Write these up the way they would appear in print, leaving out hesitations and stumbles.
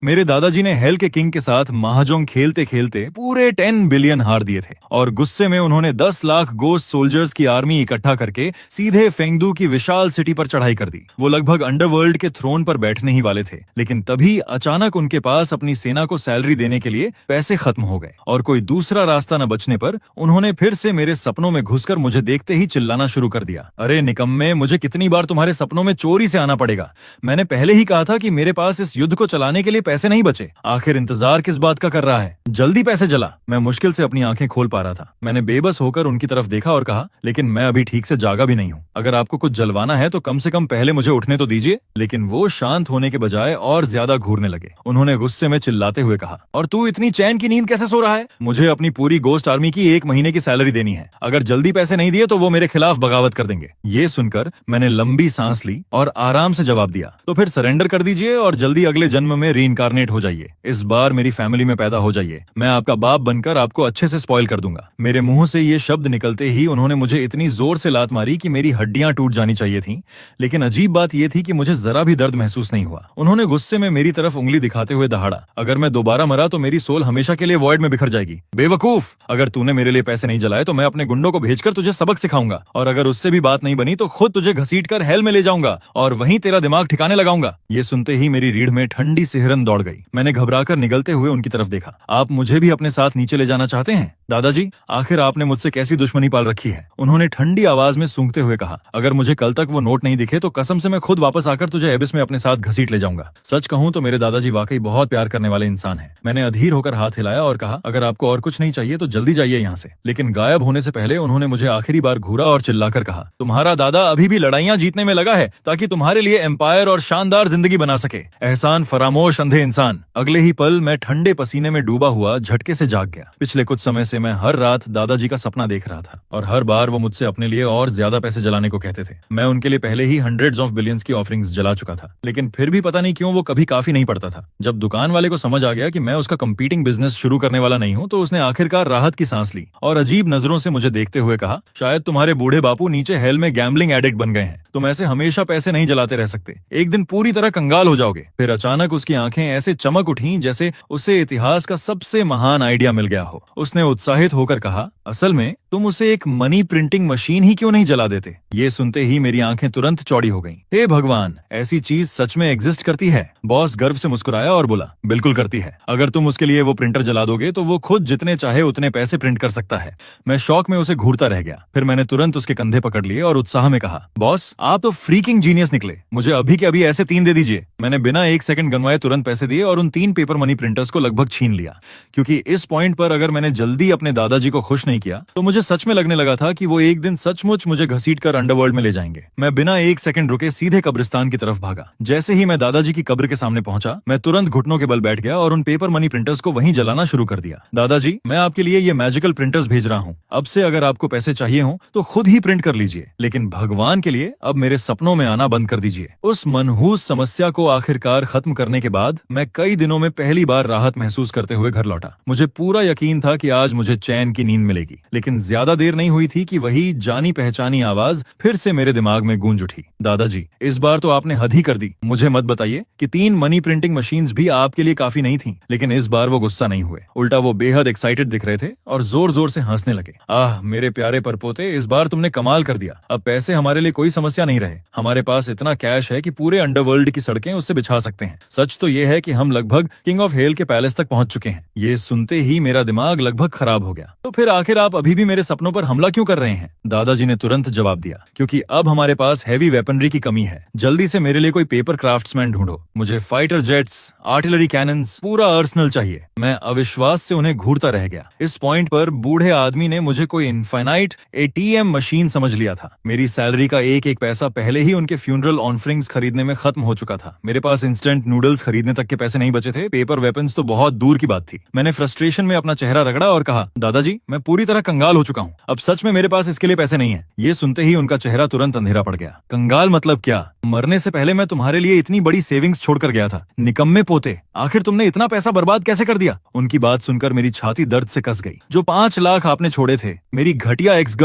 मेरे दादाजी ने हेल के किंग के साथ महाजोंग खेलते खेलते पूरे 10 बिलियन हार दिए थे और गुस्से में उन्होंने 10 लाख गोस्ट सोल्जर्स की आर्मी इकट्ठा करके सीधे फेंगडू की विशाल सिटी पर चढ़ाई कर दी। वो लगभग अंडरवर्ल्ड के थ्रोन पर बैठने ही वाले थे, लेकिन तभी अचानक उनके पास अपनी सेना को सैलरी देने के लिए पैसे खत्म हो गए और कोई दूसरा रास्ता न बचने पर उन्होंने फिर से मेरे सपनों में घुसकर मुझे देखते ही चिल्लाना शुरू कर दिया। अरे निकम्मे, मुझे कितनी बार तुम्हारे सपनों में चोरी से आना पड़ेगा? मैंने पहले ही कहा था कि मेरे पास इस युद्ध को चलाने के लिए पैसे नहीं बचे। आखिर इंतजार किस बात का कर रहा है? जल्दी पैसे जला। मैं मुश्किल से अपनी आंखें खोल पा रहा था। मैंने बेबस होकर उनकी तरफ देखा और कहा, लेकिन मैं अभी ठीक से जागा भी नहीं हूँ। अगर आपको कुछ जलवाना है तो कम से कम पहले मुझे उठने तो दीजिए। लेकिन वो शांत होने के बजाय और ज्यादा घूरने लगे। उन्होंने गुस्से में चिल्लाते हुए कहा, और तू इतनी चैन की नींद कैसे सो रहा है? मुझे अपनी पूरी गोस्ट आर्मी की 1 महीने की सैलरी देनी है। अगर जल्दी पैसे नहीं दिए तो वो मेरे खिलाफ बगावत कर देंगे। ये सुनकर मैंने लंबी सांस ली और आराम से जवाब दिया, तो फिर सरेंडर कर दीजिए और जल्दी अगले जन्म में रीइंकारनेट हो जाइए। इस बार मेरी फैमिली में पैदा हो जाइए। मैं आपका बाप बनकर आपको अच्छे से स्पॉइल कर दूंगा। मेरे मुंह से ये शब्द निकलते ही उन्होंने मुझे इतनी जोर से लात मारी कि मेरी हड्डियां टूट जानी चाहिए थीं। लेकिन अजीब बात यह थी कि मुझे जरा भी दर्द महसूस नहीं हुआ। उन्होंने गुस्से में मेरी तरफ उंगली दिखाते हुए दहाड़ा, अगर मैं दोबारा मरा तो मेरी सोल हमेशा के लिए वॉइड में बिखर जाएगी। बेवकूफ, अगर तूने मेरे लिए पैसे नहीं जलाए तो मैं अपने गुंडों को भेजकर तुझे सबक सिखाऊंगा और अगर उससे भी बात नहीं बनी तो खुद तुझे घसीटकर हेल में ले जाऊंगा और वहीं तेरा दिमाग ठिकाने लगाऊंगा। ये सुनते ही मेरी रीढ़ में ठंडी सिहरन दौड़ गई। मैंने घबराकर निगलते हुए उनकी तरफ देखा। आप मुझे भी अपने साथ नीचे ले जाना चाहते हैं? दादाजी, आखिर आपने मुझसे कैसी दुश्मनी पाल रखी है? उन्होंने ठंडी आवाज में सूंघते हुए कहा, अगर मुझे कल तक वो नोट नहीं दिखे तो कसम से मैं खुद वापस आकर तुझे एबिस में अपने साथ घसीट ले जाऊंगा। सच कहूं तो मेरे दादाजी वाकई बहुत प्यार करने वाले इंसान हैं। मैंने अधीर होकर हाथ हिलाया और कहा, अगर आपको और कुछ नहीं चाहिए तो जल्दी जाइए यहाँ से। लेकिन गायब होने से पहले उन्होंने मुझे आखिरी बार घूरा और चिल्लाकर कहा, तुम्हारा दादा अभी भी लड़ाइयां जीतने में लगा है ताकि तुम्हारे लिए एम्पायर और शानदार जिंदगी बना सके। एहसान फरामोश अंधे इंसान। अगले ही पल मैं ठंडे पसीने में डूबा हुआ झटके से जाग गया। पिछले कुछ समय से मैं हर रात दादाजी का सपना देख रहा था और हर बार वो मुझसे अपने लिए और ज्यादा पैसे जलाने को कहते थे। मैं उनके लिए पहले ही हंड्रेड्स ऑफ बिलियंस की ऑफरिंग्स जला चुका था, लेकिन फिर भी पता नहीं क्यों वो कभी काफी नहीं पड़ता था। जब दुकान वाले को समझ आ गया कि मैं उसका कंपीटिंग बिजनेस शुरू करने वाला नहीं हूँ तो उसने आखिरकार राहत की सांस ली और अजीब नजरों से मुझे देखते हुए कहा, शायद तुम्हारे बूढ़े बापू नीचे हेल में गैम्बलिंग एडिक्ट बन गए हैं। तुम ऐसे हमेशा पैसे नहीं जलाते रह सकते, एक दिन पूरी तरह कंगाल हो जाओगे। फिर अचानक उसकी आंखें ऐसे चमक उठी जैसे उसे इतिहास का सबसे महान आइडिया मिल गया हो। उसने उत्साहित होकर कहा, असल में तुम उसे एक मनी प्रिंटिंग मशीन ही क्यों नहीं जला देते? ये सुनते ही मेरी आंखें तुरंत चौड़ी हो गईं। हे भगवान, ऐसी चीज सच में एग्जिस्ट करती है? बॉस गर्व से मुस्कुराया और बोला, बिल्कुल करती है। अगर तुम उसके लिए वो प्रिंटर जला दोगे तो वो खुद जितने चाहे उतने पैसे प्रिंट कर सकता है। मैं शौक में उसे घूरता रह गया। फिर मैंने तुरंत उसके कंधे पकड़ लिए और उत्साह में कहा, बॉस आप तो फ्रीकिंग जीनियस निकले, मुझे अभी के अभी ऐसे 3 दे दीजिए। मैंने बिना 1 सेकंड गंवाए तुरंत पैसे दिए और उन 3 पेपर मनी प्रिंटर्स को लगभग छीन लिया, क्योंकि इस पॉइंट पर अगर मैंने जल्दी अपने दादाजी को खुश नहीं किया तो मुझे सच में लगने लगा था कि वो एक दिन सचमुच मुझे घसीटकर अंडरवर्ल्ड में ले जाएंगे। मैं बिना 1 सेकंड रुके सीधे कब्रिस्तान की तरफ भागा। जैसे ही मैं दादाजी की कब्र के सामने पहुंचा, मैं तुरंत घुटनों के बल बैठ गया और उन पेपर मनी प्रिंटर्स को वहीं जलाना शुरू कर दिया। दादाजी, मैं आपके लिए ये मैजिकल प्रिंटर्स भेज रहा हूँ। अब से अगर आपको पैसे चाहिए हो तो खुद ही प्रिंट कर लीजिए, लेकिन भगवान के लिए अब मेरे सपनों में आना बंद कर दीजिए। उस मनहूस समस्या को आखिरकार खत्म करने के बाद मैं कई दिनों में पहली बार राहत महसूस करते हुए घर लौटा। मुझे पूरा यकीन था कि आज मुझे चैन की नींद मिलेगी, लेकिन ज्यादा देर नहीं हुई थी कि वही जानी पहचानी आवाज फिर से मेरे दिमाग में गूंज उठी। दादाजी, इस बार तो आपने हद ही कर दी। मुझे मत बताइए कि 3 मनी प्रिंटिंग मशीन्स भी आपके लिए काफी नहीं थी। लेकिन इस बार वो गुस्सा नहीं हुए, उल्टा वो बेहद एक्साइटेड दिख रहे थे और जोर जोर से हंसने लगे। आह मेरे प्यारे परपोते, इस बार तुमने कमाल कर दिया। अब पैसे हमारे लिए कोई समस्या नहीं रहे। हमारे पास इतना कैश है कि पूरे अंडरवर्ल्ड की सड़कें उससे बिछा सकते हैं। सच तो ये है कि हम लगभग किंग ऑफ हेल के पैलेस तक पहुंच चुके हैं। ये सुनते ही मेरा दिमाग लगभग खराब हो गया। तो फिर आखिर आप अभी भी मेरे सपनों पर हमला क्यों कर रहे हैं? दादाजी ने तुरंत जवाब दिया, क्योंकि अब हमारे पास हैवी वेपनरी की कमी है। जल्दी से मेरे लिए कोई पेपर क्राफ्ट्समैन ढूंढो। मुझे फाइटर जेट्स, आर्टिलरी कैनन्स, पूरा आर्सेनल चाहिए। मैं अविश्वास से उन्हें घूरता रह गया। इस पॉइंट पर बूढ़े आदमी ने मुझे कोई इनफाइनाइट एटीएम मशीन समझ लिया था। मेरी सैलरी का एक एक पैसा पहले ही उनके फ्यूनरल ऑफरिंग्स खरीदने में खत्म हो चुका था। मेरे पास इंस्टेंट नूडल्स खरीदने तक के पैसे नहीं बचे थे। पेपर वेपन्स तो बहुत दूर की बात थी। मैंने फ्रस्ट्रेशन में अपना चेहरा रगड़ा और कहा, दादाजी मैं पूरी तरह कंगाल हो चुका हूँ। अब सच में मेरे पास इसके लिए पैसे नहीं है। ये सुनते ही उनका चेहरा तुरंत अंधेरा पड़ गया। कंगाल मतलब क्या? मरने से पहले मैं तुम्हारे लिए इतनी बड़ी सेविंग्स छोड़कर गया था। निकम्मे पोते, आखिर तुमने इतना पैसा बर्बाद कैसे कर दिया? उनकी बात सुनकर मेरी छाती दर्द से कस गई। जो 5 लाख आपने छोड़े थे, मेरी घटिया एक्स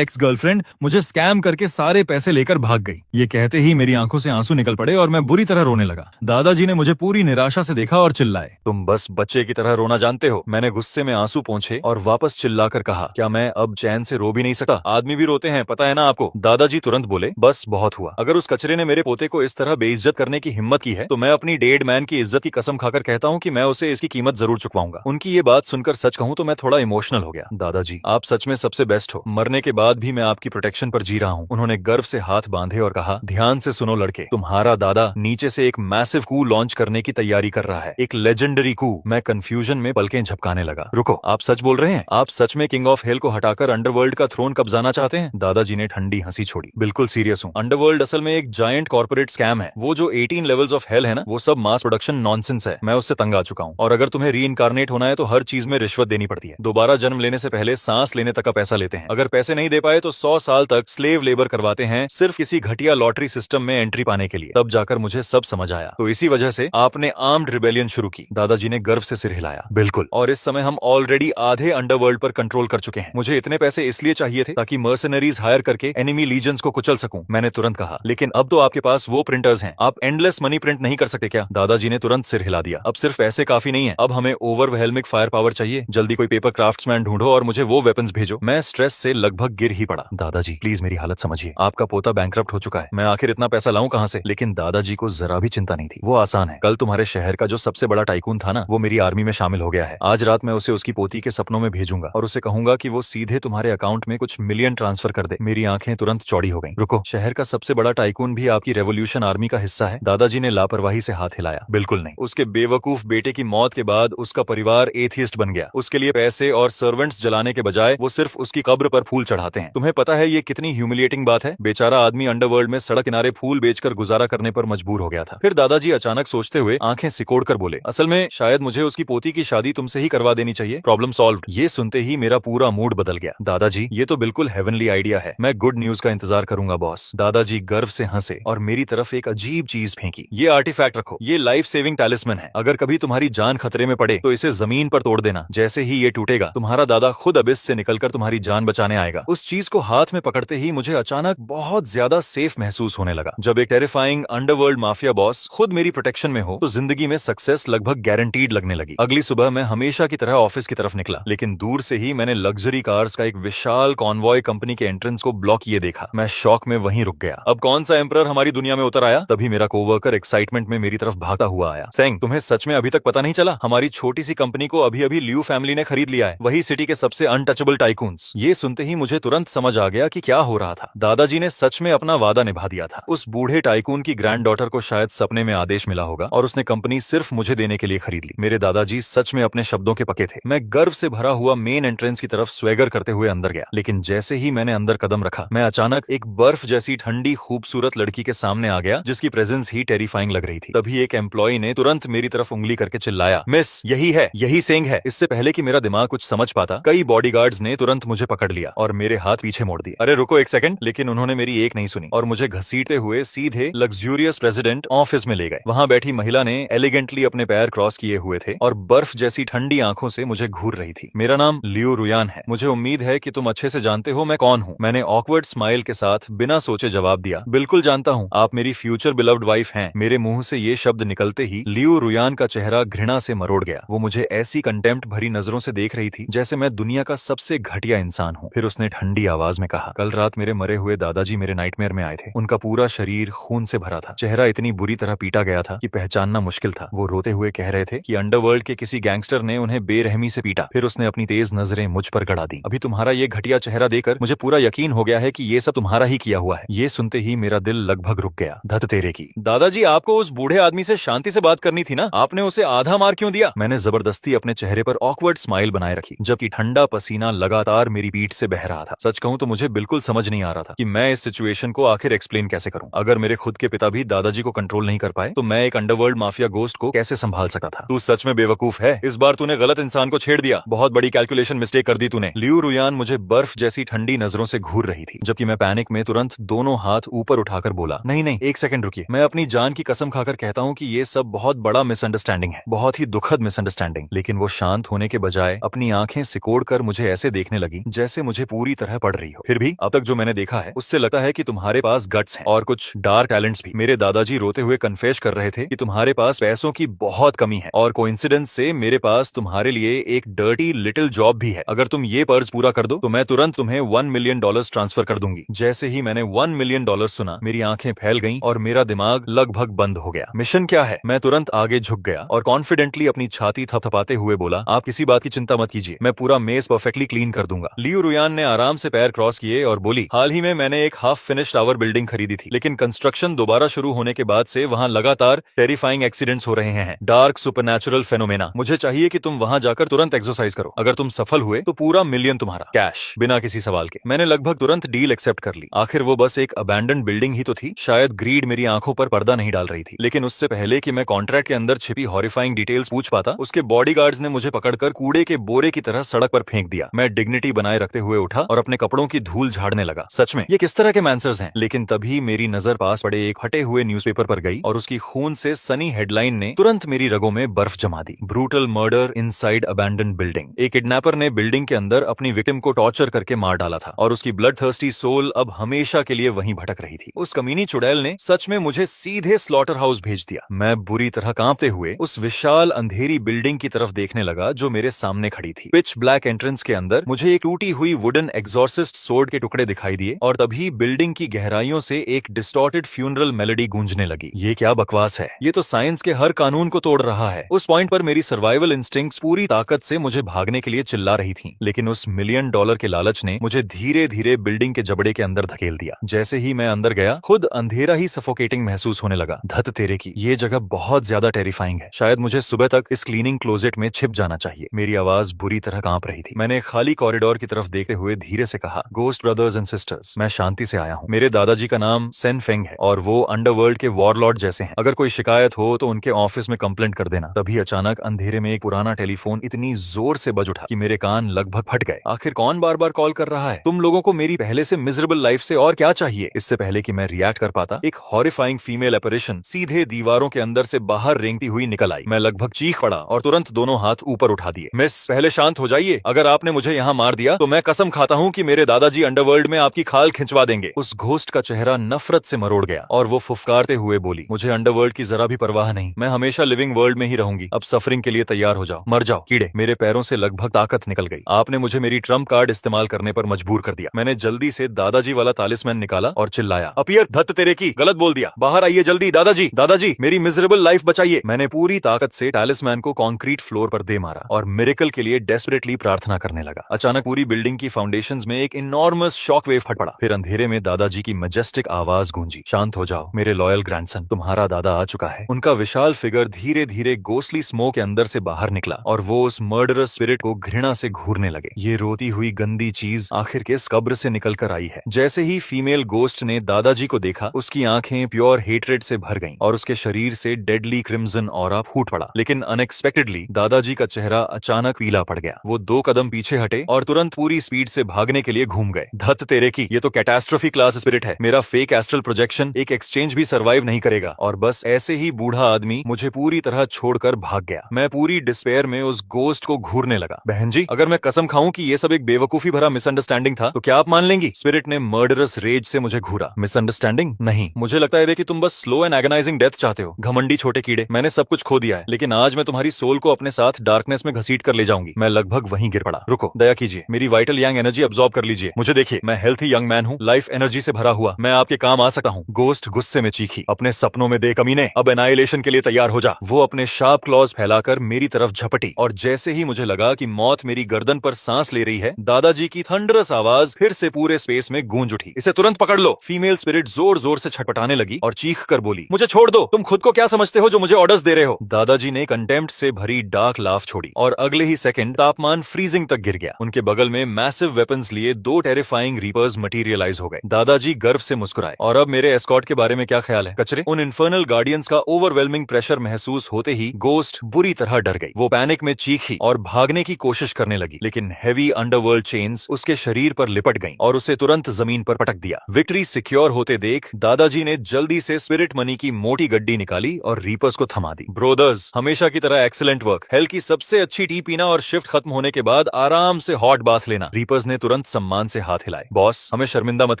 गर्लफ्रेंड मुझे स्कैम करके सारे पैसे लेकर भाग गई। ये कहते ही मेरी आंखों से आंसू निकल पड़े और मैं बुरी तरह रोने लगा। दादाजी ने मुझे पूरी पूरी निराशा से देखा और चिल्लाए, तुम बस बच्चे की तरह रोना जानते हो। मैंने गुस्से में आंसू पोंछे और वापस चिल्लाकर कहा, क्या मैं अब चैन से रो भी नहीं सकता? आदमी भी रोते हैं, पता है ना आपको। दादाजी तुरंत बोले, बस बहुत हुआ। अगर उस कचरे ने मेरे पोते को इस तरह बेइज्जत करने की हिम्मत की है तो मैं अपनी डेड मैन की इज्जत की कसम खाकर कहता हूँ कि मैं उसे इसकी कीमत जरूर चुकवाऊंगा। उनकी ये बात सुनकर सच कहूँ तो मैं थोड़ा इमोशनल हो गया। दादाजी, आप सच में सबसे बेस्ट हो। मरने के बाद भी मैं आपकी प्रोटेक्शन पर जी रहा हूँ। उन्होंने गर्व से हाथ बांधे और कहा, ध्यान से सुनो लड़के, तुम्हारा दादा नीचे से एक मैसिव कू लॉन्च करने की तैयारी कर रहा है, एक लेजेंडरी कू। मैं कंफ्यूजन में पलकें झपकाने लगा। रुको, आप सच बोल रहे हैं? आप सच में किंग ऑफ हेल को हटाकर अंडरवर्ल्ड का थ्रोन कब्जाना चाहते हैं? दादाजी ने ठंडी हंसी छोड़ी। बिल्कुल सीरियस हूँ। अंडरवर्ल्ड असल में एक जायंट कॉर्पोरेट स्कैम है। वो जो 18 लेवल्स ऑफ हेल है ना, वो सब मास प्रोडक्शन नॉनसेंस है। मैं उससे तंग आ चुका हूँ। और अगर तुम्हें रीइंकारनेट होना है तो हर चीज में रिश्वत देनी पड़ती है। दोबारा जन्म लेने से पहले सांस लेने तक का पैसा लेते हैं। अगर पैसे नहीं दे पाए तो 100 साल तक स्लेव लेबर करवाते हैं, सिर्फ किसी घटिया लॉटरी सिस्टम में एंट्री पाने के लिए। तब जाकर मुझे सब समझ आया। तो इसी वजह से आपने आर्म्ड रिबेलियन शुरू की। दादाजी ने गर्व से सिर हिलाया। बिल्कुल, और इस समय हम ऑलरेडी आधे अंडरवर्ल्ड पर कंट्रोल कर चुके हैं। मुझे इतने पैसे इसलिए चाहिए थे ताकि मर्सनरीज हायर करके एनिमी लीजन्स को कुचल सकूं। मैंने तुरंत कहा, लेकिन अब तो आपके पास वो प्रिंटर्स हैं, आप एंडलेस मनी प्रिंट नहीं कर सकते क्या? दादाजी ने तुरंत सिर हिला दिया। अब सिर्फ पैसे काफी नहीं है, अब हमें ओवरवेलमिंग फायर पावर चाहिए। जल्दी कोई पेपर क्राफ्ट्समैन ढूंढो और मुझे वो वेपन्स भेजो। मैं स्ट्रेस से लगभग गिर ही पड़ा। दादाजी प्लीज मेरी हालत समझिए, आपका पोता बैंकरप्ट हो चुका है। मैं आखिर इतना पैसा लाऊं कहां से? लेकिन दादाजी को जरा भी चिंता नहीं थी। वो आसान है। कल तुम्हारे शहर का जो सबसे बड़ा टाइकून था ना, वो मेरी आर्मी में शामिल हो गया है। आज रात मैं उसे उसकी पोती के सपनों में भेजूंगा और उसे कहूंगा कि वो सीधे तुम्हारे अकाउंट में कुछ मिलियन ट्रांसफर कर दे। मेरी आंखें तुरंत चौड़ी हो गईं। रुको, शहर का सबसे बड़ा टाइकून भी आपकी रेवोल्यूशन आर्मी का हिस्सा है? दादाजी ने लापरवाही से हाथ हिलाया। बिल्कुल नहीं। उसके बेवकूफ बेटे की मौत के बाद उसका परिवार एथियस्ट बन गया। उसके लिए पैसे और सर्वेंट्स जलाने के बजाय वो सिर्फ उसकी कब्र पर फूल चढ़ाते हैं। तुम्हें पता है ये कितनी ह्यूमिलिएटिंग बात है? बेचारा आदमी अंडरवर्ल्ड में सड़क किनारे फूल बेचकर गुजारा करने पर मजबूर हो गया था। फिर दादाजी अचानक सोचते हुए आंखें सिकोड़ कर बोले, असल में शायद मुझे उसकी पोती की शादी तुमसे ही करवा देनी चाहिए। Problem solved. ये सुनते ही मेरा पूरा मूड बदल गया। दादाजी, ये तो बिल्कुल हेवनली आइडिया है। मैं गुड न्यूज का इंतजार करूंगा बॉस। दादाजी गर्व से हंसे और मेरी तरफ एक अजीब चीज फेंकी। ये आर्टिफैक्ट रखो, ये लाइफ सेविंग टैलिस्मन है। अगर कभी तुम्हारी जान खतरे में पड़े तो इसे जमीन पर तोड़ देना। जैसे ही ये टूटेगा तुम्हारा दादा खुद अबिस से निकलकर तुम्हारी जान बचाने आएगा। उस चीज को हाथ में पकड़ते ही मुझे अचानक बहुत ज्यादा सेफ महसूस होने लगा। जब एक टेरिफाइंग अंडरवर्ल्ड माफिया बॉस खुद मेरी प्रोटेक्शन में हो तो जिंदगी में सक्सेस लगभग गारंटीड लगने लगी। अगली सुबह मैं हमेशा की तरह ऑफिस की तरफ निकला, लेकिन दूर से ही मैंने लग्जरी कार्स का एक विशाल कॉन्वॉय कंपनी के एंट्रेंस को ब्लॉक किए देखा। मैं शॉक में वहीं रुक गया। अब कौन सा एम्परर हमारी दुनिया में उतर आया? तभी मेरा कोवर्कर एक्साइटमेंट में मेरी तरफ भागता हुआ आया। सेंग, तुम्हें सच में अभी तक पता नहीं चला? हमारी छोटी सी कंपनी को अभी अभी ल्यू फैमिली ने खरीद लिया है। वही सिटी के सबसे अनटचेबल टाइकून्स। ये सुनते ही मुझे तुरंत समझ आ गया कि क्या हो रहा था। दादाजी ने सच में अपना वादा निभा दिया था। उस बूढ़े टाइकून की ग्रैंड डॉटर को शायद सपने में आदेश मिला होगा और उसने कंपनी सिर्फ मुझे देने के लिए खरीद ली। मेरे दादाजी सच में अपने शब्दों के पक्के थे। मैं गर्व से भरा हुआ मेन एंट्रेंस की तरफ स्वैगर करते हुए अंदर गया, लेकिन जैसे ही मैंने अंदर कदम रखा मैं अचानक एक बर्फ जैसी ठंडी खूबसूरत लड़की के सामने आ गया जिसकी प्रेजेंस ही टेरिफाइंग लग रही थी। तभी एक एम्प्लॉय ने तुरंत मेरी तरफ उंगली करके चिल्लाया, मिस, यही है, यही सेंग है। इससे पहले कि मेरा दिमाग कुछ समझ पाता कई बॉडीगार्ड्स ने तुरंत मुझे पकड़ लिया और मेरे हाथ पीछे मोड़ दिए। अरे रुको एक सेकंड। लेकिन उन्होंने मेरी एक नहीं सुनी और मुझे घसीटते हुए सीधे लग्जूरियस प्रेसिडेंट ऑफिस में ले गए। वहां बैठी महिला ने एलिगेंटली अपने पैर क्रॉस किए हुए थे और बर्फ जैसी ठंडी आंखों से मुझे घूर रही थी। मेरा नाम लियो रुयान है। मुझे उम्मीद है कि तुम अच्छे से जानते हो मैं कौन हूँ। मैंने ऑकवर्ड स्माइल के साथ बिना सोचे जवाब दिया, बिल्कुल जानता हूँ, आप मेरी फ्यूचर बिलव्ड वाइफ हैं। मेरे मुंह से ये शब्द निकलते ही लियो रुयान का चेहरा घृणा से मरोड़ गया। वो मुझे ऐसी कंटेम्प्ट भरी नजरों से देख रही थी जैसे मैं दुनिया का सबसे घटिया इंसान हूँ। फिर उसने ठंडी आवाज में कहा, कल रात मेरे मरे हुए दादाजी मेरे नाइटमेयर में आए थे। उनका पूरा शरीर खून से भरा था, चेहरा इतनी बुरी तरह पीटा गया था कि पहचानना मुश्किल था। वो रोते हुए कह रहे थे कि अंडरवर्ल्ड के किसी गैंगस्टर ने उन्हें बेरहमी से पीटा। फिर उसने अपनी तेज नजरें मुझ पर गड़ा दी। अभी तुम्हारा ये घटिया चेहरा देखकर मुझे पूरा यकीन हो गया है कि ये सब तुम्हारा ही किया हुआ है। ये सुनते ही मेरा दिल लगभग रुक गया। धत तेरे की। दादाजी, आपको उस बूढ़े आदमी से शांति से बात करनी थी ना, आपने उसे आधा मार क्यों दिया? मैंने जबरदस्ती अपने चेहरे पर ऑकवर्ड स्माइल बनाए रखी जबकि ठंडा पसीना लगातार मेरी पीठ से बह रहा था। सच कहूं तो मुझे बिल्कुल समझ नहीं आ रहा था कि मैं इस सिचुएशन को आखिर एक्सप्लेन कैसे करूं। अगर मेरे खुद के पिता भी दादाजी को कंट्रोल नहीं कर पाए तो मैं एक अंडरवर्ल्ड माफिया गोस्ट को कैसे संभाल सकता था? तू सच में बेवकूफ है। इस बार तूने गलत इंसान को छेड़ दिया। बहुत बड़ी कैलकुलेशन मिस्टेक कर दी तूने। लियो रुयान मुझे बर्फ जैसी ठंडी नजरों से घूर रही थी जबकि मैं पैनिक में तुरंत दोनों हाथ ऊपर उठाकर बोला, नहीं नहीं, एक सेकंड रुकिए। मैं अपनी जान की कसम खाकर कहता हूँ कि ये सब बहुत बड़ा मिसअंडरस्टैंडिंग है, बहुत ही दुखद मिसअंडरस्टैंडिंग। लेकिन वो शांत होने के बजाय अपनी आंखें सिकोड़ कर मुझे ऐसे देखने लगी जैसे मुझे पूरी तरह पड़ रही हो। फिर भी अब तक जो मैंने देखा है उससे लगता है कि तुम्हारे पास गट्स हैं और कुछ डार्क टैलेंट्स भी। मेरे दादाजी रोते हुए कन्फेस कर रहे थे कि तुम्हारे तुम्हारे पास पैसों की बहुत कमी है और कोइंसिडेंस से मेरे पास तुम्हारे लिए एक डर्टी लिटिल जॉब भी है। अगर तुम ये पर्ज पूरा कर दो तो मैं तुरंत तुम्हें $1 मिलियन ट्रांसफर कर दूंगी। जैसे ही मैंने $1 मिलियन सुना, मेरी आंखें फैल गईं और मेरा दिमाग लगभग बंद हो गया। मिशन क्या है? मैं तुरंत आगे झुक गया और कॉन्फिडेंटली अपनी छाती थपथपाते हुए बोला, आप किसी बात की चिंता मत कीजिए, मैं पूरा मेज परफेक्टली क्लीन कर दूंगा। लियू रुयान ने आराम से पैर क्रॉस किए और बोली, हाल ही में मैंने एक हाफ फिनिश्ड टावर बिल्डिंग खरीदी थी, लेकिन कंस्ट्रक्शन दोबारा शुरू होने के बाद से वहां लगातार टेरिफाइंग एक्सीडेंट्स हो रहे हैं, डार्क सुपरनैचुरल फेनोमेना। मुझे चाहिए कि तुम वहां जाकर तुरंत एक्सरसाइज करो। अगर तुम सफल हुए तो पूरा मिलियन तुम्हारा, कैश, बिना किसी सवाल के। मैंने लगभग तुरंत डील एक्सेप्ट कर ली। आखिर वो बस एक अबैंडन्ड बिल्डिंग ही तो थी। शायद ग्रीड मेरी आंखों पर पर्दा नहीं डाल रही थी, लेकिन उससे पहले कि मैं कॉन्ट्रैक्ट के अंदर छिपी हॉरिफाइंग डिटेल्स पूछ पाता, उसके बॉडीगार्ड्स ने मुझे पकड़कर कूड़े के बोरे की तरह सड़क पर फेंक दिया। मैं डिग्निटी बनाए रखते हुए उठा और अपने कपड़ों की धूल झाड़ने लगा। सच में ये किस तरह के मैंसर्स हैं? लेकिन तभी मेरी नजर पास पड़े एक फटे हुए न्यूज़पेपर पर गई और उसकी खून से सनी हेडलाइन ने तुरंत मेरी रगों में बर्फ जमा दी। Brutal murder inside abandoned building. एक किडनैपर ने बिल्डिंग के अंदर अपनी विक्टिम को टॉर्चर करके मार डाला था और उसकी ब्लड थर्स्टी सोल अब हमेशा के लिए वहीं भटक रही थी। उस कमीनी चुड़ैल ने सच में मुझे सीधे स्लॉटर हाउस भेज दिया। मैं बुरी तरह कांपते हुए उस विशाल अंधेरी बिल्डिंग की तरफ देखने लगा जो मेरे सामने खड़ी थी। पिच ब्लैक एंट्रेंस के अंदर मुझे एक टूटी हुई वुडन एग्जॉर्सिस्ट सोर्ड के टुकड़े दिखाई दिए और तभी बिल्डिंग की गहराइयों से एक डिस्टॉर्टेड फ्यूनरल मेलोडी गूंजने लगी। ये क्या बकवास है? ये तो साइंस के हर कानून को तोड़ रहा है। उस पॉइंट पर मेरी सर्वाइवल इंस्टिंक्ट्स पूरी ताकत से मुझे भागने के लिए चिल्ला रही थीं, लेकिन उस $1 मिलियन के लालच ने मुझे धीरे धीरे बिल्डिंग के जबड़े के अंदर धकेल दिया। जैसे ही मैं अंदर गया, खुद अंधेरा ही सफोकेटिंग महसूस होने लगा। धत तेरे की, ये जगह बहुत ज्यादा टेरिफाइंग है। शायद मुझे सुबह तक इस क्लीनिंग क्लोजेट में छिप जाना चाहिए। मेरी आवाज बुरी तरह कांप रही थी। मैंने खाली कॉरिडोर की तरफ देखते हुए धीरे से कहा, गोस्ट ब्रदर्स एंड सिस्टर्स, मैं शांति से आया हूँ। मेरे दादाजी का नाम सेन फेंग है और वो अंडरवर्ल्ड के वॉरलॉर्ड जैसे हैं। अगर कोई शिकायत हो तो उनके ऑफिस में कंप्लेंट कर देना। तभी अचानक अंधेरे में एक पुराना टेलीफोन इतनी जोर से बज उठा कि मेरे कान लगभग फट गए। आखिर कौन बार बार कॉल कर रहा है? तुम लोगों को मेरी पहले से मिजरेबल लाइफ से और क्या चाहिए? इससे पहले कि मैं रिएक्ट कर पाता, एक हॉरिफाइंग फीमेल एपरेशन सीधे दीवारों के अंदर से बाहर रेंगती हुई निकल आई। मैं लगभग चीख पड़ा और तुरंत दोनों हाथ ऊपर उठा दिए। मिस, पहले शांत हो जाइए। अगर आपने मुझे यहाँ मार दिया तो मैं कसम खाता हूँ कि मेरे दादाजी अंडरवर्ल्ड में आपकी खाल खिंचवा देंगे। उस घोस्ट का चेहरा नफरत से मरोड़ गया और वो फुफकारते हुए बोली, मुझे अंडरवर्ल्ड की जरा भी परवाह नहीं। मैं हमेशा लिविंग वर्ल्ड में ही रहूंगी। अब सफरिंग के लिए तैयार हो जाओ, मर जाओ कीड़े। मेरे पैरों से लगभग ताकत निकल गई। आपने मुझे मेरी ट्रम्प कार्ड इस्तेमाल करने पर मजबूर कर दिया। मैंने जल्दी से दादाजी वाला तालिस्मैन निकाला और चिल्लाया, अपीयर, धत तेरे की, गलत बोल दिया, बाहर आइए जल्दी। दादाजी, दादाजी, मेरी मिजरेबल लाइफ बचाइए। मैंने पूरी ताकत से टैलिस्मैन को कंक्रीट फ्लोर पर दे मारा और मिरेकल के लिए डेस्परेटली प्रार्थना करने लगा। अचानक पूरी बिल्डिंग की फाउंडेशंस में एक इनॉर्मस शॉक वेव फट पड़ा। फिर अंधेरे में दादाजी की मैजेस्टिक आवाज गूंजी, शांत हो जाओ मेरे लॉयल ग्रैंडसन, तुम्हारा दादा आ चुका है। उनका विशाल फिगर धीरे धीरे गोस्टली स्मोक के अंदर से बाहर निकला और वो उस मर्डरस स्पिरिट को घृणा से घूरने लगे। ये रोती हुई गंदी चीज आखिर किस कब्र से निकल कर आई है? जैसे ही फीमेल गोस्ट ने दादाजी को देखा, उसकी आंखें प्योर हेट्रेड से भर गईं और उसके शरीर से डेडली क्रिम्सन ऑरा फूट पड़ा। लेकिन अनएक्सपेक्टेडली दादाजी का चेहरा अचानक पीला पड़ गया। वो 2 कदम पीछे हटे और तुरंत पूरी स्पीड से भागने के लिए घूम गए। धत तेरे की, ये तो कैटास्ट्रोफी क्लास स्पिरिट है। मेरा फेक एस्ट्रल प्रोजेक्शन एक एक्सचेंज भी सर्वाइव नहीं करेगा। और बस ऐसे ही बूढ़ा आदमी मुझे पूरी तरह छोड़कर भाग गया। मैं पूरी डिस्पेयर में उस गोस्ट को घूरने लगा। बहन जी, अगर मैं कसम खाऊं कि ये सब एक बेवकूफी भरा मिसअंडरस्टैंडिंग था तो क्या आप मान लेंगी? स्पिरिट ने मर्डरस रेज से मुझे घूरा। मिसअंडरस्टैंडिंग नहीं, मुझे लगता है कि तुम बस स्लो एंड एगनाइजिंग डेथ चाहते हो। घमंडी छोटे कीड़े, मैंने सब कुछ खो दिया है, लेकिन आज मैं तुम्हारी सोल को अपने साथ डार्कनेस में घसीट कर ले जाऊंगी। मैं लगभग वहीं गिर पड़ा। रुको, दया कीजिए, मेरी वाइटल यांग एनर्जी अब्सॉर्ब कर लीजिए। मुझे देखिए, मैं हेल्थी यंग मैन हूँ, लाइफ एनर्जी से भरा हुआ। मैं आपके काम आ सकता हूँ। गोस्ट गुस्से में चीखी, अपने सपनों में दे कमीने, अब एनाइलेशन के लिए तैयार हो जा। वो अपने शार्प क्लॉज फैलाकर मेरी तरफ झपटी और जैसे ही मुझे लगा कि मौत मेरी गर्दन पर सांस ले रही है, दादाजी की थंडरस आवाज फिर से पूरे स्पेस में गूंज उठी, इसे तुरंत पकड़ लो। फीमेल स्पिरिट जोर जोर से छटपटाने लगी और चीख कर बोली, मुझे छोड़ दो, तुम खुद को क्या समझते हो जो मुझे ऑर्डर्स दे रहे हो? दादाजी ने कंटेम्प्ट से भरी डार्क लाफ छोड़ी और अगले ही सेकंड तापमान फ्रीजिंग तक गिर गया। उनके बगल में मैसिव वेपन्स लिए 2 टेरिफाइंग रीपर्स मटेरियलाइज हो गए। दादाजी गर्व से मुस्कुराए, और अब मेरे एस्कॉर्ट के बारे में क्या ख्याल है कचरे? उन इन्फर्नल गार्डियंस का ओवरवेलमिंग प्रेशर महसूस होते ही गोस्ट बुरी तरह डर गई। वो पैनिक में चीखी और भागने की कोशिश करने लगी, लेकिन हेवी अंडरवर्ल्ड चेन्स उसके शरीर पर लिपट गईं और उसे तुरंत जमीन पर पटक दिया। विक्ट्री सिक्योर होते देख दादाजी ने जल्दी से स्पिरिट मनी की मोटी गड्डी निकाली और रीपर्स को थमा दी। ब्रोदर्स, हमेशा की तरह एक्सीलेंट वर्क। हेल की सबसे अच्छी टी पीना और शिफ्ट खत्म होने के बाद आराम से हॉट बाथ लेना। रीपर्स ने तुरंत सम्मान से हाथ हिलाए। बॉस, हमें शर्मिंदा मत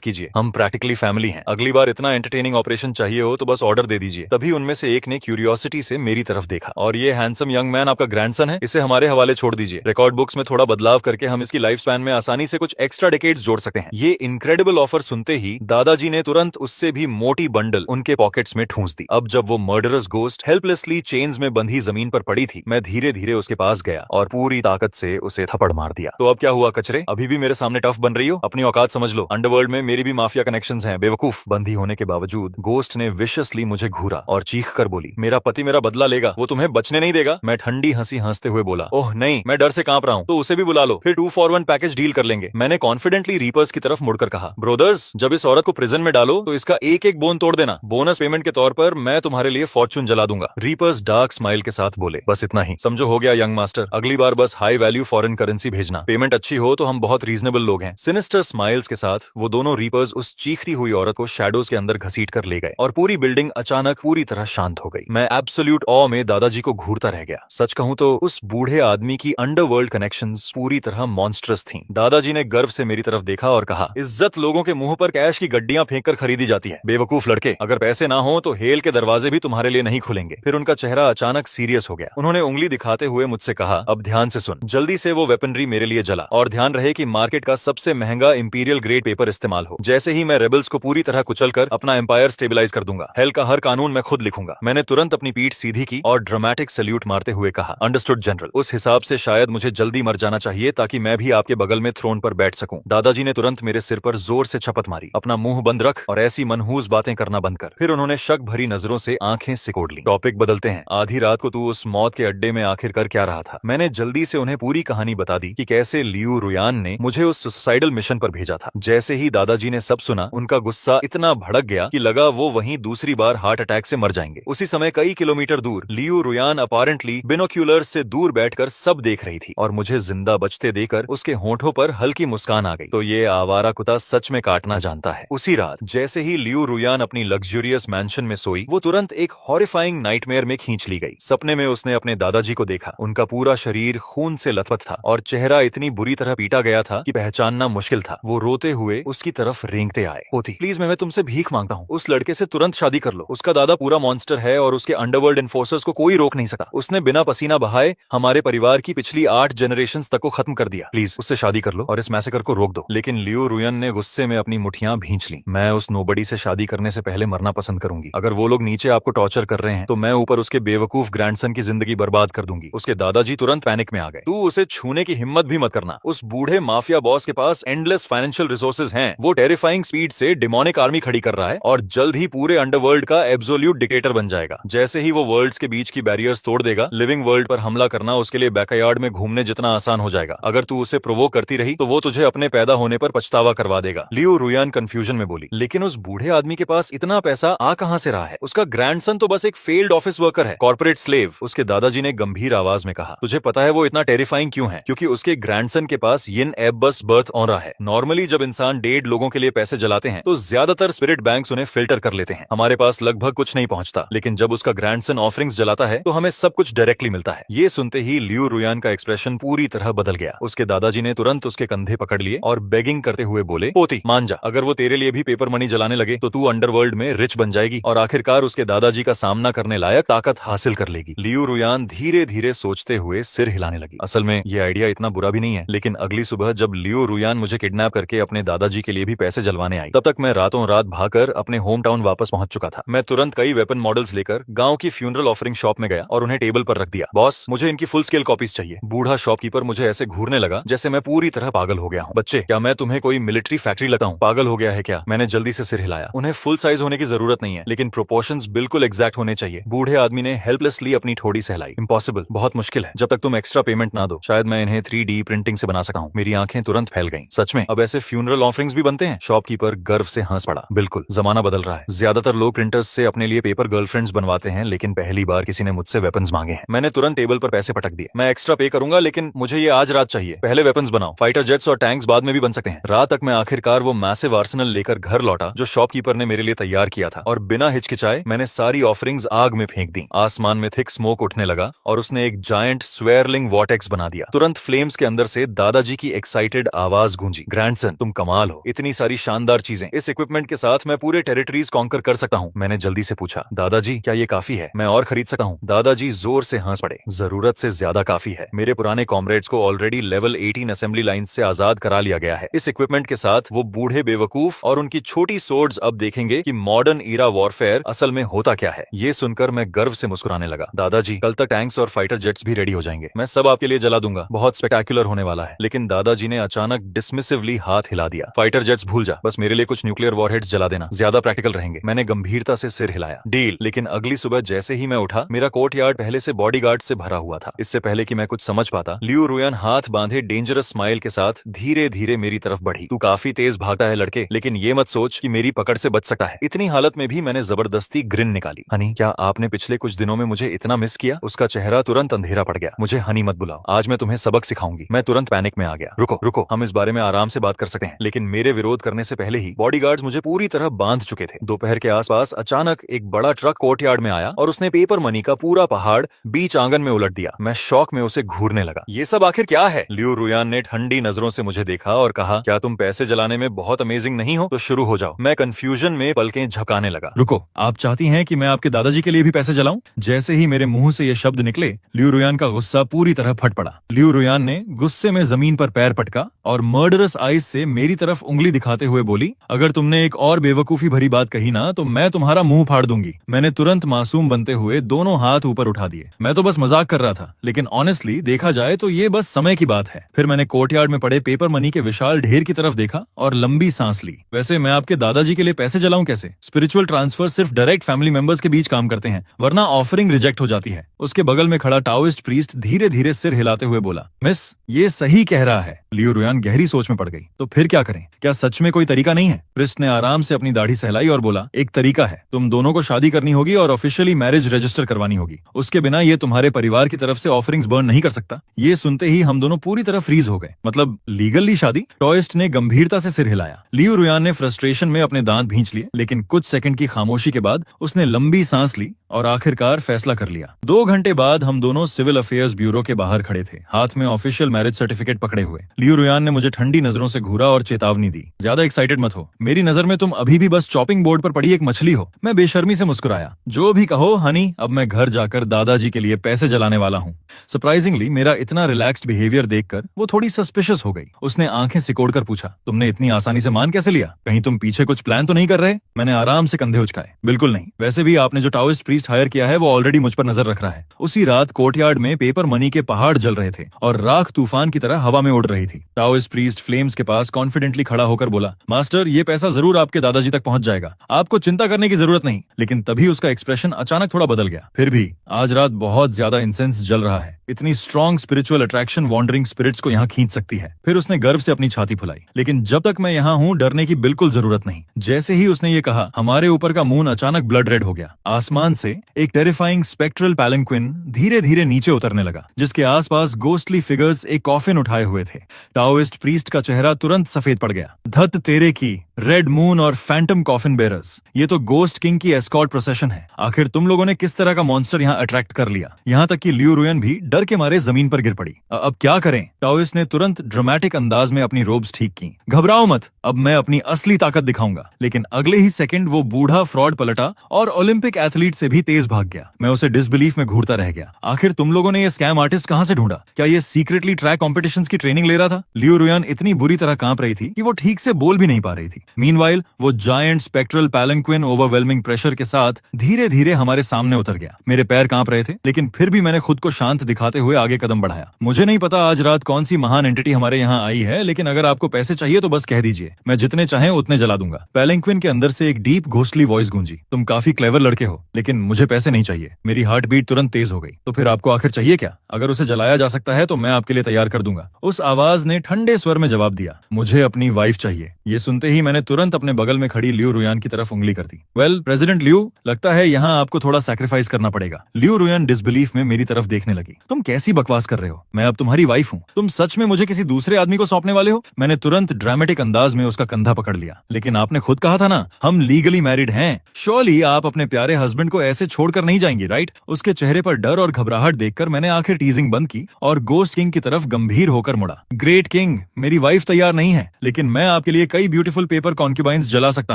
कीजिए, हम प्रैक्टिकली फैमिली हैं। अगली बार इतना एंटरटेनिंग ऑपरेशन चाहिए हो तो बस ऑर्डर दे दीजिए। तभी उनमें से से एक ने क्यूरियोसिटी से मेरी तरफ देखा। और ये हैंडसम यंग मैन आपका ग्रैंडसन है? इसे हमारे हवाले छोड़ दीजिए। रिकॉर्ड बुक्स में थोड़ा बदलाव करके हम इसकी लाइफ स्पैन में आसानी से कुछ एक्स्ट्रा डेकेड्स जोड़ सकते हैं। ये इनक्रेडिबल ऑफर सुनते ही दादाजी ने तुरंत उससे भी मोटी बंडल उनके पॉकेट्स में ठूंस दी। अब जब वो मर्डरस गोस्ट हेल्पलेसली चेन्स में बंधी जमीन पर पड़ी थी, मैं धीरे धीरे उसके पास गया और पूरी ताकत से उसे थप्पड़ मार दिया। तो अब क्या हुआ कचरे? अभी भी मेरे सामने टफ बन रही हो? अपनी औकात समझ लो। अंडरवर्ल्ड में मेरी भी माफिया कनेक्शंस हैं, बेवकूफ। बंधी होने के बावजूद गोस्ट ने विशियसली मुझे घूरा और चीख कर बोली, मेरा पति मेरा बदला लेगा, वो तुम्हें बचने नहीं देगा। मैं ठंडी हंसी हंसते हुए बोला, ओह नहीं, मैं डर से कांप रहा हूँ। तो उसे भी बुला लो, फिर 2 for 1 पैकेज डील कर लेंगे। मैंने कॉन्फिडेंटली रीपर्स की तरफ मुड़कर कहा, ब्रोदर्स, जब इस औरत को प्रिजन में डालो तो इसका एक एक बोन तोड़ देना। बोनस पेमेंट के तौर पर मैं तुम्हारे लिए फॉर्चून जला दूंगा। रीपर्स डार्क स्माइल के साथ बोले, बस इतना ही समझो, हो गया यंग मास्टर। अगली बार बस हाई वैल्यू फॉरेन करेंसी भेजना। पेमेंट अच्छी हो तो हम बहुत रीजनेबल लोग हैं। सिनिस्टर स्माइल्स के साथ वो दोनों रीपर्स उस चीखती हुई औरत को शैडोज के अंदर घसीट कर ले गए और पूरी बिल्डिंग अचानक पूरी तरह शांत हो गई। मैं एब्सोल्यूट ऑ में दादाजी को घूरता रह गया। सच कहूं तो उस बूढ़े आदमी की अंडरवर्ल्ड कनेक्शंस पूरी तरह मॉन्स्ट्रस थीं। दादाजी ने गर्व से मेरी तरफ देखा और कहा, इज्जत लोगों के मुंह पर कैश की गड्डियां फेंक कर खरीदी जाती है। बेवकूफ लड़के, अगर पैसे ना हो तो हेल के दरवाजे भी तुम्हारे लिए नहीं खुलेंगे। फिर उनका चेहरा अचानक सीरियस हो गया। उन्होंने उंगली दिखाते हुए मुझसे कहा, अब ध्यान से सुन, जल्दी से वो वेपनरी मेरे लिए जला और ध्यान रहे कि मार्केट का सबसे महंगा इंपीरियल ग्रेड पेपर इस्तेमाल हो। जैसे ही मैं रेबल्स को पूरी तरह कुचलकर अपना एम्पायर स्टेबलाइज कर दूंगा। हेल का हर कानून मैं खुद लिखूंगा। मैंने तुरंत अपनी पीठ सीधी की और ड्रामेटिक सैल्यूट मारते हुए कहा, अंडरस्टूड जनरल। उस हिसाब से शायद मुझे जल्दी मर जाना चाहिए ताकि मैं भी आपके बगल में थ्रोन पर बैठ सकूं। दादाजी ने तुरंत मेरे सिर पर जोर से छपत मारी, अपना मुंह बंद रख और ऐसी मनहूस बातें करना बंद कर। फिर उन्होंने शक भरी नजरों से आंखें सिकोड़ ली। टॉपिक बदलते हैं। आधी रात को तू उस मौत के अड्डे में आखिर कर क्या रहा था? मैंने जल्दी से उन्हें पूरी कहानी बता दी कि कैसे लियू रुयान ने मुझे उस सुसाइडल मिशन पर भेजा था। जैसे ही दादाजी ने सब सुना, उनका गुस्सा इतना भड़क गया कि लगा वो वहीं दूसरी बार हार्ट अटैक से मर जाएंगे। उसी समय कई किलोमीटर दूर लियू रुयान अपारेंटली बिनोक्यूलर से दूर बैठकर सब देख रही थी और मुझे जिंदा बचते देकर उसके होंठों पर हल्की मुस्कान आ गई। तो ये आवारा कुत्ता सच में काटना जानता है। उसी रात जैसे ही लियू रुयान अपनी लग्जूरियस मैंशन में सोई, वो तुरंत एक हॉरिफाइंग नाइटमेयर में खींच ली गई। सपने में उसने अपने दादाजी को देखा। उनका पूरा शरीर खून से लथपथ था और चेहरा इतनी बुरी तरह पीटा गया था कि पहचानना मुश्किल था। वो रोते हुए उसकी तरफ रेंगते आए, पोती प्लीज मैं तुमसे भीख मांगता हूँ, उस लड़के से तुरंत शादी कर लो। उसका दादा पूरा मॉन्स्टर है और उसके अंडरवर्ल्ड इन्फोर्सर्स को कोई रोक नहीं सका। उसने बिना पसीना बहाए हमारे परिवार की पिछली 8 जनरेशंस तक को खत्म कर दिया। प्लीज उससे शादी कर लो और इस मैसेकर को रोक दो। लेकिन लियू रुयन ने गुस्से में अपनी मुठियां भींच ली। मैं उस नोबडी से शादी करने से पहले मरना पसंद करूंगी। अगर वो लोग नीचे आपको टॉर्चर कर रहे हैं तो मैं ऊपर उसके बेवकूफ ग्रैंडसन की जिंदगी बर्बाद कर दूंगी। उसके दादाजी तुरंत पैनिक में आ गए। तू उसे छूने की हिम्मत भी मत करना। उस बूढ़े माफिया बॉस के पास एंडलेस फाइनेंशियल रिसोर्सेज हैं। वो टेरिफाइंग स्पीड से डिमोनिक आर्मी खड़ी कर रहा है और जल्द ही पूरे अंडरवर्ल्ड का एब्सोल्यूट डिक्टेटर बन जाएगा। जैसे ही वो वर्ल्ड्स के बीच की बैरियर्स तोड़ देगा, लिविंग वर्ल्ड पर हमला करना उसके लिए बैकयार्ड में घूमने जितना आसान हो जाएगा। अगर तू उसे प्रोवोक करती रही तो वो तुझे अपने पैदा होने पर पछतावा करवा देगा। लियू रुयान कंफ्यूजन में बोली, लेकिन उस बूढ़े आदमी के पास इतना पैसा आ कहां से रहा है? उसका ग्रैंडसन तो बस एक फेल्ड ऑफिस वर्कर है, कॉर्पोरेट स्लेव। उसके दादाजी ने गंभीर आवाज में कहा, तुझे पता है वो इतना टेरिफाइंग क्यों है? क्योंकि उसके ग्रैंडसन के पास यिन एबस बर्थ ऑनरा है। नॉर्मली जब इंसान डेड लोगों के लिए पैसे जलाते हैं तो ज्यादातर स्पिरिट बैंक्स उन्हें फिल्टर कर लेते हैं। हमारे पास लगभग कुछ नहीं पहुंचता, लेकिन जब उसका ग्रैंडसन ऑफरिंग्स जलाता है तो हमें सब कुछ डायरेक्टली मिलता है। ये सुनते ही लियू रुयान का एक्सप्रेशन पूरी तरह बदल गया। उसके दादाजी ने तुरंत उसके कंधे पकड़ लिए और बेगिंग करते हुए बोले, पोती मान जा, अगर वो तेरे लिए भी पेपर मनी जलाने लगे तो तू अंडरवर्ल्ड में रिच बन जाएगी और आखिरकार उसके दादाजी का सामना करने लायक ताकत हासिल कर लेगी। लियू रुयान धीरे धीरे सोचते हुए सिर हिलाने लगी। असल में ये आइडिया इतना बुरा भी नहीं है, लेकिन अगली सुबह जब लियू रुयान मुझे किडनैप करके अपने दादाजी के लिए भी पैसे जलवाने आई, तब तक मैं रातों रात भागकर अपने होम टाउन वापस पहुंच चुका था। मैं तुरंत कई वेपन मॉडल्स लेकर गांव की फ्यूनरल ऑफरिंग शॉप में गया और उन्हें टेबल पर रख दिया। बॉस, मुझे इनकी फुल स्केल कॉपीज चाहिए। बूढ़ा शॉपकीपर मुझे ऐसे घूरने लगा जैसे मैं पूरी तरह पागल हो गया हूँ। बच्चे, क्या मैं तुम्हें कोई मिलिट्री फैक्ट्री लगता हूँ? पागल हो गया है क्या? मैंने जल्दी से सिर हिलाया। उन्हें फुल साइज होने की जरूरत नहीं है, लेकिन प्रोपोर्शंस बिल्कुल एग्जैक्ट होने चाहिए। बूढ़े आदमी ने हेल्पलेसली अपनी ठोड़ी सहलाई। इम्पॉसिबल, बहुत मुश्किल है। जब तक तुम एक्स्ट्रा पेमेंट ना दो, शायद मैं इन्हें 3D प्रिंटिंग से बना सका हूँ। मेरी आंखें तुरंत फैल गईं। सच में अब ऐसे फ्यूनरल ऑफरिंग्स भी बनते हैं? शॉपकीपर गर्व से हंस पड़ा। बिल्कुल, जमाना बदल रहा है। ज्यादातर लोग प्रिंटर्स से अपने लिए पेपर गर्लफ्रेंड्स बनवाते हैं, लेकिन पहली बार किसी ने मुझसे वेपन्स मांगे हैं। मैंने तुरंत टेबल पर पैसे पटक दिए। मैं एक्स्ट्रा पे करूंगा, लेकिन मुझे ये आज रात चाहिए। पहले वेपन्स बनाओ। फाइटर जेट्स और टैंक्स बाद में भी बन सकते हैं। रात तक मैं आखिरकार वो मैसिव आर्सेनल लेकर घर लौटा जो शॉपकीपर ने मेरे लिए तैयार किया था, और बिना हिचकिचाए मैंने सारी ऑफरिंग्स आग में फेंक दी। आसमान में थिक स्मोक उठने लगा और उसने एक जायंट स्वेयरलिंग वॉर्टेक्स बना दिया। तुरंत फ्लेम्स के अंदर से दादाजी की एक्साइटेड आवाज गूंजी, ग्रैंडसन तुम कमाल हो, इतनी सारी शानदार चीजें, इस इक्विपमेंट के साथ मैं पूरे टेरिटरीज कॉन्कर कर सकता हूँ। मैंने जल्दी से पूछा, दादा दादाजी क्या ये काफी है? मैं और खरीद सकता हूँ? दादाजी जोर से हंस पड़े। जरूरत से ज्यादा काफी है। मेरे पुराने कॉमरेड्स को ऑलरेडी लेवल 18 असेंबली लाइन से आजाद करा लिया गया है। इस इक्विपमेंट के साथ वो बूढ़े बेवकूफ और उनकी छोटी सोर्ड्स अब देखेंगे कि मॉडर्न ईरा वॉरफेयर असल में होता क्या है। ये सुनकर मैं गर्व से मुस्कुराने लगा। दादाजी कल तक टैंक्स और फाइटर जेट्स भी रेडी हो जाएंगे। मैं सब आपके लिए जला दूंगा। बहुत स्पेक्टाकुलर होने वाला है। लेकिन दादाजी ने अचानक डिसमिसिवली हाथ हिला दिया। फाइटर जेट्स भूल जा, बस मेरे लिए कुछ न्यूक्लियर वॉरहेड्स जला देना, ज्यादा प्रैक्टिकल रहेंगे। मैंने गंभीरता से सिर हिलाया। डील। लेकिन अगली सुबह जैसे ही मैं उठा, मेरा कोर्टयार्ड पहले से बॉडीगार्ड से भरा हुआ था। इससे पहले कि मैं कुछ समझ पाता, लियू रुयान हाथ बांधे डेंजरस स्माइल के साथ धीरे धीरे मेरी तरफ बढ़ी। तू काफी तेज भागता है लड़के, लेकिन ये मत सोच कि मेरी पकड़ से बच सकता है। इतनी हालत में भी मैंने जबरदस्ती ग्रिन निकाली। हनी, क्या आपने पिछले कुछ दिनों में मुझे इतना मिस किया? उसका चेहरा तुरंत अंधेरा पड़ गया। मुझे हनी मत बुलाओ, आज मैं तुम्हें सबक सिखाऊंगी। मैं तुरंत पैनिक में आ गया। रुको रुको, हम इस बारे में आराम से बात कर सकते हैं। लेकिन मेरे विरोध करने से पहले ही बॉडीगार्ड्स मुझे पूरी तरह बांध चुके थे। दोपहर के आसपास अचानक एक बड़ा ट्रक कोर्टयार्ड में आया और उसने पेपर मनी का पूरा पहाड़ बीच आंगन में उलट दिया। मैं शौक में उसे घूरने लगा। ये सब आखिर क्या है? लियू रुयान ने ठंडी नजरों से मुझे देखा और कहा, क्या तुम पैसे जलाने में बहुत अमेजिंग नहीं हो? तो शुरू हो जाओ। मैं कंफ्यूजन में पलकें झपकाने लगा। रुको, आप चाहती हैं कि मैं आपके दादाजी के लिए भी पैसे जलाऊं? जैसे ही मेरे मुंह से ये शब्द निकले, लियू रुयान का गुस्सा पूरी तरह फट पड़ा। लियू रुयान ने गुस्से में जमीन पर पैर पटका और मर्डरस आइज से मेरी तरफ उंगली दिखाते हुए बोली, अगर तुमने एक और बेवकूफी भरी बात कही ना तो मैं तुम्हारा मुंह फाड़ दूंगी। मैंने तुरंत मासूम बनते हुए दोनों हाथ ऊपर उठा दिए। मैं तो बस मजाक कर रहा था, लेकिन ऑनेस्टली देखा जाए तो ये बस समय की बात है। फिर मैंने कोर्टयार्ड में पड़े पेपर मनी के विशाल ढेर की तरफ देखा और लंबी सांस ली। वैसे मैं आपके दादाजी के लिए पैसे जलाऊं कैसे? स्पिरिचुअल ट्रांसफर सिर्फ डायरेक्ट फैमिली मेंबर्स के बीच काम करते हैं, वरना ऑफरिंग रिजेक्ट हो जाती है। उसके बगल में खड़ा टाओइस्ट प्रीस्ट धीरे धीरे सिर हिलाते हुए बोला, मिस, ये सही कह रहा है। लियू रुयान गहरी सोच में पड़ गई। तो फिर क्या करें? क्या सच में कोई तरीका नहीं है? प्रिस्ट ने आराम से अपनी दाढ़ी सहलाई और बोला, एक तरीका है। तुम दोनों को शादी करनी होगी और ऑफिशियली मैरिज रजिस्टर करवानी होगी। उसके बिना ये तुम्हारे परिवार की तरफ से ऑफरिंग्स बर्न नहीं कर सकता। ये सुनते ही हम दोनों पूरी तरह फ्रीज हो गए। मतलब लीगली शादी? टॉइस्ट ने गंभीरता से सिर हिलाया। लियू रुयान ने फ्रस्ट्रेशन में अपने दांत भींच लिए, लेकिन कुछ सेकंड की खामोशी के बाद उसने लंबी सांस ली और आखिरकार फैसला कर लिया। 2 घंटे बाद हम दोनों सिविल अफेयर्स ब्यूरो के बाहर खड़े थे, हाथ में ऑफिशियल मैरिज सर्टिफिकेट पकड़े हुए। लियू रुयान ने मुझे ठंडी नजरों से घूरा और चेतावनी दी, ज्यादा एक्साइटेड मत हो। मेरी नजर में तुम अभी भी बस चॉपिंग बोर्ड पर पड़ी एक मछली हो। मैं बेशर्मी से मुस्कुराया। जो भी कहो हनी, अब मैं घर जाकर दादाजी के लिए पैसे जलाने वाला हूँ। सरप्राइजिंगली मेरा इतना रिलैक्स्ड बिहेवियर देखकर वो थोड़ी सस्पिशियस हो गई। उसने आंखें सिकोड़कर पूछा, तुमने इतनी आसानी से मान कैसे लिया? कहीं तुम पीछे कुछ प्लान तो नहीं कर रहे? मैंने आराम से कंधे उचकाए। बिल्कुल नहीं। वैसे भी आपने जो टाओइस्ट प्रीस्ट हायर किया है वो ऑलरेडी मुझ पर नजर रख रहा है। उसी रात कोर्टयार्ड में पेपर मनी के पहाड़ जल रहे थे और राख तूफान की तरह हवा में उड़ रही थी। टाओइस्ट प्रीस्ट फ्लेम्स के पास कॉन्फिडेंटली खड़ा होकर बोला, मास्टर, ये पैसा जरूर आपके दादाजी तक पहुंच जाएगा, आपको चिंता करने की जरूरत नहीं। लेकिन तभी उसका एक्सप्रेशन अचानक थोड़ा बदल गया। फिर भी आज रात बहुत ज्यादा इंसेंस जल रहा है। इतनी strong spiritual attraction wandering spirits को यहाँ खींच सकती है। फिर उसने गर्व से अपनी छाती फुलाई। लेकिन जब तक मैं यहाँ हूँ, डरने की बिल्कुल जरूरत नहीं। जैसे ही उसने ये कहा, हमारे ऊपर का मून अचानक ब्लड रेड हो गया। आसमान से एक टेरिफाइंग स्पेक्ट्रल पैलंक्विन धीरे धीरे नीचे उतरने लगा, जिसके आसपास गोस्टली फिगर्स एक कॉफिन उठाए हुए थे। टाओइस्ट प्रीस्ट का चेहरा तुरंत सफेद पड़ गया। धत तेरे की, रेड मून और फैंटम कॉफिन बेरर्स, ये तो गोस्ट किंग की एस्कॉर्ट प्रोसेशन है। आखिर तुम लोगों ने किस तरह का मॉन्स्टर यहाँ अट्रैक्ट कर लिया? यहाँ तक कि लियू रुयान भी डर के मारे जमीन पर गिर पड़ी। अब क्या करें? टाओइस्ट ने तुरंत ड्रामेटिक अंदाज में अपनी रोब्स ठीक की। घबराओ मत, अब मैं अपनी असली ताकत दिखाऊंगा। लेकिन अगले ही सेकंड वो बूढ़ा फ्रॉड पलटा और ओलंपिक एथलीट से भी तेज भाग गया। मैं उसे डिसबिलीफ में घूरता रह गया। आखिर तुम लोगों ने ये स्कैम आर्टिस्ट कहाँ से ढूंढा? क्या ये सीक्रेटली ट्रैक कॉम्पिटिशंस की ट्रेनिंग ले रहा था? लियू रुयान इतनी बुरी तरह कांप रही थी कि वो ठीक से बोल भी नहीं पा रही थी। मीनवाइल वो जायंट स्पेक्ट्रल पैलंक्विन ओवरवेलमिंग प्रेशर के साथ धीरे धीरे हमारे सामने उतर गया। मेरे पैर कांप रहे थे, लेकिन फिर भी मैंने खुद को शांत दिखाते हुए आगे कदम बढ़ाया। मुझे नहीं पता आज रात कौन सी महान एंटिटी हमारे यहाँ आई है, लेकिन अगर आपको पैसे चाहिए तो बस कह दीजिए, मैं जितने चाहे उतने जला दूंगा। पैलंक्विन के अंदर से एक डीप घोस्टली वॉइस गूंजी, तुम काफी क्लेवर लड़के हो, लेकिन मुझे पैसे नहीं चाहिए। मेरी हार्ट बीट तुरंत तेज हो गई। तो फिर आपको आखिर चाहिए क्या? अगर उसे जलाया जा सकता है तो मैं आपके लिए तैयार कर दूंगा। उस आवाज ने ठंडे स्वर में जवाब दिया, मुझे अपनी वाइफ चाहिए। ये सुनते ही मैंने तुरंत अपने बगल में खड़ी लियू रुयान की तरफ उंगली कर दी। वेल प्रेसिडेंट लियू, लगता है यहाँ आपको थोड़ा सैक्रिफाइस करना पड़ेगा। लियू रुयान डिसबिलीफ में मेरी तरफ देखने लगी। तुम कैसी बकवास कर रहे हो? मैं अब तुम्हारी वाइफ हूँ। तुम सच में मुझे किसी दूसरे आदमी को सौंपने वाले हो? मैंने तुरंत ड्रामेटिक अंदाज में उसका कंधा पकड़ लिया। लेकिन आपने खुद कहा था ना, हम लीगली मैरिड हैं। श्योरली आप अपने प्यारे हस्बैंड को ऐसे छोड़कर नहीं जाएंगी, राइट? उसके चेहरे पर डर और घबराहट देखकर मैंने आखिर टीजिंग बंद की और गोस्ट किंग की तरफ गंभीर होकर मुड़ा। ग्रेट किंग, मेरी वाइफ तैयार नहीं है, लेकिन मैं आपके लिए कई ब्यूटीफुल पेपर कॉन्क्यूबाइंस जला सकता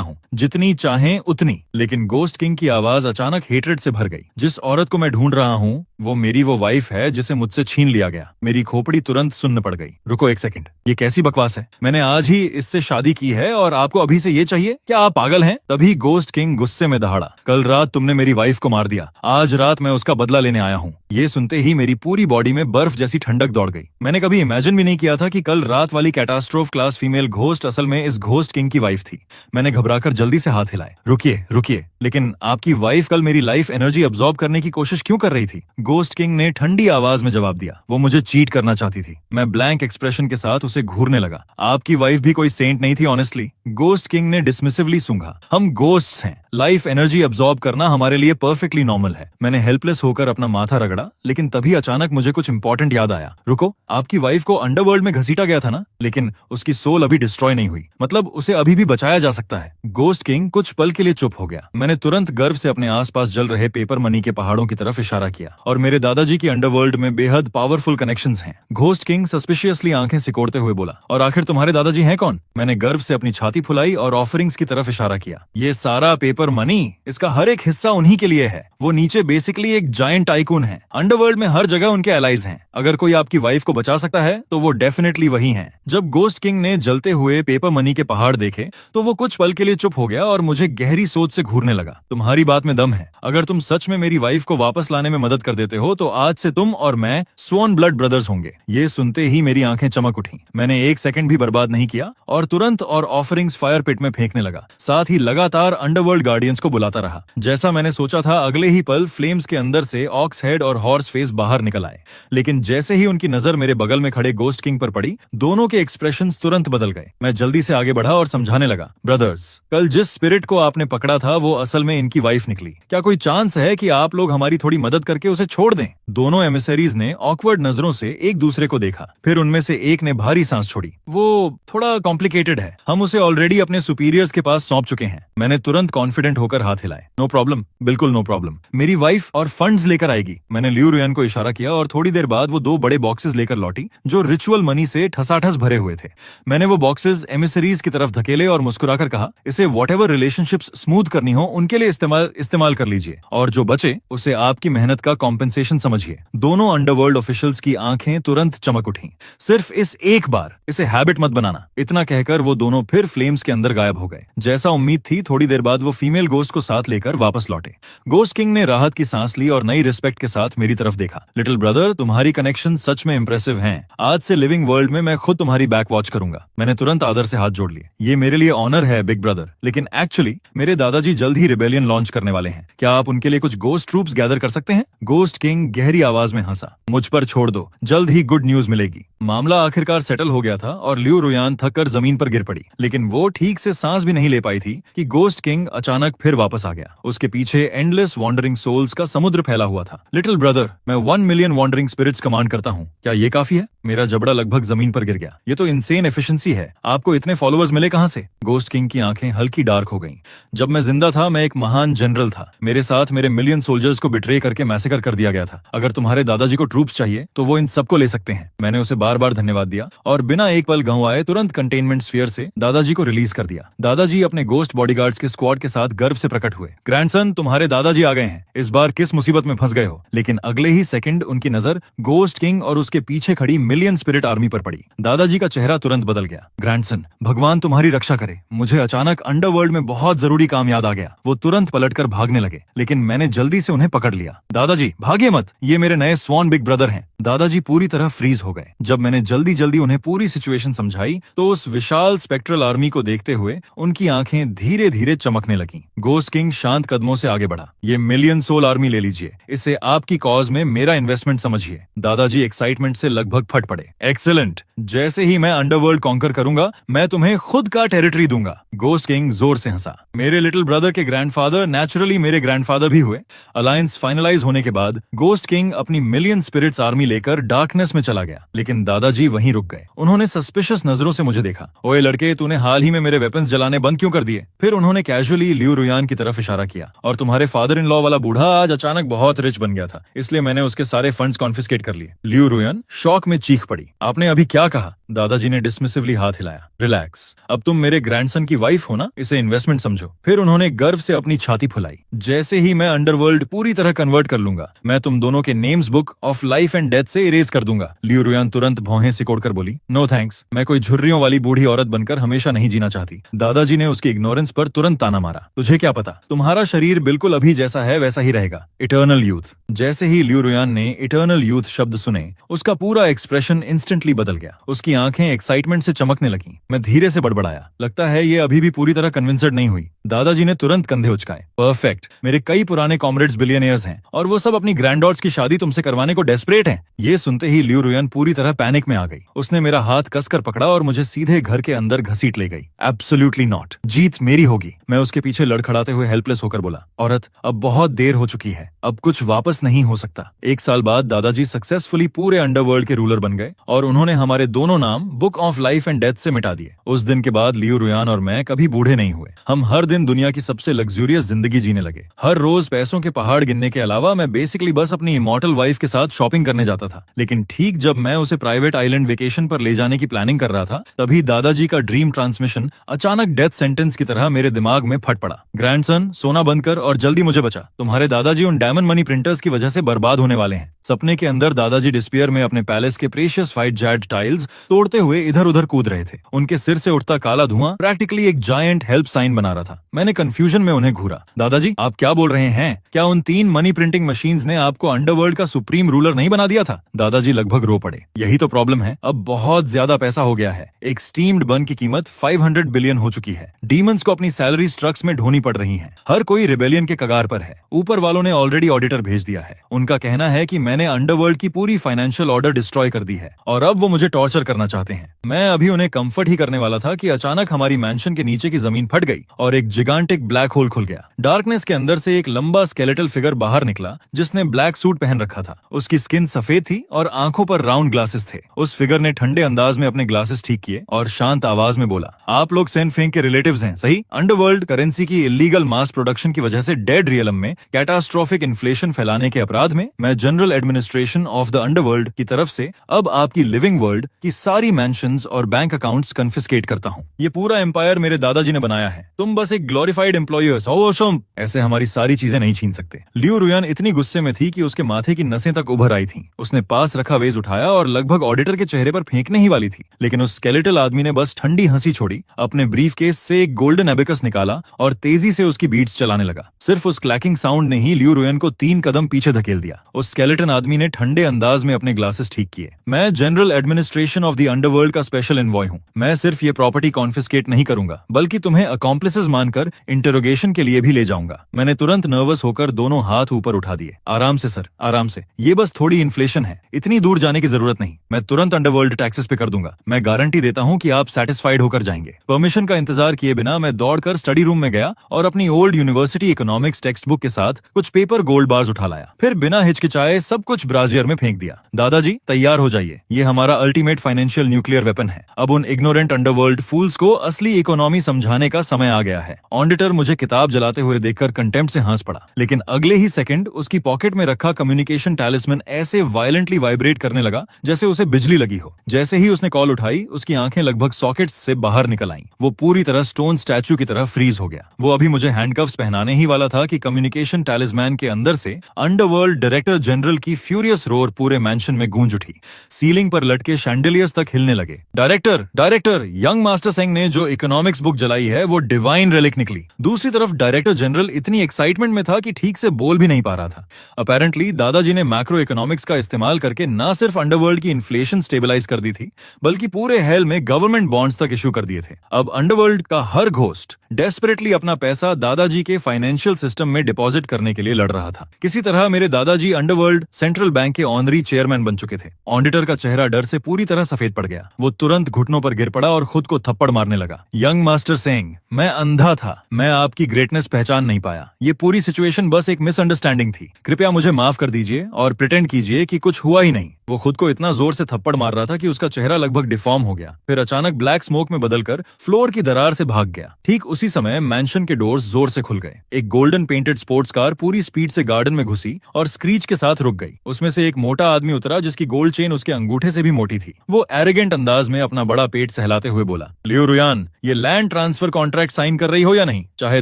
हूँ, जितनी चाहें उतनी। लेकिन गोस्ट किंग की आवाज अचानक हेट्रेड से भर गई। जिस औरत को मैं ढूंढ रहा हूँ वो मेरी वो वाइफ है जिसे मुझसे छीन लिया गया। मेरी खोपड़ी तुरंत सुन्न पड़ गई। रुको एक सेकंड, ये कैसी बकवास है? मैंने आज ही इससे शादी की है और आपको अभी से ये चाहिए? क्या आप पागल हैं? तभी गोस्ट किंग गुस्से में दहाड़ा। कल रात तुमने मेरी वाइफ को मार दिया, आज रात मैं उसका बदला लेने आया हूँ। ये सुनते ही मेरी पूरी बॉडी में बर्फ जैसी ठंडक दौड़ गई। मैंने कभी इमेजिन भी नहीं किया था कि कल रात वाली कैटास्ट्रोफ क्लास फीमेल घोस्ट असल में इस घोस्ट किंग की वाइफ थी। मैंने घबराकर जल्दी से हाथ हिलाए। रुकिए रुकिए, लेकिन आपकी वाइफ कल मेरी लाइफ एनर्जी अब्सॉर्ब करने की कोशिश क्यों कर रही थी? गोस्ट किंग ने ठंडी आवाज में जवाब दिया। वो मुझे चीट करना चाहती थी। मैं ब्लैंक एक्सप्रेशन के साथ उसे घूरने लगा। आपकी वाइफ भी कोई सेंट नहीं थी ऑनेस्टली। गोस्ट किंग ने डिसमिसिवली सूंघा। हम गोस्ट्स हैं, लाइफ एनर्जी अब्सॉर्ब करना हमारे लिए परफेक्टली नॉर्मल है। मैंने हेल्पलेस होकर अपना माथा रगड़ा, लेकिन तभी अचानक मुझे कुछ इंपॉर्टेंट याद आया। रुको, आपकी वाइफ को अंडरवर्ल्ड में घसीटा गया था ना? लेकिन उसकी सोल अभी डिस्ट्रॉय नहीं हुई, मतलब उसे अभी भी बचाया जा सकता है। गोस्ट किंग कुछ पल के लिए चुप हो गया। मैंने तुरंत गर्व से अपने आसपास जल रहे पेपर मनी के पहाड़ों की तरफ इशारा किया। और मेरे दादाजी की अंडरवर्ल्ड में बेहद पावरफुल कनेक्शंस हैं। घोस्ट किंग सस्पिशियसली आंखें सिकोड़ते हुए बोला, और आखिर तुम्हारे दादाजी हैं कौन? मैंने गर्व से अपनी छाती फुलाई और ऑफरिंग्स की तरफ इशारा किया। ये सारा पेपर मनी, इसका हर एक हिस्सा उन्हीं के लिए है। वो नीचे बेसिकली एक जायंट टाइकून है। अंडरवर्ल्ड में हर जगह उनके एलाइज हैं। अगर कोई आपकी वाइफ को बचा सकता है तो वो डेफिनेटली वही हैं। जब गोस्ट किंग ने जलते हुए पेपर मनी के पहाड़ देखे तो वो कुछ पल के लिए चुप हो गया और मुझे गहरी सोच से घूरने लगा। तुम्हारी बात में दम है। अगर तुम सच में मेरी वाइफ को वापस लाने में मदद कर देते हो तो आज से तुम और मैं स्वॉन ब्लड ब्रदर्स होंगे। ये सुनते ही मेरी आंखें चमक उठी। मैंने एक सेकंड भी बर्बाद नहीं किया और तुरंत और ऑफरिंग्स फायर पिट में फेंकने लगा। साथ ही लगातार अंडरवर्ल्ड गार्डियंस को बुलाता रहा। जैसा मैंने सोचा था, अगले ही पल फ्लेम्स के अंदर से ऑक्स हेड और हॉर्स फेस बाहर निकल आए। लेकिन जैसे ही उनकी नजर मेरे बगल में खड़े गोस्ट किंग पर पड़ी, दोनों के एक्सप्रेशंस तुरंत बदल गए। मैं जल्दी से आगे बढ़ा और समझाने लगा, ब्रदर्स, कल जिस स्पिरिट को आपने पकड़ा था वो असल में इनकी वाइफ निकली। क्या कोई चांस है कि आप लोग हमारी थोड़ी मदद करके उसे छोड़ दें? दोनों एमिसरीज ने ऑकवर्ड नजरों से एक दूसरे को देखा। फिर उनमें से एक ने भारी सांस छोड़ी। वो थोड़ा कॉम्प्लिकेटेड है, हम उसे ऑलरेडी अपने सुपीरियर्स के पास सौंप चुके हैं। मैंने तुरंत कॉन्फिडेंट होकर हाथ हिलाए। नो प्रॉब्लम, बिल्कुल नो प्रॉब्लम। मेरी वाइफ और फंड्स लेकर आएगी। मैंने लियू रुयान को इशारा किया और थोड़ी देर बाद वो 2 बड़े बॉक्सेस लेकर लौटी जो रिचुअल मनी से ठसाठस भरे हुए थे। मैंने वो बॉक्सेस एमिसरीज की तरफ धकेले और मुस्कुराकर कहा, इसे व्हाटएवर रिलेशनशिप्स स्मूथ करनी हो उनके लिए इस्तेमाल कर लीजिए, और जो बचे उसे आपकी मेहनत का कॉम्पेंसेशन समझिए। दोनों अंडरवर्ल्ड ऑफिशियल्स की आंखें तुरंत चमक उठी। सिर्फ इस एक बार, इसे हैबिट मत बनाना। इतना कहकर वो दोनों फिर फ्लेम्स के अंदर गायब हो गए। जैसा उम्मीद थी, थोड़ी देर बाद वो फीमेल गोस्ट को साथ लेकर वापस लौटे। गोस्ट किंग ने राहत की सांस ली और नई रिस्पेक्ट के साथ मेरी तरफ देखा। लिटिल ब्रदर, तुम्हारी कनेक्शन सच में इंप्रेसिव हैं। आज से लिविंग वर्ल्ड में मैं खुद तुम्हारी बैक वॉच करूंगा। मैंने तुरंत आदर से हाथ जोड़ लिए। ये मेरे लिए ऑनर है बिग ब्रदर, लेकिन एक्चुअली मेरे दादाजी जल्द ही रिबेलियन लॉन्च करने वाले हैं। क्या आप उनके लिए कुछ गोस्ट ट्रूप्स गैदर कर सकते हैं? गोस्ट किंग गहरी आवाज में हंसा। मुझ पर छोड़ दो, जल्द ही गुड न्यूज मिलेगी। मामला आखिरकार सेटल हो गया था और लियू रुयान थक कर जमीन पर गिर पड़ी, लेकिन वो ठीक से सांस भी नहीं ले पाई थी कि गोस्ट किंग अचानक फिर वापस आ गया। उसके पीछे एंडलेस वॉन्डरिंग सोल्स का समुद्र फैला हुआ था। लिटिल ब्रदर, मैं 1 मिलियन वॉन्डरिंग स्पिरिट्स कमांड करता हूँ, क्या ये काफी है? मेरा जबड़ा लगभग जमीन पर गिर गया। ये तो इनसेन एफिशिएंसी है। आपको इतने फॉलोअर्स मिले कहां से? गोस्ट किंग की आंखें हल्की डार्क हो गईं। जब मैं जिंदा था मैं एक महान जनरल था। मेरे साथ मेरे मिलियन सोल्जर्स को बिट्रे करके मैसेकर कर दिया गया था। अगर तुम्हारे दादाजी को ट्रूप्स चाहिए तो वो इन सबको ले सकते हैं। मैंने उसे बार बार धन्यवाद दिया और बिना एक पल गंवाए तुरंत कंटेनमेंट स्फीयर से दादाजी को रिलीज कर दिया। दादाजी अपने गोस्ट बॉडीगार्ड्स के स्क्वाड के साथ गर्व से प्रकट हुए। ग्रैंडसन, तुम्हारे दादाजी आ गए हैं। इस बार किस मुसीबत में फंस गए हो? लेकिन अगले ही सेकंड उनकी नजर गोस्ट किंग और उसके पीछे खड़ी मिलियन स्पिरिट आर्मी पर पड़ी। दादाजी का चेहरा तुरंत बदल गया। ग्रैंडसन, भगवान तुम्हारी रक्षा करे। मुझे अचानक अंडरवर्ल्ड में बहुत जरूरी काम याद आ गया। वो तुरंत पलटकर भागने लगे, लेकिन मैंने जल्दी से उन्हें पकड़ लिया। दादाजी, भागिए मत, ये मेरे नए स्वॉन बिग ब्रदर हैं। दादाजी पूरी तरह फ्रीज हो गए। जब मैंने जल्दी जल्दी उन्हें पूरी सिचुएशन समझाई तो उस विशाल स्पेक्ट्रल आर्मी को देखते हुए उनकी आंखें धीरे धीरे चमकने लगीं। गोस्ट किंग शांत कदमों से आगे बढ़ा। ये मिलियन सोल आर्मी ले लीजिए, इसे आपकी कॉज में मेरा इन्वेस्टमेंट समझिए। दादाजी एक्साइटमेंट से लगभग फट पड़े। एक्सीलेंट, जैसे ही मैं अंडरवर्ल्ड कॉन्कर करूंगा मैं तुम्हें खुद का टेरिटरी दूंगा। गोस्ट किंग जोर से हंसा। मेरे लिटिल ब्रदर के ग्रैंडफादर नेचुरली मेरे ग्रैंडफादर भी हुए। अलायंस फाइनलाइज होने के बाद गोस्ट किंग अपनी मिलियन स्पिरिट्स आर्मी लेकर डार्कनेस में चला गया, लेकिन दादाजी वहीं रुक गए। उन्होंने सस्पिशियस नजरों से मुझे देखा। ओए लड़के, तूने हाल ही में मेरे वेपन्स जलाने बंद क्यों कर दिए? फिर उन्होंने कैजुअली लियू रुयान की तरफ इशारा किया। और तुम्हारे फादर इन लॉ वाला बूढ़ा आज अचानक बहुत रिच बन गया था, इसलिए मैंने उसके सारे फंड्स कॉन्फिस्केट कर लिए। लियू रुयन शॉक में चीख पड़ी। आपने अभी क्या कहा? दादाजी ने डिसमिसिवली हाथ हिलाया। रिलैक्स, अब तुम मेरे ग्रैंडसन की वाइफ हो ना, इसे इन्वेस्टमेंट समझो। फिर उन्होंने गर्व से अपनी छाती फुलाई। जैसे ही मैं अंडरवर्ल्ड पूरी तरह कन्वर्ट कर लूंगा, मैं तुम दोनों के names book of life and death से इरेज कर दूंगा। लियू रुयन तुरंत भौहें सिकोड़कर बोली, नो थैंक्स, मैं कोई झुर्रियों वाली बूढ़ी औरत बनकर हमेशा नहीं जीना चाहती। दादाजी ने उसकी इग्नोरेंस पर तुरंत ताना मारा। तुझे क्या पता, तुम्हारा शरीर बिल्कुल अभी जैसा है वैसा ही रहेगा। Eternal youth. जैसे ही लियू रुयन ने इटर्नल यूथ शब्द सुने, उसका पूरा एक्सप्रेशन इंस्टेंटली बदल गया। उसकी आंखें एक्साइटमेंट से चमकने लगी। मैं धीरे से बड़बड़ाया, लगता है ये अभी भी पूरी तरह कन्विंस्ड नहीं हुई। दादाजी ने तुरंत कंधे उचकाए। परफेक्ट, मेरे कई पुराने कॉमरेड्स बिलियनियर्स हैं और वो सब अपनी ग्रैंडडॉट्स की शादी तुमसे करवाने को डेस्परेट हैं। ये सुनते ही लियू रुयन पूरी तरह पैनिक में आ गई। उसने मेरा हाथ कसकर पकड़ा और मुझे सीधे घर के अंदर घसीट ले गई। एब्सोल्युटली नॉट, जीत मेरी होगी। मैं उसके पीछे लड़खड़ाते हुए हेल्पलेस होकर बोला, औरत, अब बहुत देर हो चुकी है, अब कुछ वापस नहीं हो सकता। 1 साल बाद दादाजी सक्सेसफुली पूरे अंडरवर्ल्ड के रूलर बन गए और उन्होंने हमारे दोनों नाम book of life and death से मिटा दिए। उस दिन के बाद लियू रुयन और मैं कभी बूढ़े नहीं हुए। हम हर दिन दुनिया की सबसे लग्जूरियस जिंदगी जीने लगे। हर रोज पैसों के पहाड़ गिनने के अलावा मैं बेसिकली बस अपनी इमॉर्टल वाइफ के साथ शॉपिंग करने जाता था। लेकिन ठीक जब मैं उसे प्राइवेट आइलैंड वेकेशन पर ले जाने की प्लानिंग कर रहा था, तभी दादाजी का ड्रीम ट्रांसमिशन अचानक डेथ सेंटेंस की तरह मेरे दिमाग में फट पड़ा। ग्रैंडसन, सोना बंद कर और जल्दी मुझे बचा। तुम्हारे दादाजी उन डायमंड मनी प्रिंटर्स की वजह से बर्बाद होने वाले हैं। सपने के अंदर दादाजी डिस्पियर में अपने पैलेस के प्रेशियस व्हाइट जैड टाइल्स तोड़ते हुए इधर उधर कूद रहे थे। उनके सिर से उठता काला धुआं प्रैक्टिकली एक जायंट हेल्प साइन बना रहा था। मैंने कंफ्यूजन में उन्हें घूरा। दादाजी, आप क्या बोल रहे हैं? क्या उन 3 मनी प्रिंटिंग मशीन्स ने आपको अंडरवर्ल्ड का सुप्रीम रूलर नहीं बना दिया था? दादाजी लगभग रो पड़े। यही तो प्रॉब्लम है, अब बहुत ज्यादा पैसा हो गया है। एक स्टीम्ड बन की कीमत 500 बिलियन हो चुकी है। डीमंस को अपनी सैलरी ट्रक्स में ढोनी पड़ रही है। हर कोई रिबेलियन के कगार पर है। ऊपर वालों ने ऑलरेडी ऑडिटर भेज दिया है। उनका कहना है कि मैंने अंडरवर्ल्ड की पूरी फाइनेंशियल ऑर्डर डिस्ट्रॉय कर दी है और अब वो मुझे टॉर्चर करना चाहते हैं। मैं अभी उन्हें कंफर्ट ही करने वाला था कि अचानक हमारी मैंशन के नीचे की जमीन फट गई और एक जिगांटिक ब्लैक होल खुल गया। डार्कनेस के अंदर से एक लंबा स्केलेटल फिगर बाहर निकला जिसने ब्लैक सूट पहन रखा था। उसकी स्किन सफेद थी और आंखों पर राउंड ग्लासेस थे। उस फिगर ने ठंडे अंदाज में अपने ग्लासेस ठीक किए और शांत आवाज में बोला, आप लोग सेन फेंग के रिलेटिव्स हैं, सही? अंडरवर्ल्ड करेंसी की इलीगल मास प्रोडक्शन की वजह से डेड रियलम में कैटास्ट्रोफिक इन्फ्लेशन फैलाने के अपराध में मैं general administration of the underworld की तरफ से अब आपकी लिविंग वर्ल्ड की सारी मैंशंस और बैंक अकाउंट्स कन्फिस्केट करता हूँ। ये पूरा एम्पायर मेरे दादाजी ने बनाया है। तुम बस एक ग्लोरिफाइड एम्प्लॉय हो। ऐसे हमारी सारी चीजें नहीं छीन सकते। लियू रुयन इतनी गुस्से में थी कि उसके माथे की नसें तक उभर आई थीं। उसने पास रखा वेज उठाया और लगभग ऑडिटर के चेहरे पर फेंकने ही वाली थी, लेकिन उस स्केलेटल आदमी ने बस ठंडी हंसी छोड़ी, अपने ब्रीफ केस से एक गोल्डन एबेकस निकाला और तेजी से उसकी बीट्स चलाने लगा। सिर्फ उस क्लैकिंग साउंड ने ही लियू रुयन को 3 कदम पीछे धकेल दिया। उस स्केलेटन आदमी ने ठंडे अंदाज में अपने ग्लासेस ठीक किए। मैं general administration of the underworld का स्पेशल एनवॉय हूँ। मैं सिर्फ ये प्रॉपर्टी कॉन्फिस्केट नहीं करूंगा, बल्कि तुम्हें अकॉम्प्लिसेस मानकर इंटरोगेशन के लिए भी ले जाऊंगा। मैंने तुरंत नर्वस होकर दोनों हाथ ऊपर उठा दिए। आराम से सर, आराम से। ये बस थोड़ी इन्फ्लेशन है, इतनी दूर जाने की जरूरत नहीं। मैं तुरंत अंडरवर्ल्ड टैक्सेस पे कर दूंगा। मैं गारंटी देता हूँ कि आप सेटिस्फाइड होकर जाएंगे। परमिशन का इंतजार किए बिना मैं दौड़कर स्टडी रूम में गया और अपनी old university economics text book के साथ कुछ पेपर गोल्ड बार्स उठा लाया। फिर बिना हिचकिचाए सब कुछ ब्राजियर में फेंक दिया। दादाजी, तैयार हो जाइए। ये हमारा अल्टीमेट फाइनेंशियल न्यूक्लियर वेपन है। अब उन इग्नोरेंट अंडरवर्ल्ड फूल्स को असली इकोनॉमी समझाने का समय आ गया है। ऑडिटर मुझे किताब जलाते हुए देखकर कंटेम्प्ट से हंस पड़ा, लेकिन अगले ही सेकंड उसकी पॉकेट में रखा कम्युनिकेशन टैलिस्मैन ऐसे वायलेंटली वाइब्रेट करने लगा जैसे उसे बिजली लगी हो। जैसे ही उसने कॉल उठाई, उसकी आंखें लगभग सॉकेट्स से बाहर निकल आईं। वो पूरी तरह स्टोन स्टैचू की तरह फ्रीज हो गया। वो अभी मुझे हैंडकफ्स पहनाने ही वाला था कि कम्युनिकेशन टैलिस्मैन के अंदर से अंडरवर्ल्ड डायरेक्टर जनरल की फ्यूरियस रोर पूरे मैंशन में गूंज उठी। सीलिंग पर लटके शैंडलियर्स तक हिलने लगे। Director, director, young master Seng ने जो इकोनॉमिक्स बुक जलाई है वो डिवाइन रेलिक निकली। दूसरी तरफ डायरेक्टर जनरल इतनी एक्साइटमेंट में था कि ठीक से बोल भी नहीं पा रहा था। अपेरेंटली दादाजी ने मैक्रो इकोनॉमिक्स का इस्तेमाल करके न सिर्फ अंडरवर्ल्ड की इन्फ्लेशन स्टेबलाइज कर दी थी, बल्कि पूरे हेल में गवर्नमेंट बॉन्ड्स तक इशू कर दिए थे। अब अंडरवर्ल्ड का हर घोस्ट डेस्परेटली अपना पैसा दादाजी के फाइनेंशियल सिस्टम में डिपॉजिट करने के लिए लड़ रहा था। किसी तरह मेरे दादाजी अंडरवर्ल्ड सेंट्रल बैंक के ऑनरी चेयरमैन बन चुके थे। ऑडिटर का चेहरा डर से पूरी तरह सफेद पड़ गया। वो तुरंत घुटनों पर गिर पड़ा और खुद को थप्पड़ मारने लगा। यंग मास्टर सेंग, मैं अंधा था, मैं आपकी ग्रेटनेस पहचान नहीं पाया। ये पूरी सिचुएशन बस एक मिसअंडरस्टैंडिंग थी। कृपया मुझे माफ कर दीजिए और प्रिटेंड कीजिए कि कुछ हुआ ही नहीं। वो खुद को इतना जोर से थप्पड़ मार रहा था कि उसका चेहरा लगभग डिफॉर्म हो गया, फिर अचानक ब्लैक स्मोक में बदलकर फ्लोर की दरार से भाग गया। ठीक उसी समय मैंशन के डोर्स जोर से खुल गए। एक golden golden painted sports car पूरी स्पीड से गार्डन में घुसी और स्क्रीच के साथ रुक गई। उसमें से एक मोटा आदमी उतरा जिसकी गोल्ड चेन उसके अंगूठे से भी मोटी थी। वो एरोगेंट अंदाज में अपना बड़ा पेट सहलाते हुए बोला, लियो रुयान, ये लैंड ट्रांसफर कॉन्ट्रैक्ट साइन कर रही हो या नहीं? चाहे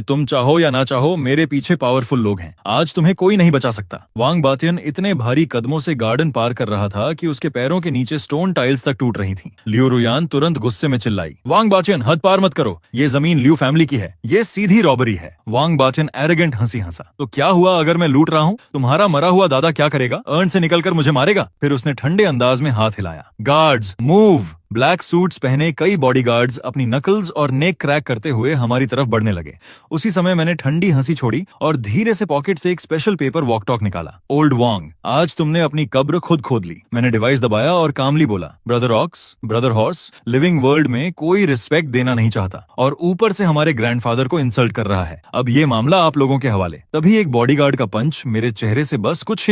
तुम चाहो या ना चाहो, मेरे पीछे पावरफुल लोग हैं। आज तुम्हें कोई नहीं बचा सकता। वांग बातियन इतने भारी कदमों से गार्डन पार कर रहा था कि उसके पैरों के नीचे स्टोन टाइल्स तक टूट रही थी। लियो रुयान तुरंत गुस्से में चिल्लाई, वांग बातियन, हद पार मत करो। ये जमीन लियो फैमिली की है। ये सीधी रॉबरी है। वांग बातियन एरोगेंट हंसी हंसा। तो क्या हुआ अगर मैं लूट रहा हूँ? तुम्हारा मरा हुआ दादा क्या करेगा? अर्न से निकलकर मुझे मारेगा? फिर उसने ठंडे अंदाज में हाथ हिलाया। Guards move. ब्लैक सूट्स पहने कई बॉडीगार्ड्स अपनी नकल्स और नेक क्रैक करते हुए हमारी तरफ बढ़ने लगे। उसी समय मैंने ठंडी हंसी छोड़ी और धीरे से पॉकेट से एक स्पेशल पेपर वॉक टॉक निकाला। ओल्ड वांग, आज तुमने अपनी कब्र खुद खोद ली। मैंने डिवाइस दबाया और कामली बोला, brother ox, brother horse, living world में कोई रिस्पेक्ट देना नहीं चाहता और ऊपर से हमारे ग्रैंडफादर को इंसल्ट कर रहा है। अब ये मामला आप लोगों के हवाले। तभी एक बॉडीगार्ड का पंच मेरे चेहरे से बस कुछ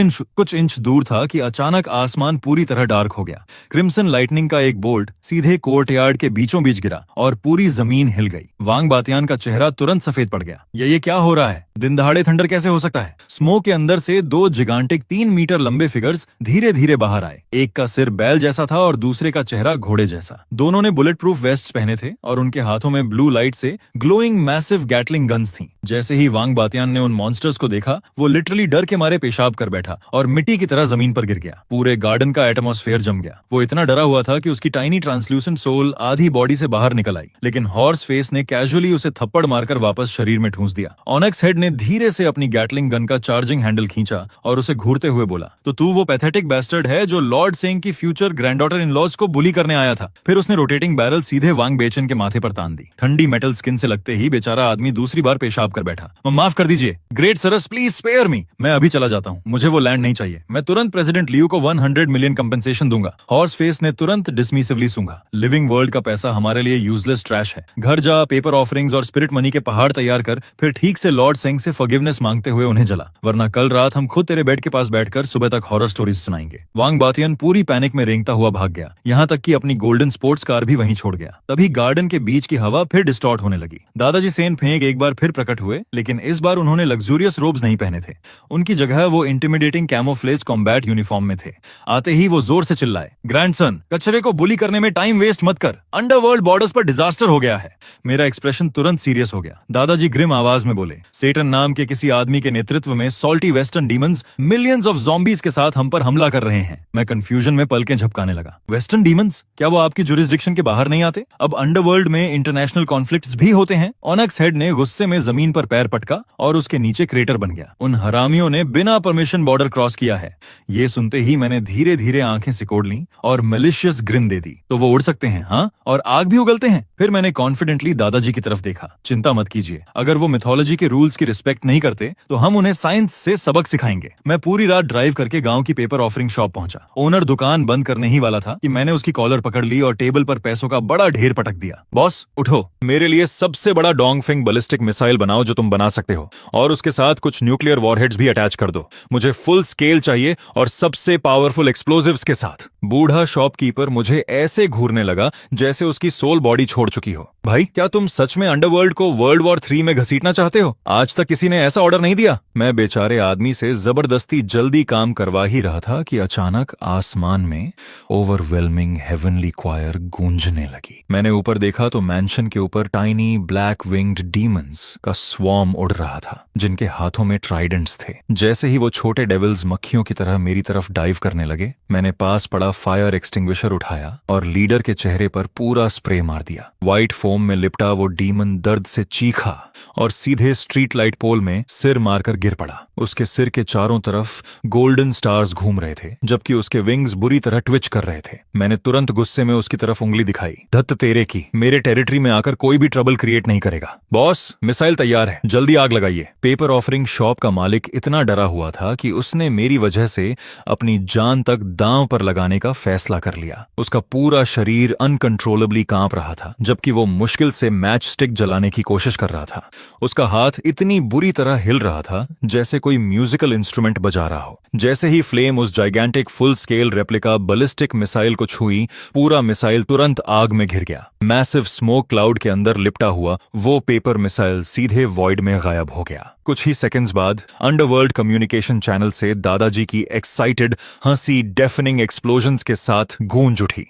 इंच दूर था कि अचानक आसमान पूरी तरह डार्क हो गया। क्रिम्सन लाइटनिंग का एक बोल्ट सीधे कोर्टयार्ड के बीचों बीच गिरा और पूरी जमीन हिल गई। वांग बातियान का चेहरा तुरंत सफेद पड़ गया। ये क्या हो रहा है? दिन दहाड़े थंडर कैसे हो सकता है? स्मोक के अंदर से दो जिगांटिक 3 मीटर लंबे फिगर्स धीरे धीरे बाहर आए। एक का सिर बैल जैसा था और दूसरे का चेहरा घोड़े जैसा। दोनों ने बुलेट प्रूफ वेस्ट पहने थे और उनके हाथों में ब्लू लाइट से ग्लोइंग मैसिव गैटलिंग गन्स थी। जैसे ही वांग बातियान ने उन मॉन्स्टर्स को देखा, वो लिटरली डर के मारे पेशाब कर बैठा और मिट्टी की तरह जमीन पर गिर गया। पूरे गार्डन का एटमॉस्फेयर जम गया। वो इतना डरा हुआ था कि उसकी टाइनी ट्रांसल्यूसेंट सोल आधी बॉडी से बाहर निकल आई, लेकिन हॉर्स फेस ने कैजुअली उसे थप्पड़ मारकर वापस शरीर में ठूंस दिया। ऑनेक्स हेड ने धीरे से अपनी गैटलिंग गन का चार्जिंग हैंडल खींचा और उसे घूरते हुए बोला, तो तू वो पैथेटिक बैस्टर्ड है जो लॉर्ड सेंग की फ्यूचर ग्रैंडडॉटर इन लॉज को बुली करने आया था। फिर उसने रोटेटिंग बैरल सीधे वांग बेचन के माथे पर तान दी। ठंडी मेटल स्किन से लगते ही बेचारा आदमी दूसरी बार पेशाब कर बैठा। माफ कर दीजिए great sirs, please spare me. मैं अभी चला जाता हूँ, मुझे वो लैंड नहीं चाहिए। मैं तुरंत प्रेसिडेंट लियो को 100 मिलियन कंपनसेशन दूंगा। हॉर्स फेस ने तुरंत डिसमिसिवली सूंघा। लिविंग वर्ल्ड का पैसा हमारे लिए यूजलेस ट्रैश है। घर जा, पेपर ऑफरिंग्स और स्पिरिट मनी के पहाड़ तैयार कर, फिर ठीक से लॉर्ड सेंग से फॉरगिवनेस मांगते हुए उन्हें जला, वरना कल रात हम खुद तेरे बेड के पास बैठकर सुबह तक हॉरर स्टोरीज सुनाएंगे। वांग बातियन पूरी पैनिक में रेंगता हुआ भाग गया, यहाँ तक कि अपनी गोल्डन स्पोर्ट्स कार भी वहीं छोड़ गया। तभी गार्डन के बीच की हवा फिर डिस्टॉर्ट होने लगी। दादाजी सेन फेंग एक बार फिर प्रकट हुए, लेकिन इस बार उन्होंने लग्जूरियस रोब्स नहीं पहने थे। उनकी जगह वो इंटिमिडेटिंग कैमोफ्लेज कॉम्बैट यूनिफॉर्म में थे। आते ही वो जोर से चिल्लाए, ग्रैंडसन, कचरे को बुली करने में टाइम वेस्ट मत कर। अंडरवर्ल्ड बॉर्डर्स पर डिजास्टर हो गया है। मेरा एक्सप्रेशन तुरंत सीरियस हो गया। दादाजी ग्रिम आवाज में बोले, सेटन नाम के किसी आदमी के नेतृत्व में salty western demons millions of zombies के साथ हम पर हमला कर रहे हैं। मैं कंफ्यूजन में पलकें झपकाने लगा। Western demons? क्या वो आपकी जुरिस्डिक्शन के बाहर नहीं आते? अब अंडरवर्ल्ड में इंटरनेशनल कॉन्फ्लिक्ट्स भी होते हैं। ऑनेक्स हेड ने गुस्से में जमीन पर पैर पटका और उसके नीचे क्रेटर बन गया। उन हरामियों ने बिना परमिशन बॉर्डर क्रॉस किया है। ये सुनते ही मैंने धीरे धीरे आंखें सिकोड़ ली और मैलिशियस ग्रिन दे दी। तो वो उड़ सकते हैं, हाँ, और आग भी उगलते हैं? फिर मैंने कॉन्फिडेंटली दादाजी की तरफ देखा। चिंता मत कीजिए, अगर वो मिथोलॉजी के रूल्स की रिस्पेक्ट नहीं करते तो हम उन्हें साइंस से सबक सिखाएंगे। मैं पूरी रात ड्राइव करके गांव की पेपर ऑफरिंग शॉप पहुंचा। ओनर दुकान बंद करने ही वाला था कि मैंने उसकी कॉलर पकड़ ली और टेबल पर पैसों का बड़ा ढेर पटक दिया। बॉस उठो, मेरे लिए सबसे बड़ा डोंगफिंग बैलिस्टिक मिसाइल बनाओ जो तुम बना सकते हो, और उसके साथ कुछ न्यूक्लियर वॉरहेड्स भी अटैच कर दो। मुझे फुल स्केल चाहिए और सबसे पावरफुल एक्सप्लोजिव्स के साथ। बूढ़ा शॉपकीपर मुझे ऐसे घूरने लगा जैसे उसकी सोल बॉडी छोड़ चुकी हो। भाई, क्या तुम सच में अंडरवर्ल्ड को वर्ल्ड वॉर 3 में घसीटना चाहते हो? आज तक किसी ने ऐसा ऑर्डर नहीं दिया। मैं बेचारे आदमी से जबरदस्ती जल्दी काम करवा ही रहा था कि अचानक आसमान में ओवरवेलमिंग हेवनली क्वायर गूंजने लगी। मैंने ऊपर देखा तो मैंशन के ऊपर टाइनी ब्लैक विंग्ड डीमंस का स्वॉर्म उड़ रहा था, जिनके हाथों में ट्राइडेंट्स थे। जैसे ही वो छोटे डेविल्स मक्खियों की तरह मेरी तरफ डाइव करने लगे, मैंने पास पड़ा फायर एक्सटिंग्विशर उठाया और लीडर के चेहरे पर पूरा स्प्रे मार दिया। व्हाइट फोम में लिपटा वो डीमन दर्द से चीखा और सीधे स्ट्रीट लाइट पोल में सिर मारकर गिर पड़ा। उसके सिर के चारों तरफ गोल्डन स्टार्स घूम रहे थे, जबकि उसके विंग्स बुरी तरह ट्विच कर रहे थे। मैंने तुरंत गुस्से में उसकी तरफ उंगली दिखाई। धत तेरे की, मेरे टेरिटरी में आकर कोई भी ट्रबल क्रिएट नहीं करेगा। बॉस, मिसाइल तैयार है, जल्दी आग लगाइए। पेपर ऑफरिंग शॉप का मालिक इतना डरा हुआ था कि उसने मेरी वजह से अपनी जान तक दांव पर लगाने का फैसला कर लिया। उसका पूरा शरीर अनकंट्रोलेबली कांप रहा था, जबकि वो मुश्किल से मैच स्टिक जलाने की कोशिश कर रहा था। उसका हाथ इतनी बुरी तरह हिल रहा था जैसे कोई म्यूजिकल इंस्ट्रूमेंट बजा रहा हो। जैसे ही फ्लेम उस gigantic full scale replica ballistic missile को छुई, पूरा मिसाइल तुरंत आग में घिर गया। मैसिव स्मोक क्लाउड के अंदर लिपटा हुआ वो पेपर मिसाइल सीधे वॉइड में गायब हो गया। कुछ ही सेकंड्स बाद अंडरवर्ल्ड कम्युनिकेशन चैनल से दादाजी की एक्साइटेड हंसी डेफनिंग एक्सप्लोजन्स के साथ गूंज उठी।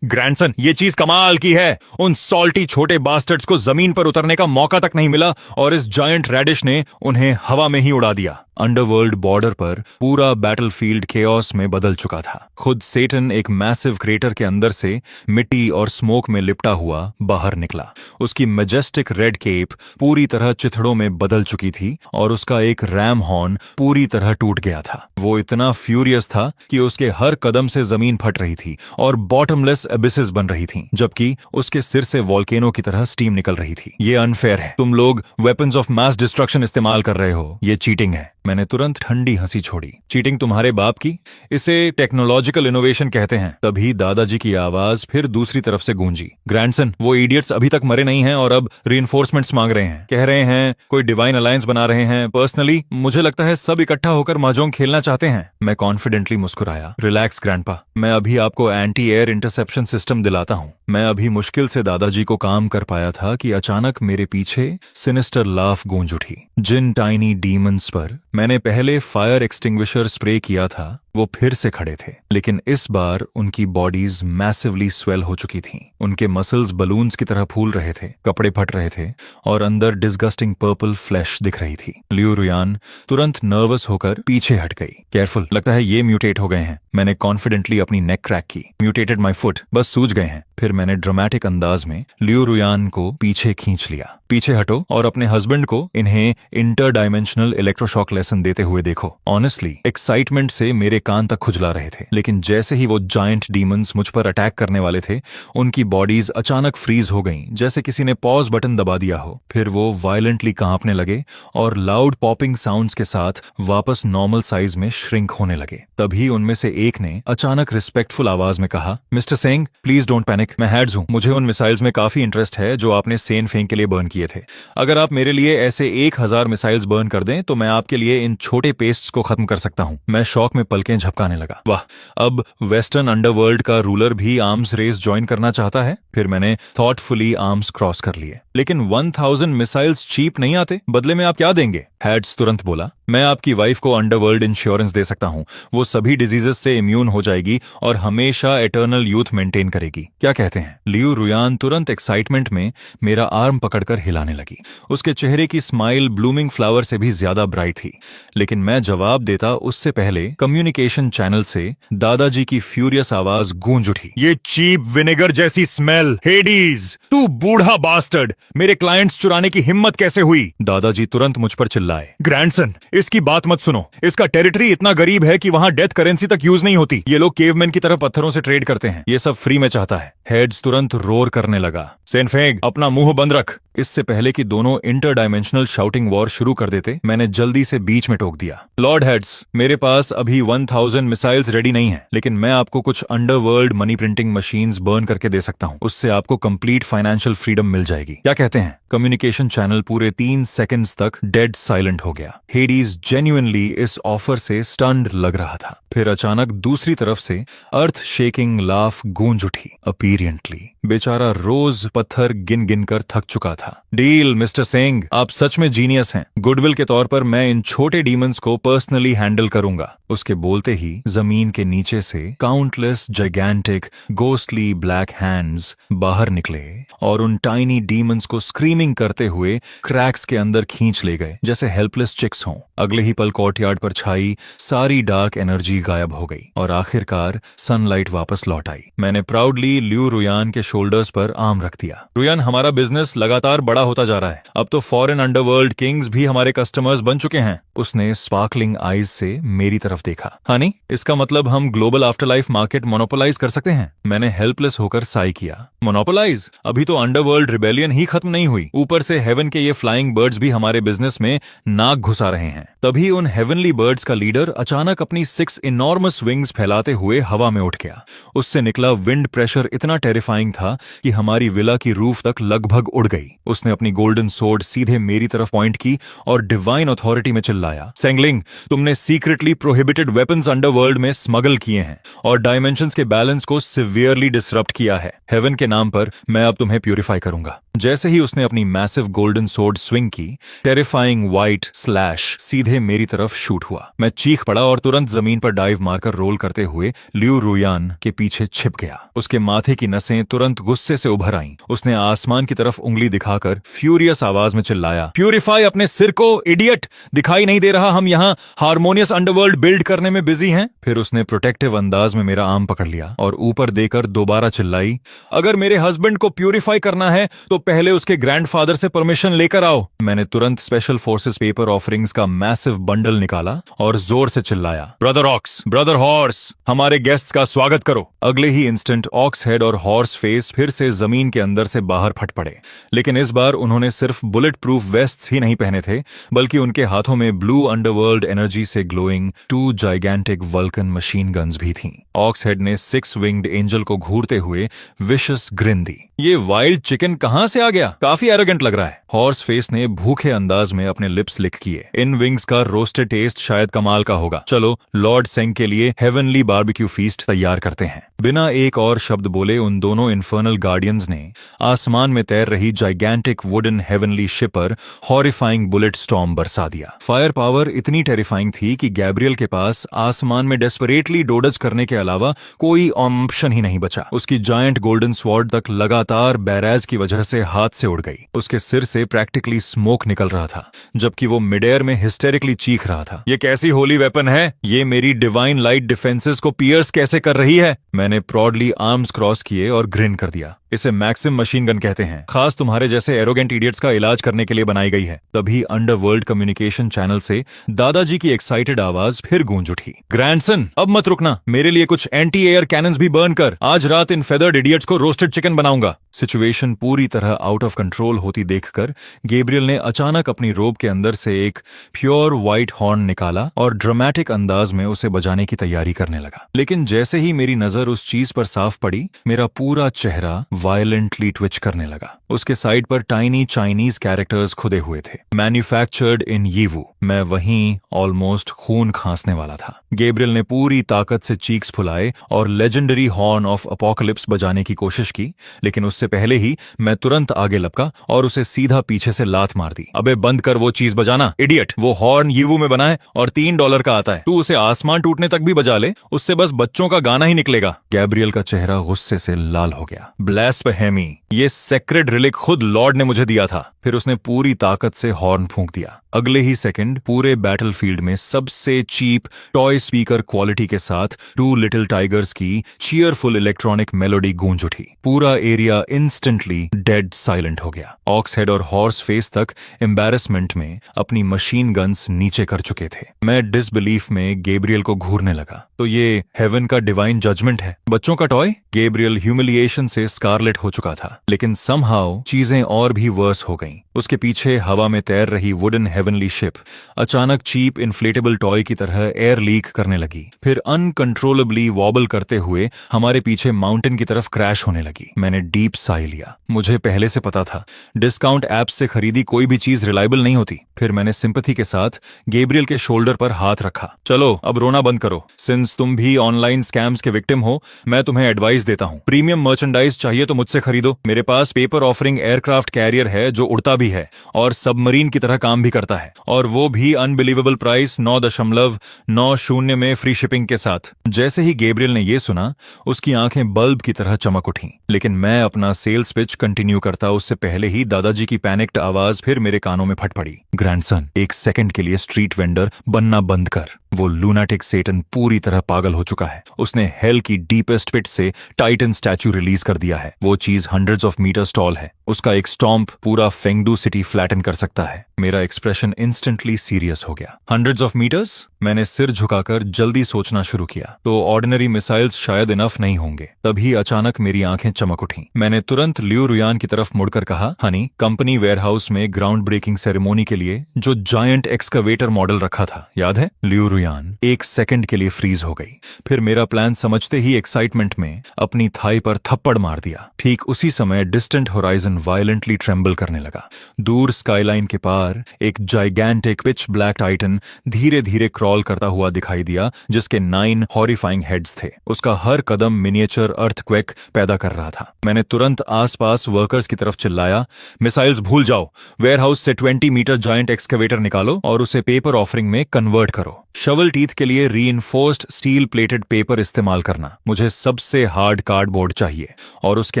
ग्रैंडसन, ये चीज कमाल की है। उन सॉल्टी छोटे बास्टर्ड्स को जमीन पर उतरने का मौका तक नहीं मिला और इस जायंट रेडिश ने उन्हें हवा में ही उड़ा दिया। अंडरवर्ल्ड बॉर्डर पर पूरा बैटलफील्ड केओस में बदल चुका था। खुद सेटन एक मैसिव क्रेटर के अंदर से मिट्टी और स्मोक में लिपटा हुआ बाहर निकला। उसकी मैजेस्टिक रेड केप पूरी तरह चिथड़ों में बदल चुकी थी और उसका एक रैम हॉर्न पूरी तरह टूट गया था। वो इतना फ्यूरियस था कि उसके हर कदम से जमीन फट रही थी और बॉटमलेस एबिसेस बन रही थीं, जबकि उसके सिर से वॉल्केनो की तरह स्टीम निकल रही थी। ये अनफेयर है। तुम लोग वेपन्स ऑफ मास डिस्ट्रक्शन इस्तेमाल कर रहे हो। ये चीटिंग है। मैंने तुरंत ठंडी हंसी छोड़ी। चीटिंग तुम्हारे बाप की? इसे टेक्नोलॉजिकल इनोवेशन कहते हैं। तभी दादाजी की आवाज फिर दूसरी तरफ से गूंजी। ग्रैंडसन, वो इडियट्स अभी तक मरे नहीं हैं और अब रीइंफोर्समेंट्स मांग रहे हैं। कह रहे हैं कोई डिवाइन अलायंस बना रहे हैं। पर्सनली मुझे लगता है सब इकट्ठा होकर mahjong खेलना चाहते हैं। मैं कॉन्फिडेंटली मुस्कुराया। रिलैक्स ग्रैंडपा, मैं अभी आपको एंटी एयर इंटरसेप्शन सिस्टम दिलाता हूँ। मैं अभी मुश्किल से दादाजी को काम कर पाया था कि अचानक मेरे पीछे सिनिस्टर लाफ गूंज उठी। जिन टाइनी डीमंस पर मैंने पहले फायर एक्सटिंग्विशर स्प्रे किया था वो फिर से खड़े थे, लेकिन इस बार उनकी बॉडीज मैसिवली स्वेल हो चुकी थीं। उनके मसल्स बलून्स की तरह फूल रहे थे, कपड़े फट रहे थे और अंदर डिस्गस्टिंग पर्पल फ्लैश दिख रही थी। लियू रुयान तुरंत नर्वस होकर पीछे हट गई। केयरफुल, लगता है ये म्यूटेट हो गए हैं। मैंने कॉन्फिडेंटली अपनी नेक क्रैक की। म्यूटेटेड माई फुट, बस सूज गए हैं। फिर मैंने ड्रामेटिक अंदाज में लियू रुयान को पीछे खींच लिया। पीछे हटो और अपने हस्बैंड को इन्हें इंटर डायमेंशनल इलेक्ट्रोशॉक लेसन देते हुए देखो। ऑनेस्टली एक्साइटमेंट से मेरे कान तक खुजला रहे थे, लेकिन जैसे ही वो जायंट डीमंस मुझ पर अटैक करने वाले थे, उनकी बॉडीज अचानक फ्रीज हो गईं, जैसे किसी ने पॉज बटन दबा दिया हो। फिर वो वायलेंटली कांपने लगे और लाउड पॉपिंग साउंड्स के साथ वापस नॉर्मल साइज में श्रिंक होने लगे। तभी उनमें से एक ने अचानक रिस्पेक्टफुल आवाज में कहा, mister Seng, please don't panic. मैं हैड्स हूं। मुझे उन मिसाइल्स में काफी इंटरेस्ट है जो आपने सेन फेंग के लिए बर्न किए थे। अगर आप मेरे लिए ऐसे 1000 मिसाइल्स बर्न कर दें तो मैं आपके लिए इन छोटे पेस्ट्स को खत्म कर सकता हूं। मैं शौक में पलकें झपकाने लगा। वाह, अब वेस्टर्न अंडरवर्ल्ड का रूलर भी आर्म्स रेस ज्वाइन करना चाहता है। फिर मैंने थॉटफुली आर्म्स क्रॉस कर लिए। लेकिन 1000 मिसाइल्स चीप नहीं आते। बदले में आप क्या देंगे? हैड्स तुरंत बोला, मैं आपकी वाइफ को अंडरवर्ल्ड इंश्योरेंस दे सकता हूं। वो सभी डिजीजेस से इम्यून हो जाएगी और हमेशा एटर्नल यूथ मेंटेन करेगी। क्या कहते हैं? लियू रुयान तुरंत एक्साइटमेंट में मेरा आर्म पकड़कर हिलाने लगी। उसके चेहरे की स्माइल ब्लूमिंग फ्लावर से भी ज्यादा ब्राइट थी। लेकिन मैं जवाब देता उससे पहले कम्युनिकेशन चैनल से दादाजी की फ्यूरियस आवाज गूंज उठी। ये चीप विनेगर जैसी स्मेल! हेडीज, तू बूढ़ा बास्टर्ड! मेरे क्लाइंट्स चुराने की हिम्मत कैसे हुई? दादाजी तुरंत मुझ पर चिल्लाए। ग्रैंडसन, इसकी बात मत सुनो। इसका टेरिटरी इतना गरीब है कि वहां डेथ करेंसी तक यूज नहीं होती। ये लोग केवमैन की तरह पत्थरों से ट्रेड करते हैं। ये सब फ्री में चाहता है। हेड्स तुरंत रोर करने लगा। सेनफेंग, अपना मुंह बंद रख। इससे पहले कि दोनों इंटर डायमेंशनल शाउटिंग वॉर शुरू कर देते, मैंने जल्दी से बीच में टोक दिया। लॉर्ड हेड्स, मेरे पास अभी 1000 मिसाइल्स रेडी नहीं है, लेकिन मैं आपको कुछ underworld money printing machines burn करके दे सकता हूं। उससे आपको कंप्लीट फाइनेंशियल फ्रीडम मिल जाएगी। क्या कहते हैं? कम्युनिकेशन चैनल पूरे 3 सेकंड्स तक डेड साइलेंट हो गया। हेडीज जेन्युइनली इस ऑफर से स्टन्ड लग रहा था। फिर अचानक दूसरी तरफ से अर्थ शेकिंग लाफ गूंज उठी। अपीरियंटली बेचारा रोज पत्थर गिन गिन कर थक चुका था। डील मिस्टर सिंह, आप सच में जीनियस हैं। गुडविल के तौर पर मैं इन छोटे डीमंस को पर्सनली हैंडल करूंगा। उसके बोलते ही जमीन के नीचे से countless gigantic ghostly black hands बाहर निकले और उन टाइनी डीमंस को स्क्रीमिंग करते हुए क्रैक्स के अंदर खींच ले गए, जैसे हेल्पलेस चिक्स हों। अगले ही पल कोर्टयार्ड पर छाई सारी डार्क एनर्जी गायब हो गई और आखिरकार सनलाइट वापस लौट आई। मैंने प्राउडली लियू रुयान के शोल्डर्स पर आर्म रख दिया। रुयान, हमारा बिजनेस लगातार बड़ा होता जा रहा है। अब तो फॉरेन अंडरवर्ल्ड किंग्स भी हमारे कस्टमर्स बन चुके हैं। उसने स्पार्कलिंग आईज से मेरी तरफ देखा। हनी, इसका मतलब हम ग्लोबल आफ्टरलाइफ मार्केट मोनोपोलाइज कर सकते हैं? मैंने हेल्पलेस होकर साई किया। मोनोपोलाइज? अभी तो अंडरवर्ल्ड रिबेलियन ही खत्म नहीं हुई, ऊपर से हेवन के ये फ्लाइंग बर्ड्स भी हमारे बिजनेस में नाक घुसा रहे हैं। तभी उन हेवनली बर्ड्स का लीडर अचानक अपनी 6 इनॉर्मस विंग्स फैलाते हुए हवा में उठ गया। उससे निकला विंड प्रेशर इतना टेरिफाइंग था कि हमारी विला की रूफ तक लगभग उड़ गई। उसने अपनी गोल्डन सोर्ड सीधे मेरी तरफ पॉइंट की और डिवाइन अथॉरिटी में चिल्लाया, सेंगलिंग, तुमने सीक्रेटली प्रोहिबिटेड वेपन्स अंडरवर्ल्ड में स्मगल किए हैं और डायमेंशंस के बैलेंस को सिवियरली डिसरप्ट किया है। हेवन के नाम पर मैं अब तुम्हें प्यूरिफाई करूंगा। जैसे ही उसने अपनी मैसिव गोल्डन सोर्ड स्विंग की, टेरिफाइंग व्हाइट स्लैश सीधे मेरी तरफ शूट हुआ। मैं चीख पड़ा और तुरंत जमीन पर डाइव मारकर रोल करते हुए लियू रुयान के पीछे छिप गया। उसके माथे की नसें तुरंत गुस्से से उभर आईं। उसने आसमान की तरफ उंगली दिखाकर फ्यूरियस आवाज में चिल्लाया, प्यूरिफाई अपने सिर को, इडियट! दिखाई नहीं दे रहा हम यहाँ हार्मोनियस अंडरवर्ल्ड बिल्ड करने में बिजी हैं? फिर उसने प्रोटेक्टिव अंदाज में मेरा आर्म पकड़ लिया और ऊपर देकर दोबारा चिल्लाई, अगर मेरे हस्बैंड को प्यूरिफाई करना है तो पहले उसके ग्रैंडफादर से परमिशन लेकर आओ। मैंने तुरंत स्पेशल फोर्सेस पेपर ऑफरिंग्स का मैसिव बंडल निकाला और जोर से चिल्लाया, ब्रदर ऑक्स, ब्रदर हॉर्स, हमारे गेस्ट्स का स्वागत करो। अगले ही इंस्टेंट ऑक्स हेड और हॉर्स फेस फिर से जमीन के अंदर से बाहर फट पड़े, लेकिन इस बार उन्होंने सिर्फ बुलेट प्रूफ वेस्ट्स ही नहीं पहने थे, बल्कि उनके हाथों में ब्लू अंडरवर्ल्ड एनर्जी से glowing 2 gigantic vulcan machine guns भी थीं। ऑक्स हेड ने 6 विंग्ड एंजल को घूरते हुए विशस ग्रिन दी। ये वाइल्ड चिकन कहां से आ गया? काफी एरोगेंट लग रहा है। हॉर्स फेस ने भूखे अंदाज में अपने लिप्स लिक किए। इन विंग्स का रोस्टेड टेस्ट शायद कमाल का होगा। चलो लॉर्ड सेंग के लिए हेवनली बारबेक्यू फीस्ट तैयार करते हैं। बिना एक और शब्द बोले उन दोनों इन्फर्नल गार्डियंस ने आसमान में तैर रही जाइगेंटिक वुडन हेवनली शिप पर हॉरिफाइंग बुलेट स्टॉर्म बरसा दिया। फायर पावर इतनी टेरिफाइंग थी कि गैब्रियल के पास आसमान में डेस्परेटली डोडज करने के अलावा कोई ऑप्शन ही नहीं बचा। उसकी जायंट गोल्डन स्वॉर्ड तक लगातार बैराज की वजह से हाथ से उड़ गई। उसके सिर से प्रैक्टिकली स्मोक निकल रहा था, जबकि वो मिड एयर में हिस्टेरिकली चीख रहा था, ये कैसी होली वेपन है? ये मेरी डिवाइन लाइट डिफेंसेस को पियर्स कैसे कर रही है? मैंने प्रॉडली आर्म्स क्रॉस किए और ग्रिन कर दिया। इसे मैक्सिम मशीन गन कहते हैं, खास तुम्हारे जैसे एरोगेंट इडियट्स का इलाज करने के लिए बनाई गई है। तभी अंडरवर्ल्ड कम्युनिकेशन चैनल से दादाजी की एक्साइटेड आवाज फिर गूंज उठी, ग्रैंडसन अब मत रुकना, मेरे लिए कुछ एंटी एयर कैनन्स भी बर्न कर। आज रात इन फेदर्ड इडियट्स को रोस्टेड चिकन बनाऊंगा। सिचुएशन पूरी तरह आउट ऑफ कंट्रोल होती देखकर गैब्रियल ने अचानक अपनी रोब के अंदर से एक प्योर व्हाइट हॉर्न निकाला और ड्रामेटिक अंदाज में उसे बजाने की तैयारी करने लगा। लेकिन जैसे ही मेरी नजर उस चीज पर साफ पड़ी, मेरा पूरा चेहरा वायलेंटली ट्विच करने लगा। उसके साइड पर टाइनी चाइनीज कैरेक्टर्स खुदे हुए थे, मैन्युफैक्चर्ड इन यीवू। मैं वहीं ऑलमोस्ट खून खांसने वाला था। गैब्रियल ने पूरी ताकत से चीक्स फुलाए और लेजेंडरी हॉर्न ऑफ अपोकलिप्स बजाने की कोशिश की, लेकिन उससे पहले ही मैं तुरंत आगे लपका और उसे सीधा पीछे से लात मार दी। अबे बंद कर वो चीज बजाना, इडियट! वो हॉर्न यीवू में बना है और $3 का आता है। तू उसे आसमान टूटने तक भी बजा ले, उससे बस बच्चों का गाना ही निकलेगा। गैब्रियल का चेहरा गुस्से से लाल हो गया। ब्लास्फेमी! ये सेक्रेड रिलिक खुद लॉर्ड ने मुझे दिया था। फिर उसने पूरी ताकत से हॉर्न फूंक दिया। अगले ही सेकंड पूरे बैटलफील्ड में सबसे चीप टॉय स्पीकर क्वालिटी के साथ 2 लिटिल टाइगर्स की चीयरफुल इलेक्ट्रॉनिक मेलोडी गूंज उठी। पूरा एरिया इंस्टेंटली डेड साइलेंट हो गया। ऑक्स हेड और हॉर्स फेस तक एम्बैरेसमेंट में अपनी मशीन गन्स नीचे कर चुके थे। मैं डिसबिलीफ में गैब्रियल को घूरने लगा। तो ये हेवन का डिवाइन जजमेंट है, बच्चों का टॉय? गैब्रियल ह्यूमिलिएशन से स्कारलेट हो चुका था, लेकिन समहाउ चीजें और भी वर्स हो गईं। उसके पीछे हवा में तैर रही वुडन हेवनली शिप अचानक चीप इन्फ्लेटेबल टॉय की तरह एयर लीक करने लगी, फिर अनकंट्रोलेबली वॉबल करते हुए हमारे पीछे माउंटेन की तरफ क्रैश होने लगी। मैंने डीप साई लिया। मुझे पहले से पता था डिस्काउंट ऐप्स से खरीदी कोई भी चीज रिलायबल नहीं होती। फिर मैंने सिंपैथी के साथ गैब्रियल के शोल्डर पर हाथ रखा। चलो अब रोना बंद करो। सिंस तुम भी ऑनलाइन स्कैम्स के विक्टिम हो, मैं तुम्हें एडवाइस देता हूँ। प्रीमियम मर्चेंडाइज चाहिए तो मुझसे खरीदो। मेरे पास पेपर ऑफरिंग एयरक्राफ्ट कैरियर है जो उड़ता भी है और सबमरीन की तरह काम भी करता है, और वो भी अनबिलीवेबल प्राइस 9.90 में फ्री शिपिंग के साथ। जैसे ही गैब्रियल ने यह सुना, उसकी आंखें बल्ब की तरह चमक उठीं। लेकिन मैं अपना सेल्स पिच कंटिन्यू करता उससे पहले ही दादाजी की पैनिक्ड आवाज फिर मेरे कानों में फट पड़ी। ग्रैंडसन, एक सेकंड के लिए स्ट्रीट वेंडर बनना बंद कर। वो लूनाटिक सेटन पूरी तरह पागल हो चुका है। उसने हेल की डीपेस्ट पिट से टाइटन स्टैच्यू रिलीज कर दिया है। वो चीज हंड्रेड्स ऑफ मीटर्स टॉल है। उसका एक स्टॉम्प पूरा फेंगडू सिटी फ्लैटन कर सकता है। मेरा एक्सप्रेशन इंस्टेंटली सीरियस हो गया। Hundreds of metres? मैंने सिर झुकाकर जल्दी सोचना शुरू किया। तो ऑर्डिनरी मिसाइल्स शायद इनफ नहीं होंगे। तभी अचानक मेरी आंखें चमक उठीं। मैंने तुरंत लियू रुयान की तरफ मुड़कर कहा, हनी, कंपनी वेयरहाउस में ग्राउंड ब्रेकिंग सेरेमोनी के लिए जो जायंट एक्सकवेटर मॉडल रखा था, याद है? लियू रुयान एक सेकंड के लिए फ्रीज हो गई। फिर मेरा प्लान समझते ही एक्साइटमेंट में अपनी थाई पर थप्पड़ मार दिया। ठीक उसी समय डिस्टेंट होराइजन वायलेंटली ट्रेम्बल करने लगा। दूर स्काईलाइन के पार एक जाइगेंटिक पिच ब्लैक टाइटन धीरे धीरे क्रॉस क्रॉल करता हुआ दिखाई दिया, जिसके 9 हॉरिफाइंग हेड्स थे। उसका हर कदम मिनिएचर अर्थक्वेक पैदा कर रहा था। मैंने तुरंत आसपास वर्कर्स की तरफ चिल्लाया, मिसाइल्स भूल जाओ, वेयरहाउस से 20 मीटर जायंट एक्सकेवेटर निकालो और उसे पेपर ऑफरिंग में कन्वर्ट करो। शवल टीथ के लिए रीइंफोर्स्ड स्टील प्लेटेड पेपर इस्तेमाल करना। मुझे सबसे हार्ड कार्डबोर्ड चाहिए और उसके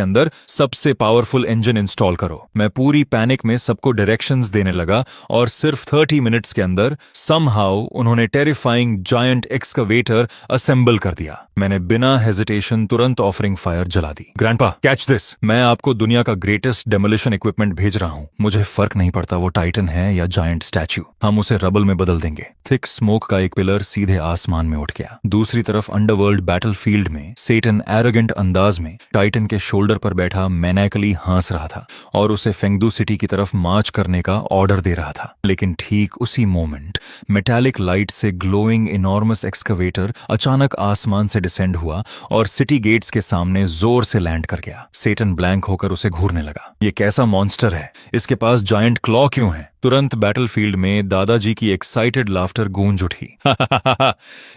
अंदर सबसे पावरफुल इंजन इंस्टॉल करो। मैं पूरी पैनिक में सबको डायरेक्शंस देने लगा और सिर्फ 30 मिनट्स के अंदर समहाउ उन्होंने टेरिफाइंग जायंट एक्सकवेटर असेंबल कर दिया। मैंने बिना हेजिटेशन तुरंत ऑफरिंग फायर जला दी। ग्रैंडपा, कैच दिस, मैं आपको दुनिया का ग्रेटेस्ट डेमोलिशन इक्विपमेंट भेज रहा हूं। मुझे फर्क नहीं पड़ता वो टाइटन है या जायंट स्टैच्यू, हम उसे रबल में बदल देंगे। थिक स्मोक का एक पिलर सीधे आसमान में उठ गया। दूसरी तरफ अंडरवर्ल्ड बैटलफील्ड में सेटन एरोगेंट अंदाज में टाइटन के शोल्डर पर बैठा मैनिकली हंस रहा था और उसे फेंगदू सिटी की तरफ मार्च करने का ऑर्डर दे रहा था। लेकिन ठीक उसी मोमेंट मेटालिक लाइट से ग्लोइंग इनॉर्मस एक्सकवेटर अचानक आसमान से डिसेंड हुआ और सिटी गेट्स के सामने जोर से लैंड कर गया। सेटन ब्लैंक होकर उसे घूरने लगा। ये कैसा मॉन्स्टर है? इसके पास जायंट क्लॉ क्यों है? तुरंत बैटलफील्ड में दादाजी की एक्साइटेड लाफ्टर गूंज उठी।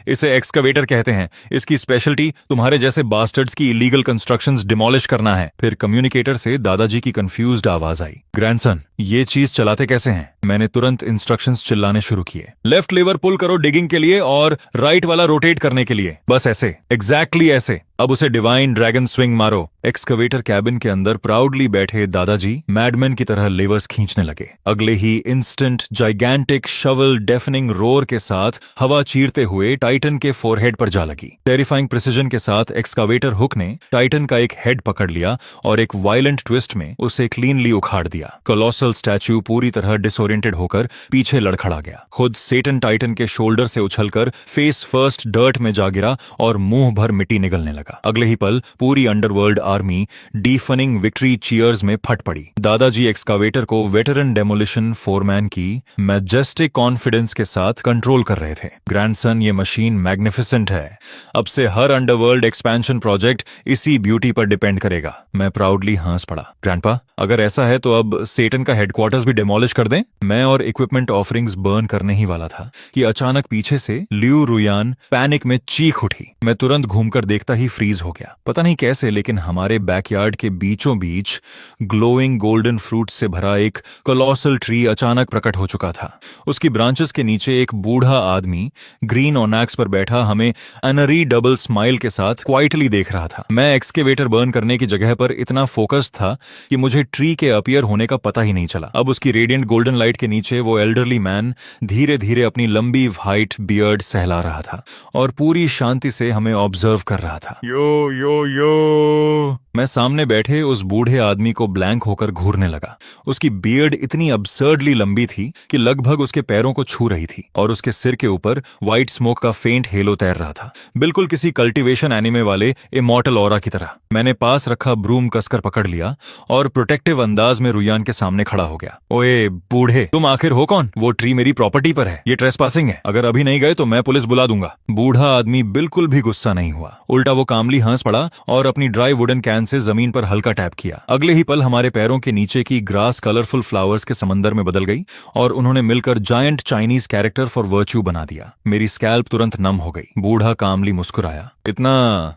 इसे एक्सकवेटर कहते हैं। इसकी स्पेशलिटी तुम्हारे जैसे बास्टर्ड्स की इलीगल कंस्ट्रक्शंस डिमोलिश करना है। फिर कम्युनिकेटर से दादाजी की कंफ्यूज्ड आवाज आई, ग्रैंडसन, ये चीज चलाते कैसे हैं? मैंने तुरंत इंस्ट्रक्शंस चिल्लाने शुरू किए। लेफ्ट लेवर पुल करो डिगिंग के लिए और राइट वाला रोटेट करने के लिए। बस ऐसे, एग्जैक्टली ऐसे। अब उसे डिवाइन ड्रैगन स्विंग मारो। एक्सकवेटर कैबिन के अंदर प्राउडली बैठे दादाजी मैडमैन की तरह लेवर्स खींचने लगे। अगले ही instant gigantic shovel deafening roar के साथ हवा चीरते हुए टाइटन के फोरहेड पर जा लगी। टेरिफाइंग प्रिसिजन के साथ एक्सकावेटर हुक ने टाइटन का एक हेड पकड़ लिया और एक वायलेंट ट्विस्ट में उसे क्लीनली उखाड़ दिया। कोलोसल स्टैच्यू पूरी तरह डिसोरिएंटेड होकर पीछे लड़खड़ा गया। खुद सेटन टाइटन के शोल्डर से उछलकर फेस फर्स्ट डर्ट में जा गिरा और मुंह भर मिट्टी निगलने लगा। अगले ही पल पूरी अंडरवर्ल्ड आर्मी डीफनिंग विक्ट्री चीयर्स में फट पड़ी। दादाजी एक्सकावेटर को वेटरन डेमोलिशन फोरमैन की मैजेस्टिक कॉन्फिडेंस के साथ कंट्रोल कर रहे थे। ग्रैंडसन, ये मशीन मैग्निफिसेंट है। अब से हर अंडरवर्ल्ड एक्सपेंशन प्रोजेक्ट इसी ब्यूटी पर डिपेंड करेगा। मैं प्राउडली हंस पड़ा। ग्रैंडपा, अगर ऐसा है तो अब सेटन का हेडक्वार्टर्स भी डिमोलिश कर दें। मैं और इक्विपमेंट ऑफरिंग्स बर्न करने ही वाला था कि अचानक पीछे से लियू रुयान पैनिक में चीख उठी। मैं तुरंत घूमकर देखता ही फ्रीज हो गया। पता नहीं कैसे, लेकिन हमारे बैकयार्ड के बीचों बीच ग्लोइंग गोल्डन फ्रूट से भरा एक कोलोसल ट्री अचानक प्रकट हो चुका था। उसकी ब्रांचेस के नीचे एक बूढ़ा आदमी ग्रीन ओनैक्स पर बैठा हमें अनरी डबल स्माइल के साथ क्वाइटली देख रहा था। मैं एक्सकेवेटर बर्न करने की जगह पर इतना फोकस्ड था कि मुझे ट्री के अपीयर होने का पता ही नहीं चला। अब उसकी रेडिएंट गोल्डन लाइट के नीचे वो एल्डरली मैन धीरे धीरे अपनी लंबी व्हाइट बियर्ड सहला रहा था और पूरी शांति से हमें ऑब्जर्व कर रहा था। यो यो यो। मैं सामने बैठे उस बूढ़े आदमी को ब्लैंक होकर घूरने लगा। उसकी बियर्ड इतनी अब्सर्डली लंबी थी कि लगभग उसके पैरों को छू रही थी और उसके सिर के ऊपर व्हाइट स्मोक का फेंट हेलो तैर रहा था, बिल्कुल किसी कल्टीवेशन एनिमे वाले इमॉर्टल ऑरा की तरह। मैंने पास रखा ब्रूम कसकर पकड़ लिया और प्रोटेक्टिव अंदाज में रुयान के सामने खड़ा हो गया। ओए बूढ़े, तुम आखिर हो कौन? वो ट्री मेरी प्रॉपर्टी पर है, ये ट्रेसपासिंग है। अगर अभी नहीं गए तो मैं पुलिस बुला दूंगा। बूढ़ा आदमी बिल्कुल भी गुस्सा नहीं हुआ, उल्टा वो कामली हंस पड़ा और अपनी ड्राई वुडन कैन से जमीन पर हल्का टैप किया। अगले ही पल हमारे पैरों के नीचे की ग्रास कलरफुल फ्लावर्स के समंदर में बदल गई और उन्होंने मिलकर giant Chinese character for virtue बना दिया। मेरी स्कैल्प तुरंत नम हो गई। बूढ़ा कामली मुस्कुराया, इतना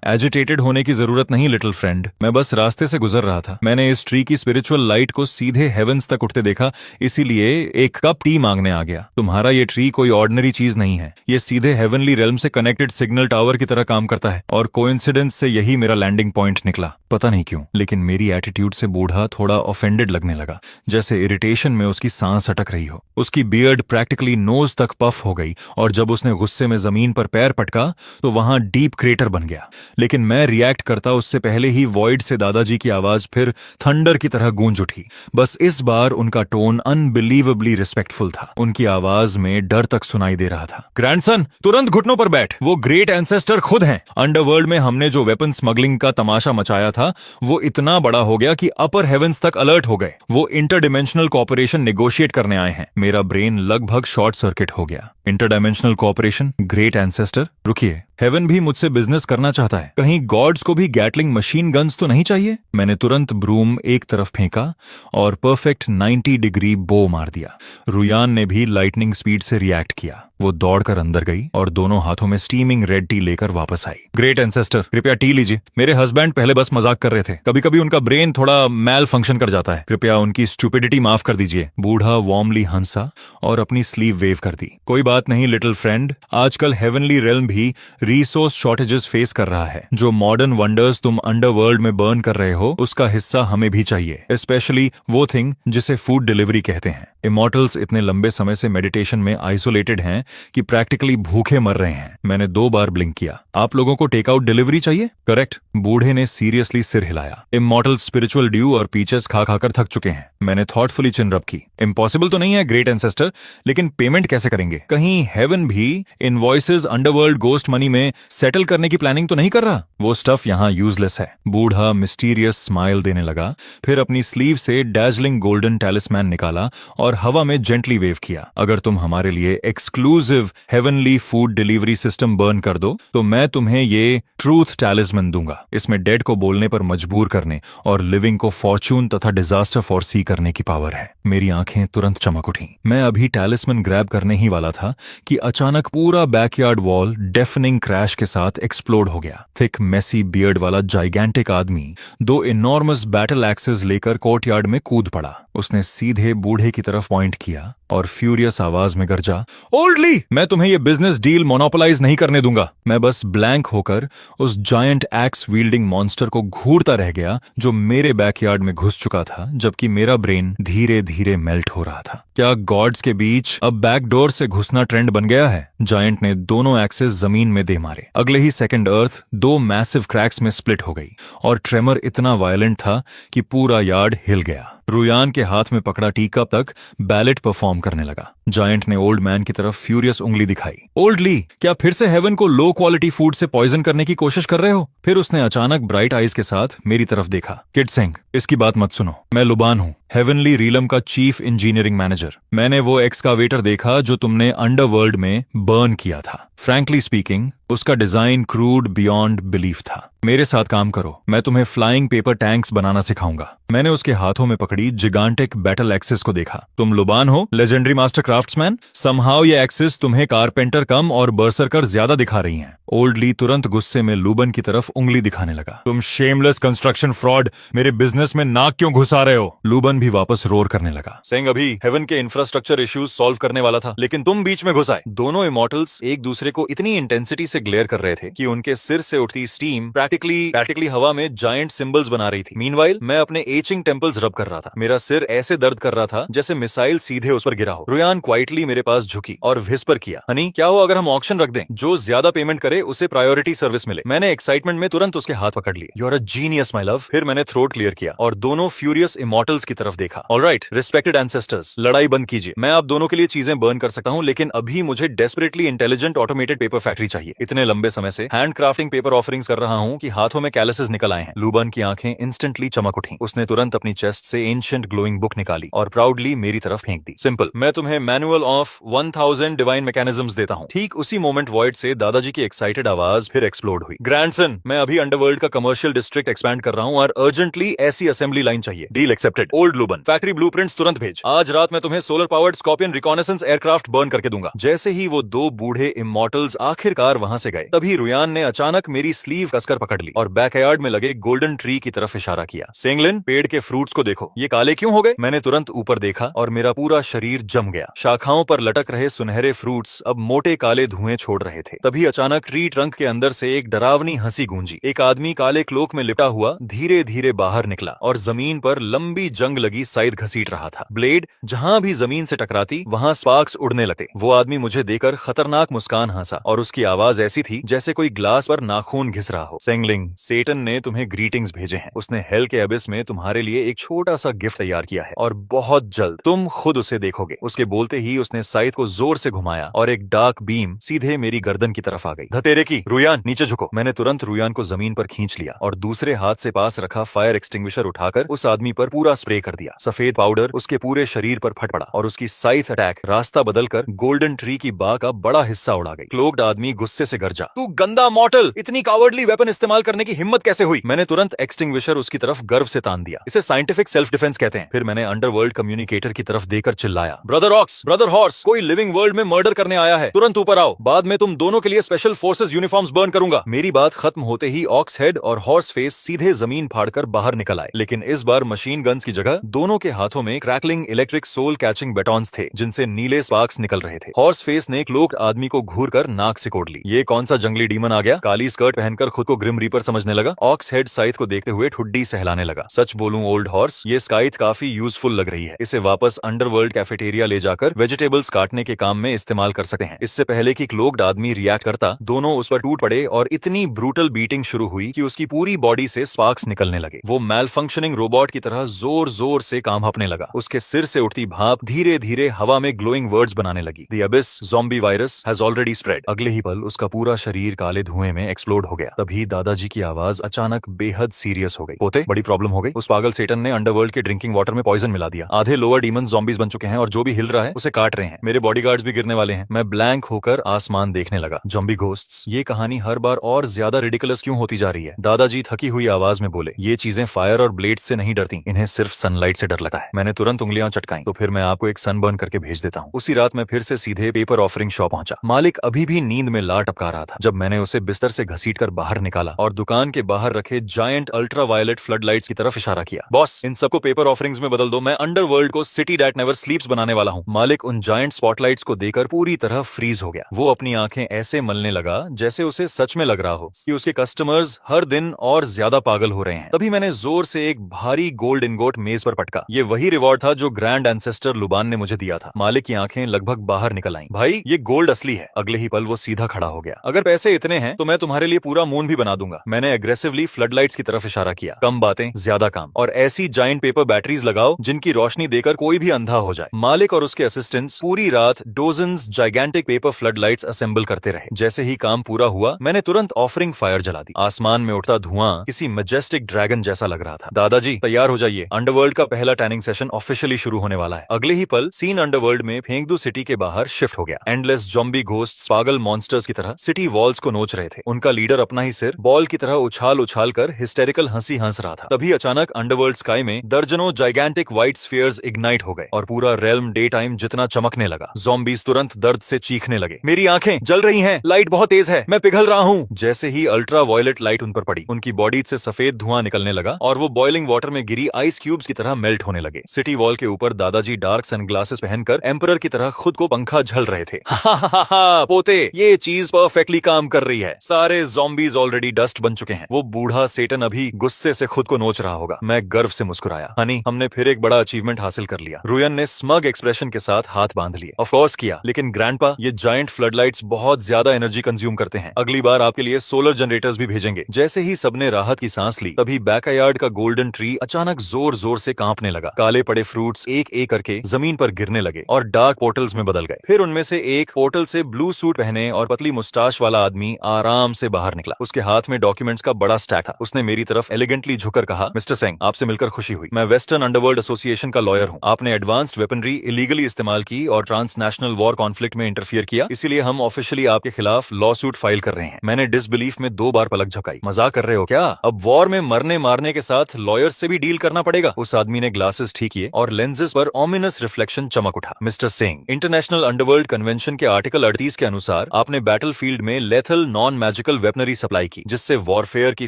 एजिटेटेड होने की जरूरत नहीं लिटिल फ्रेंड, मैं बस रास्ते से गुजर रहा था। मैंने इस ट्री की स्पिरिचुअल लाइट को सीधे हेवेंस तक उठते देखा, इसीलिए एक कप टी मांगने आ गया। तुम्हारा ये ट्री कोई ऑर्डिनरी चीज नहीं है, ये सीधे हेवनली रेल्म से कनेक्टेड सिग्नल टावर की तरह काम करता है और कोइंसिडेंस से यही मेरा लैंडिंग पॉइंट निकला। पता नहीं क्यों, लेकिन मेरी एटीट्यूड से बूढ़ा थोड़ा ऑफेंडेड लगने लगा, जैसे इरिटेशन में उसकी सांस अटक रही हो। उसकी बियर्ड प्रैक्टिकली नोज तक पफ हो गई और जब उसने गुस्से में जमीन पर पैर पटका तो वहां डीप क्रेटर बन गया। लेकिन मैं रिएक्ट करता उससे पहले ही वॉइड से दादाजी की आवाज फिर थंडर की तरह गूंज उठी। बस इस बार उनका टोन अनबिलीवेबली रिस्पेक्टफुल था। उनकी आवाज में डर तक सुनाई दे रहा था। ग्रैंडसन, तुरंत घुटनों पर बैठ, वो ग्रेट एंसेस्टर खुद हैं। अंडरवर्ल्ड में हमने जो वेपन स्मगलिंग का तमाशा मचाया था वो इतना बड़ा हो गया कि अपर हेवेंस तक अलर्ट हो गए। वो इंटरडिमेंशनल कॉपरेशन नेगोशिएट करने आए हैं। मेरा ब्रेन लगभग शॉर्ट सर्किट हो गया। इंटरडायमेंशनल कॉपरेशन, ग्रेट एंसेस्टर, रुकिए, हेवन भी मुझसे बिजनेस करना चाहता है, कहीं गॉड्स को भी गैटलिंग मशीन गन्स तो नहीं चाहिए? मैंने तुरंत ब्रूम एक तरफ फेंका और परफेक्ट 90 डिग्री बो मार दिया। रुयान ने भी लाइटनिंग स्पीड से रिएक्ट किया। वो दौड़कर अंदर गई और दोनों हाथों में स्टीमिंग रेड टी लेकर वापस आई। ग्रेट एंसेस्टर, कृपया टी लीजिए। मेरे हस्बैंड पहले बस मजाक कर रहे थे, कभी कभी उनका ब्रेन थोड़ा मैल फंक्शन कर जाता है, कृपया उनकी स्टूपिडिटी माफ कर दीजिए। बूढ़ा वार्मली हंसा और अपनी स्लीव वेव कर दी। कोई बात नहीं लिटिल फ्रेंड, आजकल हेवनली रेल्म भी रिसोर्स शॉर्टेजेस फेस कर रहा है। जो मॉडर्न वंडर्स तुम अंडरवर्ल्ड में बर्न कर रहे हो, उसका हिस्सा हमें भी चाहिए, स्पेशली वो थिंग जिसे फूड डिलीवरी कहते हैं। इमॉर्टल्स इतने लंबे समय से मेडिटेशन में आइसोलेटेड हैं कि प्रैक्टिकली भूखे मर रहे हैं। मैंने 2 बार ब्लिंक किया। आप लोगों को टेक आउट डिलीवरी चाहिए? करेक्ट। बूढ़े ने सीरियसली सिर हिलाया। इमॉर्टल्स स्पिरिचुअल ड्यू और पीचेस खा खाकर थक चुके हैं। मैंने थॉटफुली चिन रब की। इम्पॉसिबल तो नहीं है ग्रेट एंसेस्टर, लेकिन पेमेंट कैसे करेंगे? कहीं हेवन भी इनवॉइसेस अंडरवर्ल्ड गोस्ट मनी में सेटल करने की प्लानिंग तो नहीं कर रहा? वो स्टफ यहाँ यूजलेस है। बूढ़ा मिस्टीरियस स्माइल देने लगा, फिर अपनी स्लीव से डैजलिंग गोल्डन टैलिस्मैन निकाला और हवा में जेंटली वेव किया। अगर तुम हमारे लिए exclusive heavenly food delivery system burn कर दो तो मैं तुम्हें ये ट्रूथ टैलिस्मैन दूंगा। इसमें डेड को बोलने पर मजबूर करने और लिविंग को फॉर्चून तथा डिजास्टर फोरसी करने की पावर है। मेरी आंखें तुरंत चमक उठी। मैं अभी टैलिस्मैन ग्रैब करने ही वाला था कि अचानक पूरा बैकयार्ड वॉल डेफनिंग क्रैश के साथ एक्सप्लोड हो गया। थिक मेसी बियर्ड वाला जाइगेंटिक आदमी 2 इनॉर्मस बैटल एक्सेस लेकर कोर्टयार्ड में कूद पड़ा। उसने सीधे बूढ़े की तरफ पॉइंट किया और फ्यूरियस आवाज में गरजा, ओल्डली, मैं तुम्हें ये बिजनेस डील मोनोपोलाइज नहीं करने दूंगा। मैं बस ब्लैंक होकर उस जायंट एक्स वील्डिंग मॉन्स्टर को घूरता रह गया जो मेरे बैकयार्ड में घुस चुका था, जबकि मेरा ब्रेन धीरे धीरे मेल्ट हो रहा था। क्या गॉड्स के बीच अब बैकडोर से घुसना ट्रेंड बन गया है? जायंट ने दोनों एक्सेस जमीन में दे मारे। अगले ही सेकंड अर्थ 2 मैसिव क्रैक्स में स्प्लिट हो गई और ट्रेमर इतना वायलेंट था कि पूरा यार्ड हिल गया। रुयान के हाथ में पकड़ा टी कप तक बैलेट परफॉर्म करने लगा। जायंट ने ओल्ड मैन की तरफ फ्यूरियस उंगली दिखाई। ओल्डली, क्या फिर से हेवन को लो क्वालिटी फूड से पॉइजन करने की कोशिश कर रहे हो? फिर उसने अचानक ब्राइट आईज के साथ मेरी तरफ देखा। किड सिंह, इसकी बात मत सुनो। मैं लुबान हूँ, हेवनली रीलम का चीफ इंजीनियरिंग मैनेजर। मैंने वो एक्सकावेटर देखा जो तुमने अंडरवर्ल्ड में बर्न किया था। फ्रैंकली स्पीकिंग, उसका डिजाइन क्रूड बियॉन्ड बिलीफ था। मेरे साथ काम करो, मैं तुम्हें फ्लाइंग पेपर टैंक्स बनाना सिखाऊंगा। मैंने उसके हाथों में पकड़ी जिगांटिक बैटल एक्सिस को देखा। तुम लुबान हो, लेजेंडरी मास्टर क्राफ्ट्समैन। समहाउ ये एक्सिस तुम्हें कारपेंटर कम और बर्सरकर ज्यादा दिखा रही हैं। ओल्डली तुरंत गुस्से में लुबन की तरफ उंगली दिखाने लगा। तुम शेमलेस कंस्ट्रक्शन फ्रॉड, मेरे बिजनेस में नाक क्यों घुसा रहे हो? लुबन भी वापस रोर करने लगा। सिंह, अभी हेवन के इंफ्रास्ट्रक्चर इश्यूज सॉल्व करने वाला था, लेकिन तुम बीच में घुस आए। दोनों इमॉर्टल्स एक दूसरे को इतनी इंटेंसिटी से ग्लेयर कर रहे थे कि उनके सिर से उठती स्टीम प्रैक्टिकली हवा में जायंट सिंबल्स बना रही थी। मीनवाइल मैं अपने एचिंग टेंपल्स रब कर रहा था। मेरा सिर ऐसे दर्द कर रहा था जैसे मिसाइल सीधे उस पर गिरा हो। रुयान क्वाइटली मेरे पास झुकी और विस्पर किया, हनी, क्या हो अगर हम ऑक्शन रख दें? जो ज्यादा पेमेंट करे उसे प्रायोरिटी सर्विस मिले। मैंने एक्साइटमेंट में तुरंत उसके हाथ पकड़ लिए। You are a genius my love. फिर मैंने थ्रोट क्लियर किया और दोनों फ्यूरियस इमॉर्टल्स की तरफ देखा। ऑलराइट, रिस्पेक्टेड एंसेस्टर्स, लड़ाई बंद कीजिए। मैं आप दोनों के लिए चीजें बर्न कर सकता हूँ, लेकिन अभी मुझे desperately intelligent automated paper factory चाहिए। इतने लंबे समय से हैंड क्राफ्टिंग पेपर ऑफरिंग्स कर रहा हूँ कि हाथों में कैलसेस निकल आए हैं। लुबन की आंखें इंस्टेंटली चमक उठी। उसने तुरंत अपनी चेस्ट से एंशिएंट ग्लोइंग बुक निकाली और प्राउडली मेरी तरफ फेंक दी। सिंपल, मैं तुम्हें मैनुअल ऑफ 1000 डिवाइन मैकेनिज्म्स देता हूँ। ठीक उसी मोमेंट वॉइड से दादाजी की एक्साइटेड आवाज फिर एक्सप्लोड हुई। ग्रैंडसन, मैं अभी अंडरवर्ल्ड का कमर्शियल डिस्ट्रिक्ट एक्सपैंड कर रहा हूँ और अर्जेंटली ऐसी असेंबली लाइन चाहिए। Deal accepted. Old Luban, factory blueprints तुरंत भेज। आज रात मैं तुम्हें solar powered scorpion reconnaissance aircraft burn करके दूंगा। जैसे ही वो 2 बूढ़े इमॉर्टल्स आखिरकार वहां से गए, तभी रुयान ने अचानक मेरी स्लीव कसकर पकड़ ली और बैकयार्ड में लगे गोल्डन ट्री की तरफ इशारा किया। सेंगलिन, पेड़ के फ्रूट्स को देखो, ये काले क्यों हो गए? मैंने तुरंत ऊपर देखा और मेरा पूरा शरीर जम गया। शाखाओं पर लटक रहे सुनहरे फ्रूट्स अब मोटे काले धुएं छोड़ रहे थे। तभी अचानक ट्री ट्रंक के अंदर से एक डरावनी हंसी गूंजी। एक आदमी काले क्लोक में लिपटा हुआ धीरे धीरे बाहर निकला और जमीन पर लंबी जंग लगी साइद घसीट रहा था। ब्लेड जहां भी जमीन से टकराती वहां स्पार्क्स उड़ने लगते। वो आदमी मुझे देखकर खतरनाक मुस्कान हंसा और उसकी आवाज ऐसी थी जैसे कोई ग्लास पर नाखून घिस रहा हो। सेंगलिंग, सेटन ने तुम्हें ग्रीटिंग्स भेजे हैं। उसने हेल के एबिस में तुम्हारे लिए एक छोटा सा गिफ्ट तैयार किया है और बहुत जल्द तुम खुद उसे देखोगे। उसके बोलते ही उसने साइद को जोर से घुमाया और एक डार्क बीम सीधे मेरी गर्दन की तरफ आ गई। धतेरे की, रुयान नीचे झुको। मैंने तुरंत रुयान को जमीन पर खींच लिया और दूसरे हाथ से पास रखा फायर एक्सटिंग्विशर उठाकर उस आदमी पर पूरा स्प्रे कर दिया। दिया। सफेद पाउडर उसके पूरे शरीर पर फट पड़ा और उसकी साइथ अटैक रास्ता बदलकर गोल्डन ट्री की बाह का बड़ा हिस्सा उड़ा गई। क्लोक्ड आदमी गुस्से से गरजा, तू गंदा मॉर्टल, इतनी कावर्डली वेपन इस्तेमाल करने की हिम्मत कैसे हुई? मैंने तुरंत एक्सटिंग्विशर उसकी तरफ गर्व से तान दिया। इसे साइंटिफिक सेल्फ डिफेंस कहते हैं। फिर मैंने अंडरवर्ल्ड कम्युनिकेटर की तरफ देकर चिल्लाया, ब्रदर ऑक्स, ब्रदर हॉर्स, कोई लिविंग वर्ल्ड में मर्डर करने आया है, तुरंत ऊपर आओ, बाद में तुम दोनों के लिए स्पेशल फोर्सेस यूनिफॉर्म्स बर्न करूंगा। मेरी बात खत्म होते ही ऑक्स हेड और हॉर्स फेस सीधे जमीन फाड़कर बाहर निकल आए, लेकिन इस बार मशीन गन्स की जगह दोनों के हाथों में क्रैकलिंग इलेक्ट्रिक सोल कैचिंग बैटॉन्स थे, जिनसे नीले स्पार्क्स निकल रहे थे। हॉर्स फेस ने क्लोक्ड आदमी को घूर कर नाक से कोड़ ली। ये कौन सा जंगली डीमन आ गया? काली स्कर्ट पहनकर खुद को ग्रिम रीपर समझने लगा। ऑक्स हेड साइथ को देखते हुए ठुड्डी सहलाने लगा। सच बोलूं ओल्ड हॉर्स, ये स्काइथ काफी यूजफुल लग रही है। इसे वापस अंडरवर्ल्ड कैफेटेरिया ले जाकर वेजिटेबल्स काटने के काम में इस्तेमाल कर सकते हैं। इससे पहले कि क्लोक्ड आदमी रिएक्ट करता, दोनों उस पर टूट पड़े और इतनी ब्रूटल बीटिंग शुरू हुई कि उसकी पूरी बॉडी से स्पार्क्स निकलने लगे। वो मैल फंक्शनिंग रोबोट की तरह जोर जोर से काम हपने लगा। उसके सिर से उठती भाप धीरे धीरे हवा में ग्लोइंग वर्ड्स बनाने लगी। The abyss zombie virus has already spread. अगले ही पल उसका पूरा शरीर काले धुएं में एक्सप्लोड हो गया। तभी दादाजी की आवाज अचानक बेहद सीरियस हो गई। पोते, बड़ी प्रॉब्लम हो गई। उस पागल सेटन ने अंडरवर्ल्ड के ड्रिंकिंग वाटर में पॉइजन मिला दिया। आधे लोअर डीमन ज़ॉम्बीज बन चुके हैं और जो भी हिल रहा है उसे काट रहे हैं। मेरे बॉडीगार्ड्स भी गिरने वाले हैं। मैं ब्लैंक होकर आसमान देखने लगा। ज़ॉम्बी घोस्ट्स, ये कहानी हर बार और ज्यादा रिडिकुलस क्यों होती जा रही है? दादाजी थकी हुई आवाज में बोले, ये चीजें फायर और ब्लेड से नहीं डरती, इन्हें सिर्फ सनलाइट से डर लगता है। मैंने तुरंत उंगलियां चटकाई, तो फिर मैं आपको एक सनबर्न करके भेज देता हूँ। उसी रात मैं फिर से सीधे पेपर ऑफरिंग शॉप पहुंचा। मालिक अभी भी नींद में ला टपका रहा था जब मैंने उसे बिस्तर से घसीटकर बाहर निकाला और दुकान के बाहर रखे giant ultraviolet flood lights की तरफ इशारा किया। बॉस, इन सबको पेपर ऑफरिंग्स में बदल दो, मैं अंडरवर्ल्ड को सिटी दैट नेवर स्लीप्स बनाने वाला हूँ। मालिक उन जायंट स्पॉटलाइट्स को देकर पूरी तरह फ्रीज हो गया। वो अपनी आंखें ऐसे मलने लगा जैसे उसे सच में लग रहा हो कि उसके कस्टमर्स हर दिन और ज्यादा पागल हो रहे हैं। तभी मैंने जोर से एक भारी गोल्ड इनगोट मेज पर पटका। ये वही रिवॉर्ड था जो ग्रैंड एंसेस्टर लुबान ने मुझे दिया था। मालिक की आंखें लगभग बाहर निकल आईं। भाई, ये गोल्ड असली है। अगले ही पल वो सीधा खड़ा हो गया। अगर पैसे इतने हैं तो मैं तुम्हारे लिए पूरा मून भी बना दूंगा। मैंने एग्रेसिवली फ्लडलाइट्स की तरफ इशारा किया। कम बातें ज्यादा काम, और ऐसी जायंट पेपर बैटरीज लगाओ जिनकी रोशनी देकर कोई भी अंधा हो जाए। मालिक और उसके असिस्टेंट्स पूरी रात dozens gigantic paper floodlights assemble करते रहे। जैसे ही काम पूरा हुआ, मैंने तुरंत ऑफरिंग फायर जला दी। आसमान में उठता धुआं किसी मैजेस्टिक ड्रैगन जैसा लग रहा था। दादाजी, तैयार हो जाइए, अंडरवर्ल्ड का पहला टैनिंग सेशन ऑफिशियली शुरू होने वाला है। अगले ही पल सीन अंडरवर्ल्ड में फेंगदू सिटी के बाहर शिफ्ट हो गया। एंडलेस ज़ॉम्बी घोस्ट्स पागल मॉन्स्टर्स की तरह सिटी वॉल्स को नोच रहे थे। उनका लीडर अपना ही सिर बॉल की तरह उछाल उछाल कर हिस्टेरिकल हंसी हंस रहा था। तभी अचानक अंडरवर्ल्ड स्काई में दर्जनों जाइगेंटिक व्हाइट स्फीयर्स इग्नाइट हो गए और पूरा रेल्म डे टाइम जितना चमकने लगा। ज़ॉम्बीज तुरंत दर्द से चीखने लगे। मेरी आंखें जल रही हैं, लाइट बहुत तेज है, मैं पिघल रहा हूँ। जैसे ही अल्ट्रा वायलेट लाइट उन पर पड़ी, उनकी बॉडी से सफेद धुआं निकलने लगा और वो बॉइलिंग वाटर में गिरी आइस क्यूब्स की तरह मेल्ट होने लगे। सिटी वॉल के ऊपर दादाजी डार्क सनग्लासेस पहनकर एम्परर की तरह खुद को पंखा झल रहे थे। हा पोते, ये चीज परफेक्टली काम कर रही है। सारे ज़ॉम्बीज ऑलरेडी डस्ट बन चुके हैं। वो बूढ़ा सेटन अभी गुस्से से खुद को नोच रहा होगा। मैं गर्व से मुस्कुराया। हनी, हमने फिर एक बड़ा अचीवमेंट हासिल कर लिया। रुयन ने स्मग एक्सप्रेशन के साथ हाथ बांध लिए। ऑफ कोर्स किया, लेकिन ग्रैंडपा, ये जायंट फ्लडलाइट्स बहुत ज्यादा एनर्जी कंज्यूम करते हैं। अगली बार आपके लिए सोलर जनरेटर्स भी भेजेंगे। जैसे ही सबने राहत की सांस ली, तभी बैकयार्ड का गोल्डन ट्री अचानक जोर जोर से कांपने लगा। काले पड़े फ्रूट्स एक एक करके जमीन पर गिरने लगे और डार्क पोर्टल्स में बदल गए। फिर उनमें से एक पोर्टल से ब्लू सूट पहने और पतली मुस्टाश वाला आदमी आराम से बाहर निकला। उसके हाथ में डॉक्यूमेंट्स का बड़ा स्टैक था। उसने मेरी तरफ एलिगेंटली झुककर कहा, मिस्टर सिंह, आपसे मिलकर खुशी हुई। मैं वेस्टर्न अंडरवर्ल्ड एसोसिएशन का लॉयर हूँ। आपने एडवांस्ड वेपनरी इलीगली इस्तेमाल की और ट्रांसनेशनल वॉर कॉन्फ्लिक्ट में इंटरफियर किया, इसीलिए हम ऑफिशियली आपके खिलाफ लॉ सूट फाइल कर रहे हैं। मैंने डिसबिलीफ में 2 बार पलक झपकाई। मजाक कर रहे हो क्या? अब वॉर में मरने मारने के साथ लॉयर्स से भी डील करना पड़ेगा। उस आदमी ने ग्लासेस ठीक किए और लेंसेज पर ऑमिनस रिफ्लेक्शन चमक उठा। Mister Singh, international underworld convention के आर्टिकल 38 के अनुसार आपने बैटलफील्ड में lethal non magical weaponry supply की, जिससे वॉरफेयर की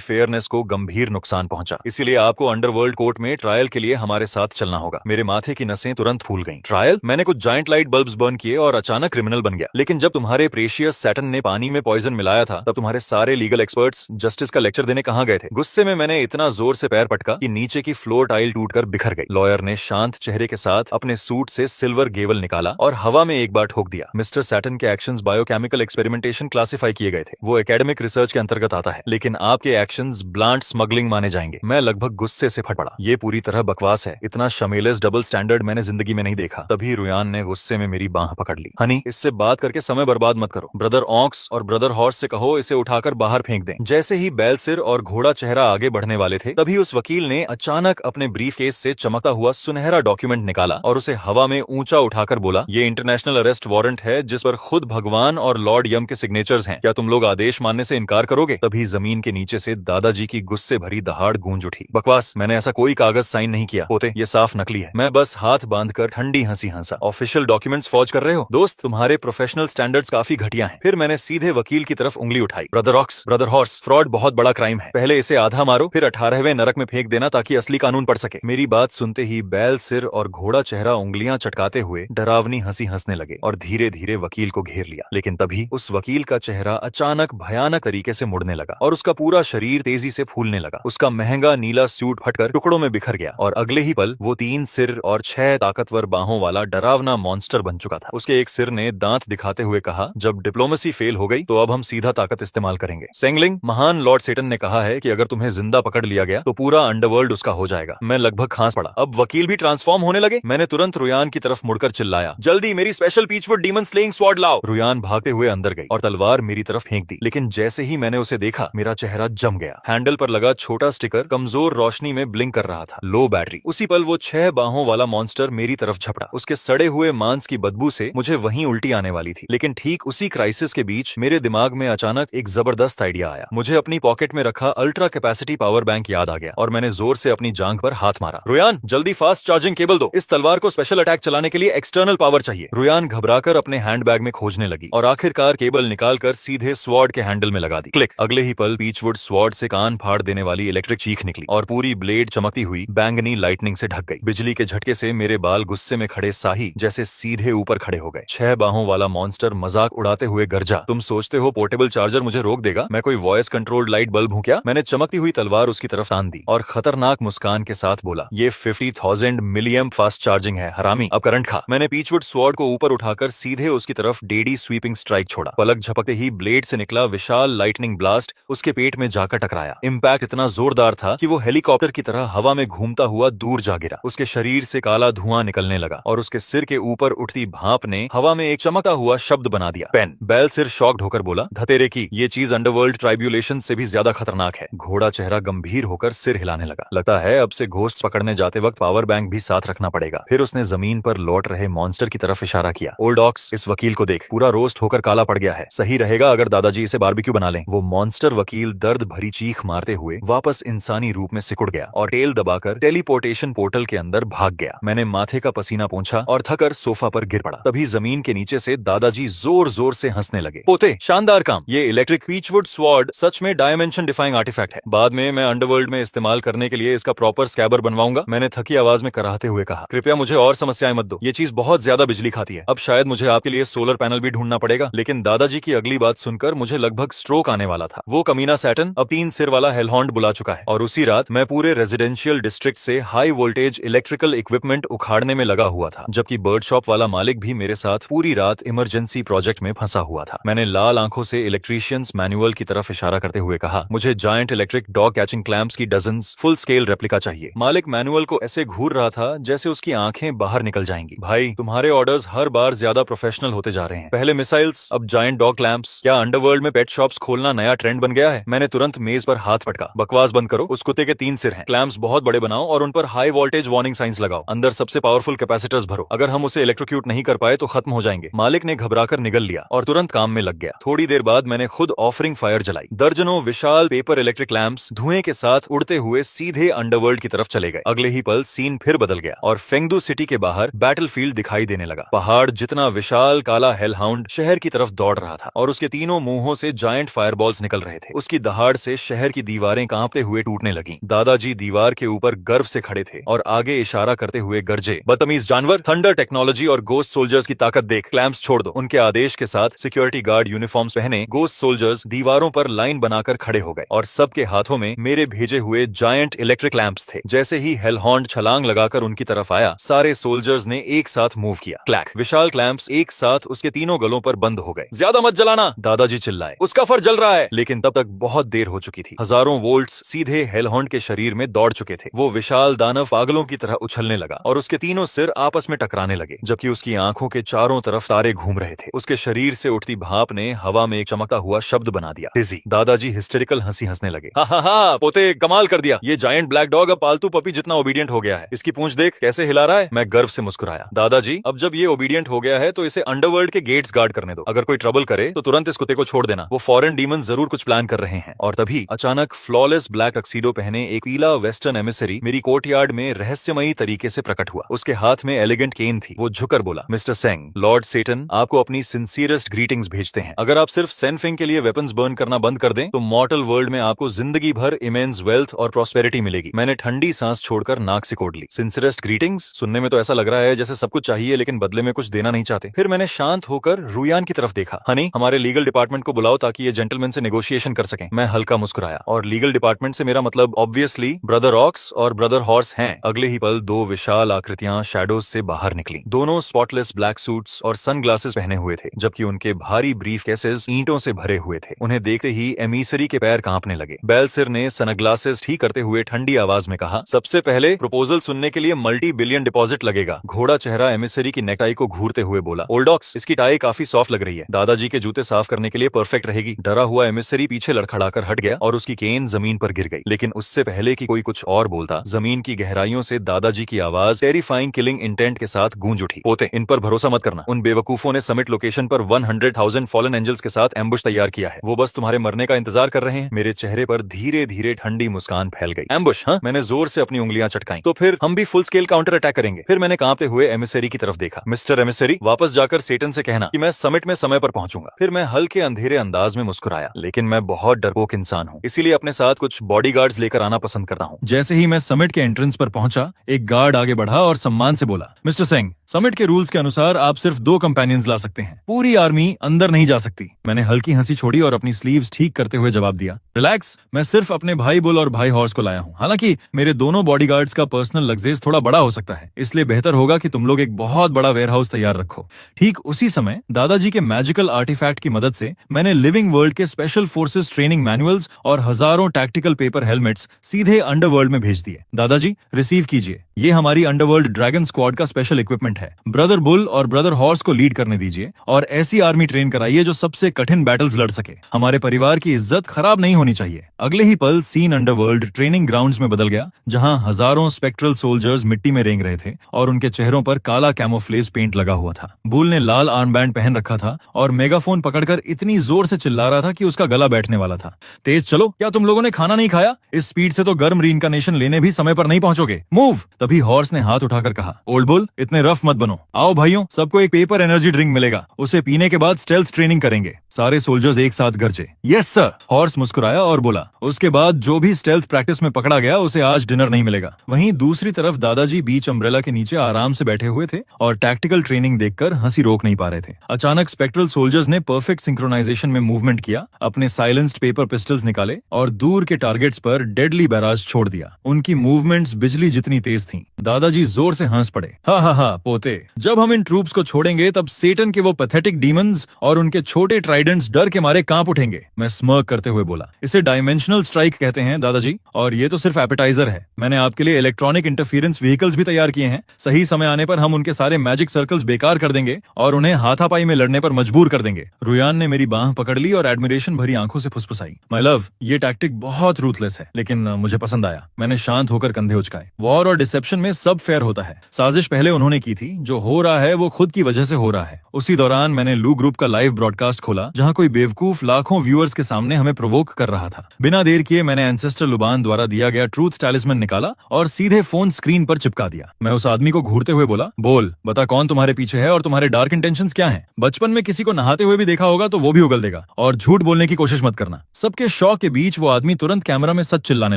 फेयरनेस को गंभीर नुकसान पहुंचा। इसीलिए आपको अंडरवर्ल्ड कोर्ट में ट्रायल के लिए हमारे साथ चलना होगा। मेरे माथे की नसें तुरंत फूल गईं। ट्रायल? मैंने कुछ जायंट लाइट बल्ब्स बर्न किए और अचानक क्रिमिनल बन गया। लेकिन जब तुम्हारे प्रेशियस सैटन ने पानी में पॉइजन मिलाया था, तब तुम्हारे सारे लीगल एक्सपर्ट्स जस्टिस का लेक्चर देने कहां गए थे? गुस्से में मैंने इतना जोर से पैर पटका कि नीचे की फ्लोर टाइल टूटकर बिखर गई। लॉयर ने शांत चेहरे के साथ अपने सूट से सिल्वर गेवल निकाला और हवा में एक बार ठोक दिया। मिस्टर सैटन के एक्शंस बायोकेमिकल एक्सपेरिमेंटेशन क्लासिफाई किए गए थे। वो एकेडमिक रिसर्च के अंतर्गत आता है, लेकिन आपके एक्शंस ब्लांट स्मगलिंग माने जाएंगे। मैं लगभग गुस्से से फट पड़ा। ये पूरी तरह बकवास है। इतना शमेलेस डबल स्टैंडर्ड मैंने जिंदगी में नहीं देखा। तभी रुयान ने गुस्से में मेरी बांह पकड़ ली। हनी, इससे बात करके समय बर्बाद मत करो। ब्रदर ऑक्स और ब्रदर हॉर्स से कहो इसे उठाकर बाहर फेंक दें। जैसे ही बैल सिर और घोड़ा चेहरा आगे बढ़ने वाले थे, तभी उस वकील ने अचानक अपने ब्रीफकेस से चमकता हुआ सुनहरा डॉक्यूमेंट निकाला और उसे हवा में ऊंचा उठाकर बोला, ये इंटरनेशनल अरेस्ट वारंट है जिस पर खुद भगवान और लॉर्ड यम के सिग्नेचर्स हैं। क्या तुम लोग आदेश मानने से इनकार करोगे? तभी जमीन के नीचे से दादाजी की गुस्से भरी दहाड़ गूंज उठी। बकवास, मैंने ऐसा कोई कागज साइन नहीं किया। पोते, ये साफ नकली है। मैं बस हाथ बांधकर ठंडी हंसी हंसा। ऑफिशियल डॉक्यूमेंट्स फॉर्ज कर रहे हो? दोस्त, तुम्हारे प्रोफेशनल स्टैंडर्ड्स काफी घटिया हैं। फिर मैंने सीधे वकील की तरफ उंगली उठाई। Brother ox, brother horse, fraud बहुत बड़ा क्राइम है। पहले इसे आधा मारो, फिर 18वें नरक में फेंक देना ताकि असली कानून पढ़ सके। मेरी बात सुनते ही बैल सिर और घोड़ा चेहरा उंगलियां चटकाते हुए डरावनी हंसी हंसने लगे और धीरे धीरे वकील को घेर लिया। लेकिन तभी उस वकील का चेहरा अचानक भयानक तरीके से मुड़ने लगा और उसका पूरा शरीर तेजी से फूलने लगा। उसका महंगा नीला सूट फटकर टुकड़ों में बिखर गया और अगले ही पल वो 3 सिर और 6 ताकतवर बाहों वाला डरावना मॉन्स्टर बन चुका था। उसके एक सिर ने दांत दिखाते हुए कहा, जब डिप्लोमेसी फेल हो गई तो अब हम सीधा ताकत इस्तेमाल करेंगे। सेंगलिंग, महान लॉर्ड सेटन ने कहा है कि अगर तुम्हें जिंदा पकड़ लिया गया तो पूरा अंडरवर्ल्ड उसका हो जाएगा। मैं लगभग खांस पड़ा। अब वकील भी ट्रांसफॉर्म होने लगे। मैंने तुरंत रुयान की तरफ मुड़कर चिल्लाया, जल्दी मेरी स्पेशल पीचवुड डीमन स्लेइंग स्वॉर्ड लाओ। रुयान भागते हुए अंदर गई और तलवार मेरी तरफ फेंक दी। लेकिन जैसे ही मैंने उसे देखा, मेरा चेहरा जम गया। हैंडल पर लगा छोटा स्टिकर कमजोर रोशनी में ब्लिंक कर रहा था, लो बैटरी। उसी पल वो 6 बाहों वाला मॉन्स्टर मेरी तरफ झपटा। उसके सड़े हुए मांस की बदबू से मुझे वहीं उल्टी आने वाली थी। लेकिन ठीक उसी क्राइसिस के बीच मेरे दिमाग में अचानक एक जबरदस्त आइडिया आया। मुझे अपनी पॉकेट में रखा अल्ट्रा कैपेसिटी पावर बैंक याद आ गया और मैंने जोर से अपनी जांघ पर हाथ मारा। रुयान, जल्दी फास्ट चार्जिंग केबल दो। इस तलवार को स्पेशल अटैक चलाने के लिए एक्सटर्नल पावर चाहिए। रुयान घबराकर अपने हैंडबैग में खोजने लगी और आखिरकार केबल निकालकर सीधे स्वॉर्ड के हैंडल में लगा दी। क्लिक। अगले ही पल पीचवुड स्वॉर्ड से कान फाड़ देने वाली इलेक्ट्रिक चीख निकली और पूरी ब्लेड चमकती हुई बैंगनी लाइटनिंग से ढक गई। बिजली के झटके से मेरे बाल गुस्से में खड़े साही जैसे सीधे ऊपर खड़े हो गए। 6 बाहों वाला मॉन्स्टर मजाक उड़ाते हुए गरजा, तुम सोचते हो पोर्टेबल चार्जर मुझे रोक देगा? मैं कोई वॉइस कंट्रोल्ड लाइट बल्ब हूं क्या? मैंने चमकती हुई तलवार उसकी तरफ तान दी और खतरनाक मुस्कान के साथ बोला, ये 50,000 मिलियम फास्ट चार्जिंग है हरामी, अब करंट खा। मैंने पीचवुड स्वॉर्ड को ऊपर उठाकर सीधे उसकी तरफ डेडी स्वीपिंग स्ट्राइक छोड़ा। पलक झपकते ही ब्लेड से निकला विशाल लाइटनिंग ब्लास्ट उसके पेट में जाकर टकराया। इम्पैक्ट इतना जोरदार था कि वो हेलीकॉप्टर की तरह हवा में घूमता हुआ दूर जा गिरा। उसके शरीर से काला धुआं निकलने लगा और उसके सिर के ऊपर उठती भाप ने हवा में एक चमकता हुआ शब्द बना दिया, पेन। बैल सिर शॉक्ड होकर बोला, धतेरे की, ये चीज अंडरवर्ल्ड ट्राइब्यूलेशन से भी ज्यादा खतरनाक है। घोड़ा चेहरा गंभीर होकर सिर हिलाने लगा। लगता है अब से घोस्ट पकड़ने जाते वक्त पावर बैंक भी साथ रखना पड़ेगा। फिर उसने जमीन पर लौट रहे मॉन्स्टर की तरफ इशारा किया, ओल्ड ऑक्स, इस वकील को देख, पूरा रोस्ट होकर काला पड़ गया है। सही रहेगा अगर दादाजी इसे बारबेक्यू बना लें। वो मॉन्स्टर वकील दर्द भरी चीख मारते हुए वापस इंसानी रूप में सिकुड़ गया और टेल दबाकर टेलीपोर्टेशन पोर्टल के अंदर भाग गया। मैंने माथे का पसीना पोंछा और थकर सोफा पर गिर पड़ा। तभी जमीन के नीचे से दादाजी जोर जोर से हंसने लगे। पोते, शानदार काम। ये इलेक्ट्रिक पीचवुड स्वॉर्ड सच में डायमेंशन डिफाइंग आर्टिफैक्ट है। बाद में मैं अंडरवर्ल्ड में इस्तेमाल करने के लिए इसका प्रॉपर स्कैबर बनवाऊंगा। मैंने थकी आवाज में कराहते हुए कहा, कृपया मुझे और समस्याएं मत दो, ये चीज बहुत ज्यादा बिजली खाती है। अब शायद मुझे आपके लिए सोलर पैनल भी ढूंढना पड़ेगा। लेकिन दादाजी की अगली बात सुनकर मुझे लगभग स्ट्रोक आने वाला था। वो कमीना सैटन अब 3 सिर वाला हेलहॉन्ड बुला चुका है और उसी रात मैं पूरे रेजिडेंशियल डिस्ट्रिक्ट से हाई वोल्टेज इलेक्ट्रिकल इक्विपमेंट उखाड़ने में लगा हुआ था, जबकि बर्ड शॉप वाला मालिक भी मेरे साथ पूरी रात इमरजेंसी प्रोजेक्ट में फंसा हुआ था। मैंने लाल आंखों से इलेक्ट्रीशियंस मैनुअल की तरफ इशारा करते हुए कहा, मुझे giant electric dog catching clamps की डजन्स फुल स्केल रेप्लिका चाहिए। मालिक मैनुअल को ऐसे घूर रहा था जैसे उसकी आंखें बाहर निकल जाएंगी। भाई, तुम्हारे ऑर्डर्स हर बार ज्यादा प्रोफेशनल होते जा रहे हैं। पहले मिसाइल्स, अब जायंट डॉग क्लैंप्स। क्या अंडरवर्ल्ड में पेट शॉप्स खोलना नया ट्रेंड बन गया है? मैंने तुरंत मेज पर हाथ पटका। बकवास बंद करो, उस कुत्ते के 3 सिर हैं। क्लैंप्स बहुत बड़े बनाओ और उन पर हाई वोल्टेज वार्निंग साइंस लगाओ। अंदर सबसे पावरफुल कैपेसिटर्स भरो। अगर हम उसे इलेक्ट्रोक्यूट नहीं कर पाए तो खत्म हो जाएंगे। मालिक ने घबराकर निगल लिया और तुरंत काम में लग गया। थोड़ी देर बाद मैंने खुद ऑफरिंग फायर जलाई। दर्जनों विशाल पेपर इलेक्ट्रिक लैंप्स धुएं के साथ उड़ते हुए सीधे अंडरवर्ल्ड की तरफ चले गए। अगले ही पल सीन फिर बदल गया और फेंगदू सिटी के बाहर बैटलफील्ड दिखाई देने लगा। पहाड़ जितना विशाल काला हेलहाउंड शहर की तरफ दौड़ रहा था और उसके तीनों मुंहों से जायंट फायरबॉल्स निकल रहे थे। उसकी दहाड़ से शहर की दीवारें कांपते हुए टूटने लगीं। दादाजी दीवार के ऊपर गर्व से खड़े थे और आगे इशारा करते हुए गरजे, बदतमीज जानवर, थंडर टेक्नोलॉजी और गोस्ट सोल्जर्स की ताकत देख, क्लैंप्स छोड़ दो। उनके आदेश के साथ सिक्योरिटी गार्ड यूनिफॉर्म्स पहने गोस्ट सोल्जर्स दीवारों पर लाइन बनाकर खड़े हो गए और सबके हाथों में मेरे भेजे हुए जायंट इलेक्ट्रिक लैंप्स थे। जैसे ही हेलहॉर्न छलांग लगाकर उनकी तरफ आया, सारे सोल्जर्स ने एक साथ मूव किया। क्लैक, विशाल क्लैंप्स एक साथ उसके तीनों गलों पर बंद हो गए। ज्यादा मत जलाना, दादाजी चिल्लाए, उसका फर जल रहा है। लेकिन तब तक बहुत देर हो चुकी थी। हजारों वोल्ट्स सीधे हेलहॉर्न के शरीर में दौड़ चुके थे। वो विशाल दानव पागलों की तरह उछलने लगा और उसके तीनों सिर आपस में टकराने लगे, जबकि उसकी आंखों के चारों तरफ तारे घूम रहे थे। उसके शरीर से उठती भाप ने हवा में एक चमकता हुआ शब्द बना दिया, डिजी। दादाजी हिस्टेरिकल हंसी हंसने लगे। हा हा हा, पोते, कमाल कर दिया। ये जायंट ब्लैक डॉग अब पालतू पपी जितना ओबीडियंट हो गया है। इसकी पूंछ देख कैसे हिला रहा है। मैं गर्व से मुस्कुराया। दादाजी, अब जब ये ओबीडियंट हो गया है तो इसे अंडरवर्ल्ड के गेट्स गार्ड करने दो। अगर कोई ट्रबल करे तो तुरंत इस कुत्ते को छोड़ देना। वो फॉरेन डीमन जरूर कुछ प्लान कर रहे हैं। और तभी अचानक फ्लॉलेस ब्लैक टक्सीडो पहने एक पीला वेस्टर्न एमिसरी मेरी कोर्टयार्ड में रहस्यमयी तरीके से प्रकट हुआ। उसके हाथ में एलिगेंट केन थी। वो झुकर बोला, मिस्टर सेंग, लॉर्ड सेटन आपको अपनी सिंसियरेस्ट ग्रीटिंग्स भेजते हैं। अगर आप सिर्फ सेनफिंग के लिए वेपन्स बर्न करना बंद कर दें तो मॉर्टल वर्ल्ड में आपको जिंदगी भर इमेंस वेल्थ और प्रॉस्पेरिटी मिलेगी। मैंने ठंडी सांस छोड़कर नाक सिकोड़ ली। सिंसियरेस्ट ग्रीटिंग्स सुनने में तो ऐसा लग रहा है जैसे सब कुछ चाहिए लेकिन बदले में कुछ देना नहीं चाहते। फिर मैंने शांत होकर रुयान की तरफ देखा। हनी, हमारे लीगल डिपार्टमेंट को बुलाओ ताकि ये जेंटलमैन से नेगोशिएशन कर सकें। मैं हल्का मुस्कुराया। और लीगल डिपार्टमेंट से मेरा मतलब ऑब्वियसली ब्रदर ऑक्स और ब्रदर हॉर्स हैं। अगले ही पल दो विशाल आकृतियां शैडोज से बाहर निकली। दोनों स्पॉटलेस ब्लैक सूट्स और सनग्लासेस पहने हुए थे, जबकि उनके भारी ब्रीफ केसेस ईंटों से भरे हुए थे। उन्हें देखते ही एमिसरी के पैर कांपने लगे। बेलसिर ने सनग्लासेस ठीक करते हुए ठंडी आवाज में कहा, सबसे पहले प्रपोजल सुनने के लिए मल्टी बिलियन डिपॉजिट लगेगा। घोड़ा चेहरा एमिसरी की नेकटाई को घूरते हुए बोला, ओल्डॉक्स, इसकी टाई काफी सॉफ्ट लग रही है। दादाजी के जूते साफ करने के लिए परफेक्ट रहेगी। डरा हुआ एमिसरी पीछे लड़खड़ाकर हट गया और उसकी केन जमीन पर गिर गई। लेकिन उससे पहले कि कोई कुछ और बोलता, जमीन की गहराइयों से दादाजी की आवाज टेरिफाइंग किलिंग इंटेंट के साथ गूंज उठी। पोते, इन पर भरोसा मत करना। उन बेवकूफों ने समिट लोकेशन पर 100,000 फॉलन एंजल्स के साथ एम्बुश तैयार किया है। वो बस तुम्हारे मरने का इंतजार कर रहे हैं। मेरे चेहरे पर धीरे धीरे ठंडी मुस्कान फैल गई। एम्बुश? हाँ, मैंने जोर से अपनी उंगलियां चटकाई। तो फिर हम भी फुल स्केल काउंटर अटैक करेंगे। फिर मैंने कांपते हुए एमिसरी की तरफ देखा। मिस्टर एमिसरी, वापस जाकर सेटन से कहना कि मैं समिट में समय पर पहुंचूंगा। फिर मैं हल्के अंधेरे अंदाज में मुस्कुराया। लेकिन मैं बहुत डरपोक इंसान हूँ, इसीलिए अपने साथ कुछ बॉडीगार्ड्स लेकर आना पसंद करता हूँ। जैसे ही मैं समिट के एंट्रेंस पर पहुंचा, एक गार्ड आगे बढ़ा और सम्मान से बोला, मिस्टर सेंग, समिट के रूल्स के अनुसार आप सिर्फ 2 कंपेनियंस ला सकते हैं। पूरी आर्मी अंदर नहीं जा सकती। मैंने हल्की हंसी छोड़ी और अपनी स्लीव्स ठीक करते हुए जवाब दिया, रिलैक्स, मैं सिर्फ अपने भाई बुल और भाई हॉर्स को लाया हूँ। हालांकि मेरे दोनों बॉडीगार्ड्स का पर्सनल लग्जेज थोड़ा बड़ा हो सकता है, इसलिए बेहतर होगा कि तुम लोग एक बहुत बड़ा वेयरहाउस तैयार रखो। ठीक उसी समय दादाजी के मैजिकल आर्टिफैक्ट की मदद से मैंने लिविंग वर्ल्ड के स्पेशल फोर्सेस ट्रेनिंग मैनुअल्स और हजारों टैक्टिकल पेपर हेलमेट्स सीधे अंडरवर्ल्ड में भेज दिए। दादाजी, रिसीव कीजिए, ये हमारी अंडरवर्ल्ड ड्रैगन स्क्वाड का स्पेशल इक्विपमेंट है। ब्रदर बुल और ब्रदर हॉर्स को लीड करने दीजिए और ऐसी आर्मी ट्रेन कराइए जो सबसे कठिन बैटल्स लड़ सके। हमारे परिवार की इज्जत खराब नहीं होनी चाहिए। अगले ही पल सीन अंडरवर्ल्ड ट्रेनिंग ग्राउंड्स में बदल गया, जहां हजारों स्पेक्ट्रल सोल्जर्स मिट्टी में रेंग रहे थे और उनके चेहरों पर काला कैमोफ्लेज पेंट लगा हुआ था। बुल ने लाल आर्मबैंड पहन रखा था और मेगाफोन पकड़कर इतनी जोर से चिल्ला रहा था कि उसका गला बैठने वाला था। तेज चलो, क्या तुम लोगों ने खाना नहीं खाया? इस स्पीड से तो गर्म रीइंकार्नेशन लेने भी समय पर नहीं पहुंचोगे। मूव! तभी हॉर्स ने हाथ उठाकर कहा, ओल्ड बुल, इतने रफ मत बनो। आओ भाइयों, सबको एक पेपर एनर्जी ड्रिंक मिलेगा। उसे पीने के बाद स्टेल्थ ट्रेनिंग करेंगे। सारे सोल्जर्स एक साथ गरजे। Yes sir. हॉर्स मुस्कुराया और बोला, उसके बाद जो भी स्टेल्थ प्रैक्टिस में पकड़ा गया उसे आज डिनर नहीं मिलेगा। वहीं दूसरी तरफ दादाजी बीच अम्ब्रेला के नीचे आराम से बैठे हुए थे और टैक्टिकल ट्रेनिंग देखकर हंसी रोक नहीं पा रहे थे। अचानक स्पेक्ट्रल सोल्जर्स ने परफेक्ट सिंक्रोनाइजेशन में मूवमेंट किया, अपने साइलेंस्ड पेपर पिस्टल्स निकाले और दूर के टारगेट्स पर डेडली बैराज छोड़ दिया। उनकी मूवमेंट्स बिजली जितनी तेज थीं। दादाजी जोर से हंस पड़े। हा पोते, जब हम इन ट्रूप्स को छोड़ेंगे तब सेटन के वो पैथेटिक डीमंस और उनके छोटे ट्राइडेंट्स डर के मारे कांप उठेंगे। मैं स्मर्क करते हुए बोला, इसे डायमेंशनल स्ट्राइक कहते हैं दादाजी, और ये तो सिर्फ एपेटाइजर है। मैंने आपके लिए इलेक्ट्रॉनिक इंटरफेरेंस व्हीकल्स भी तैयार किए हैं। सही समय आने पर हम उनके सारे मैजिक सर्कल्स बेकार कर देंगे और उन्हें हाथापाई में लड़ने पर मजबूर कर देंगे। रुयान ने मेरी बांह पकड़ ली और एडमिरेशन भरी आंखों से फुसफुसाई, माय लव, ये टैक्टिक बहुत रूथलेस है, लेकिन मुझे पसंद आया। मैंने शांत होकर कंधे उचकाए। वॉर और डिसेप्शन में सब फेयर होता है। साजिश पहले उन्होंने की थी, जो हो रहा है वो खुद की वजह से हो रहा है। उसी दौरान मैंने लू ग्रुप का लाइव ब्रॉडकास्ट खोला, जहां कोई बेवकूफ लाखों व्यूअर्स के सामने हमें प्रोवोक कर रहा था। बिना देर किए मैंने एंसेस्टर लुबान द्वारा दिया गया ट्रूथ टैलिस्मैन निकाला और सीधे फोन स्क्रीन पर चिपका दिया। मैं उस आदमी को घूरते हुए बोला, बोल, बता कौन तुम्हारे पीछे है और तुम्हारे डार्क इंटेंशंस क्या हैं? बचपन में किसी को नहाते हुए भी देखा होगा तो वो भी उगल देगा, और झूठ बोलने की कोशिश मत करना। सबके शौक के बीच वो आदमी तुरंत कैमरा में सच चिल्लाने